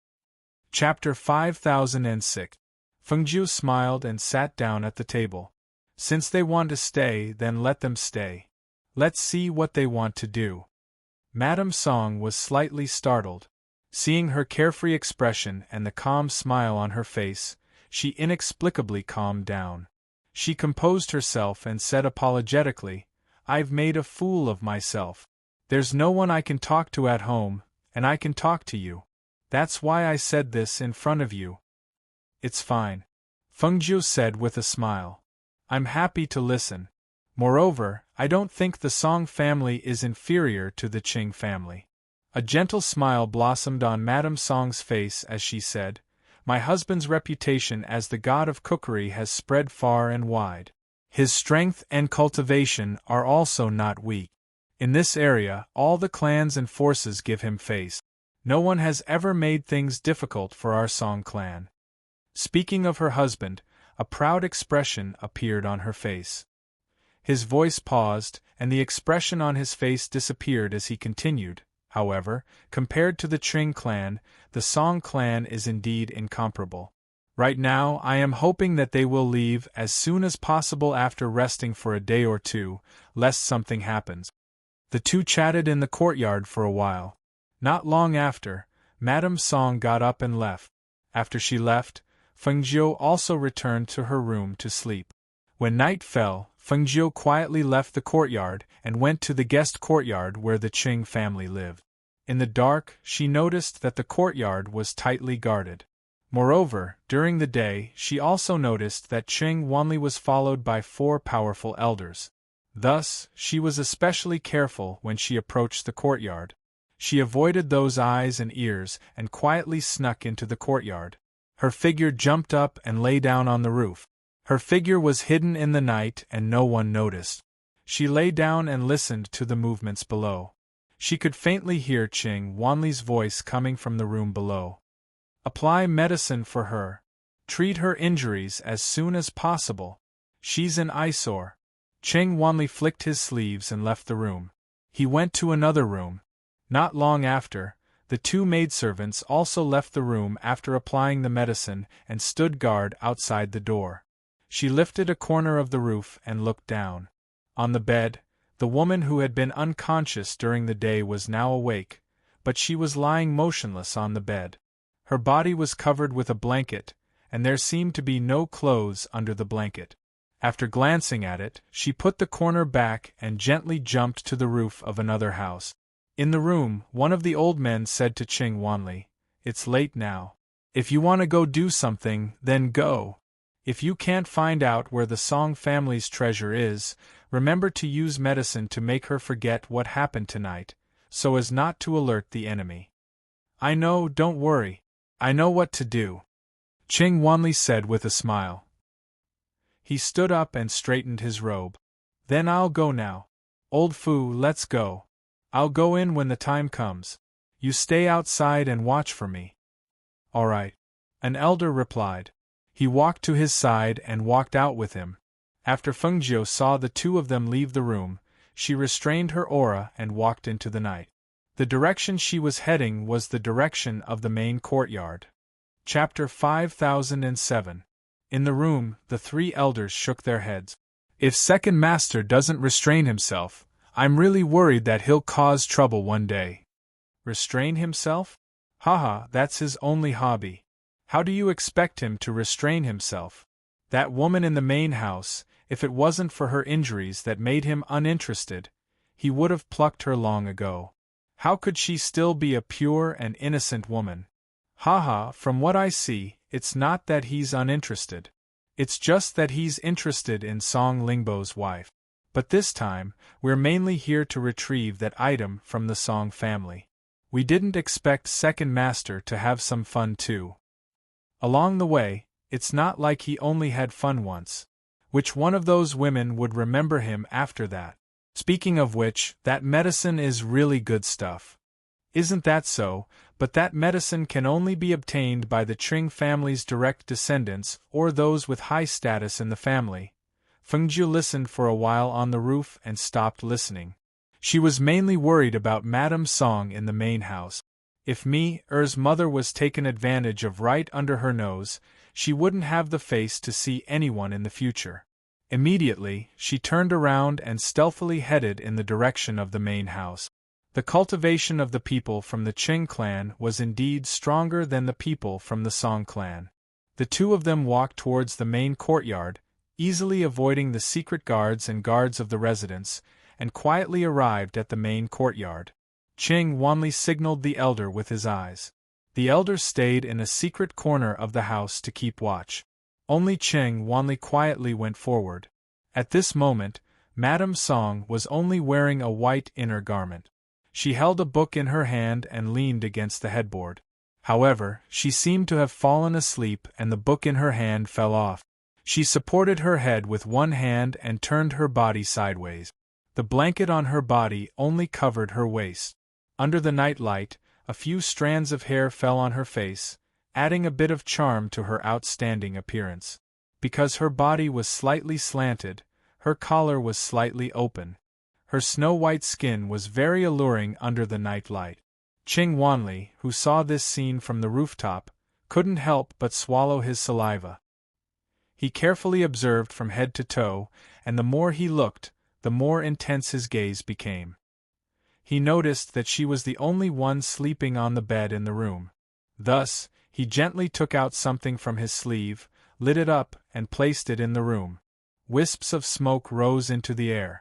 Chapter 5006. Feng Jiu smiled and sat down at the table. Since they want to stay, then let them stay. Let's see what they want to do. Madame Song was slightly startled. Seeing her carefree expression and the calm smile on her face, she inexplicably calmed down. She composed herself and said apologetically, I've made a fool of myself. There's no one I can talk to at home, and I can talk to you. That's why I said this in front of you. It's fine. Feng Jiu said with a smile. I'm happy to listen. Moreover, I don't think the Song family is inferior to the Qing family. A gentle smile blossomed on Madame Song's face as she said, My husband's reputation as the god of cookery has spread far and wide. His strength and cultivation are also not weak. In this area, all the clans and forces give him face. No one has ever made things difficult for our Song clan. Speaking of her husband, a proud expression appeared on her face. His voice paused, and the expression on his face disappeared as he continued. However, compared to the Qing clan, the Song clan is indeed incomparable. Right now, I am hoping that they will leave as soon as possible after resting for a day or two, lest something happens. The two chatted in the courtyard for a while. Not long after, Madame Song got up and left. After she left, Feng Jiu also returned to her room to sleep. When night fell, Feng Jiu quietly left the courtyard and went to the guest courtyard where the Qing family lived. In the dark, she noticed that the courtyard was tightly guarded. Moreover, during the day, she also noticed that Qing Wanli was followed by 4 powerful elders. Thus, she was especially careful when she approached the courtyard. She avoided those eyes and ears and quietly snuck into the courtyard. Her figure jumped up and lay down on the roof. Her figure was hidden in the night and no one noticed. She lay down and listened to the movements below. She could faintly hear Qing Wanli's voice coming from the room below. Apply medicine for her. Treat her injuries as soon as possible. She's an eyesore. Qing Wanli flicked his sleeves and left the room. He went to another room. Not long after, the 2 maidservants also left the room after applying the medicine and stood guard outside the door. She lifted a corner of the roof and looked down. On the bed, the woman who had been unconscious during the day was now awake, but she was lying motionless on the bed. Her body was covered with a blanket, and there seemed to be no clothes under the blanket. After glancing at it, she put the corner back and gently jumped to the roof of another house. In the room, one of the old men said to Ching wanly, "It's late now. If you want to go do something, then go. If you can't find out where the Song family's treasure is, remember to use medicine to make her forget what happened tonight, so as not to alert the enemy." "I know, don't worry. I know what to do," Ching wanly said with a smile. He stood up and straightened his robe. "Then I'll go now. Old Fu, let's go. I'll go in when the time comes. You stay outside and watch for me." "All right," an elder replied. He walked to his side and walked out with him. After Fengjiu saw the two of them leave the room, she restrained her aura and walked into the night. The direction she was heading was the direction of the main courtyard. Chapter 5007. In the room, the three elders shook their heads. "If second master doesn't restrain himself, I'm really worried that he'll cause trouble one day." "Restrain himself? Haha, that's his only hobby. How do you expect him to restrain himself? That woman in the main house, if it wasn't for her injuries that made him uninterested, he would have plucked her long ago. How could she still be a pure and innocent woman? Haha, from what I see, it's not that he's uninterested. It's just that he's interested in Song Lingbo's wife. But this time, we're mainly here to retrieve that item from the Song family. We didn't expect second master to have some fun too. Along the way, it's not like he only had fun once. Which one of those women would remember him after that? Speaking of which, that medicine is really good stuff. Isn't that so? But that medicine can only be obtained by the Ching family's direct descendants or those with high status in the family. Fengjiu listened for a while on the roof and stopped listening. She was mainly worried about Madame Song in the main house. If Er's mother was taken advantage of right under her nose, she wouldn't have the face to see anyone in the future. Immediately, she turned around and stealthily headed in the direction of the main house. The cultivation of the people from the Ching clan was indeed stronger than the people from the Song clan. The two of them walked towards the main courtyard, easily avoiding the secret guards and guards of the residence, and quietly arrived at the main courtyard. Ching wanly signaled the elder with his eyes. The elder stayed in a secret corner of the house to keep watch. Only Ching wanly quietly went forward. At this moment, Madame Song was only wearing a white inner garment. She held a book in her hand and leaned against the headboard. However, she seemed to have fallen asleep and the book in her hand fell off. She supported her head with one hand and turned her body sideways. The blanket on her body only covered her waist. Under the night light, a few strands of hair fell on her face, adding a bit of charm to her outstanding appearance. Because her body was slightly slanted, her collar was slightly open. Her snow-white skin was very alluring under the night light. Ching wanli, who saw this scene from the rooftop, couldn't help but swallow his saliva. He carefully observed from head to toe, and the more he looked, the more intense his gaze became. He noticed that she was the only one sleeping on the bed in the room. Thus, he gently took out something from his sleeve, lit it up, and placed it in the room. Wisps of smoke rose into the air.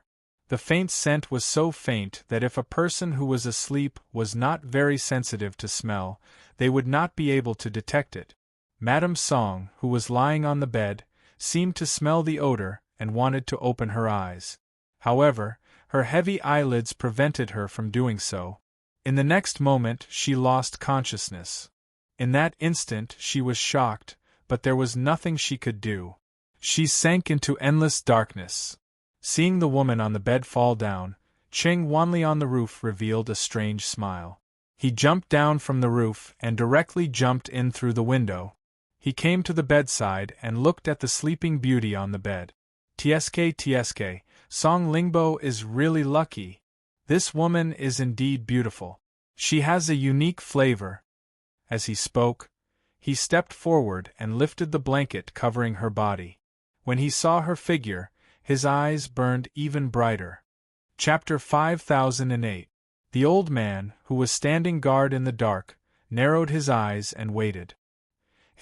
The faint scent was so faint that if a person who was asleep was not very sensitive to smell, they would not be able to detect it. Madame Song, who was lying on the bed, seemed to smell the odor and wanted to open her eyes. However, her heavy eyelids prevented her from doing so. In the next moment she lost consciousness. In that instant she was shocked, but there was nothing she could do. She sank into endless darkness. Seeing the woman on the bed fall down, Ching wanli on the roof revealed a strange smile. He jumped down from the roof and directly jumped in through the window. He came to the bedside and looked at the sleeping beauty on the bed. Tsk, Song Lingbo is really lucky. This woman is indeed beautiful. She has a unique flavor. As he spoke, he stepped forward and lifted the blanket covering her body. When he saw her figure, his eyes burned even brighter. Chapter 5008. The old man, who was standing guard in the dark, narrowed his eyes and waited.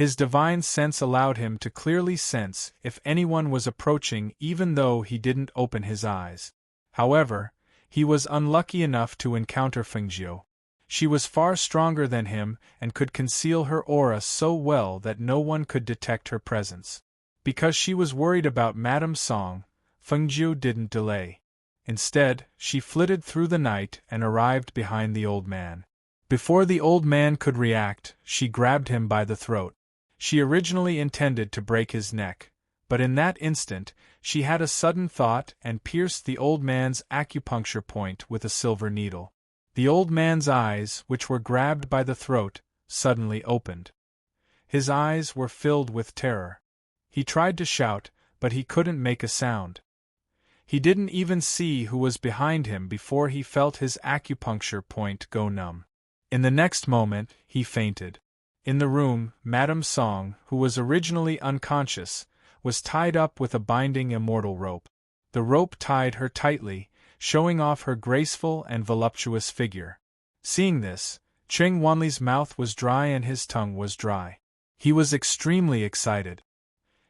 His divine sense allowed him to clearly sense if anyone was approaching even though he didn't open his eyes. However, he was unlucky enough to encounter Fengjiu. She was far stronger than him and could conceal her aura so well that no one could detect her presence. Because she was worried about Madame Song, Fengjiu didn't delay. Instead, she flitted through the night and arrived behind the old man. Before the old man could react, she grabbed him by the throat. She originally intended to break his neck, but in that instant, she had a sudden thought and pierced the old man's acupuncture point with a silver needle. The old man's eyes, which were grabbed by the throat, suddenly opened. His eyes were filled with terror. He tried to shout, but he couldn't make a sound. He didn't even see who was behind him before he felt his acupuncture point go numb. In the next moment, he fainted. In the room, Madame Song, who was originally unconscious, was tied up with a binding immortal rope. The rope tied her tightly, showing off her graceful and voluptuous figure. Seeing this, Cheng Wanli's mouth was dry and his tongue was dry. He was extremely excited.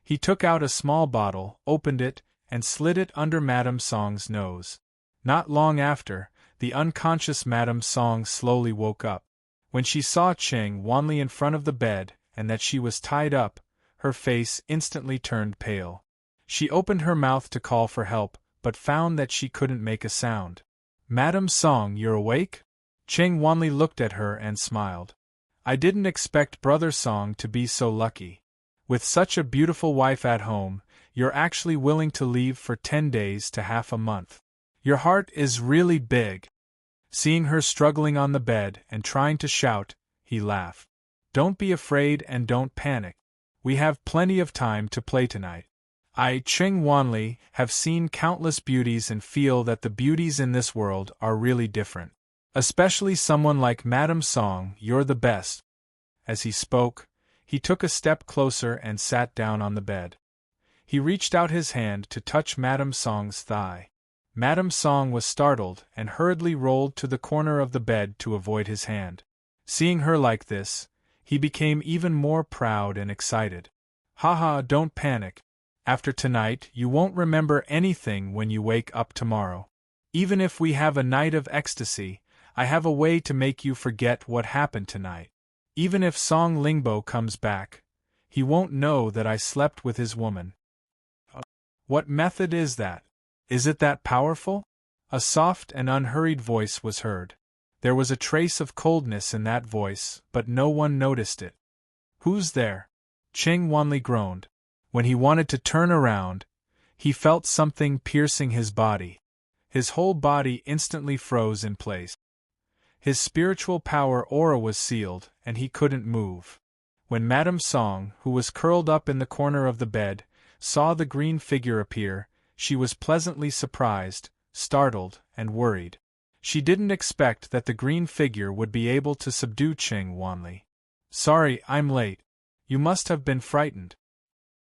He took out a small bottle, opened it, and slid it under Madame Song's nose. Not long after, the unconscious Madame Song slowly woke up. When she saw Cheng Wanli in front of the bed and that she was tied up, her face instantly turned pale. She opened her mouth to call for help, but found that she couldn't make a sound. "Madame Song, you're awake?" Cheng Wanli looked at her and smiled. "I didn't expect Brother Song to be so lucky. With such a beautiful wife at home, you're actually willing to leave for 10 days to half a month. Your heart is really big." Seeing her struggling on the bed and trying to shout, he laughed. "Don't be afraid and don't panic. We have plenty of time to play tonight. I, Cheng Wanli, have seen countless beauties and feel that the beauties in this world are really different. Especially someone like Madame Song, you're the best." As he spoke, he took a step closer and sat down on the bed. He reached out his hand to touch Madame Song's thigh. Madame Song was startled and hurriedly rolled to the corner of the bed to avoid his hand. Seeing her like this, he became even more proud and excited. "Haha, don't panic. After tonight, you won't remember anything when you wake up tomorrow. Even if we have a night of ecstasy, I have a way to make you forget what happened tonight. Even if Song Lingbo comes back, he won't know that I slept with his woman." "What method is that? Is it that powerful?" A soft and unhurried voice was heard. There was a trace of coldness in that voice, but no one noticed it. "Who's there?" Cheng Wanli groaned. When he wanted to turn around, he felt something piercing his body. His whole body instantly froze in place. His spiritual power aura was sealed, and he couldn't move. When Madame Song, who was curled up in the corner of the bed, saw the green figure appear, she was pleasantly surprised, startled, and worried. She didn't expect that the green figure would be able to subdue Cheng Wanli. "Sorry, I'm late. You must have been frightened."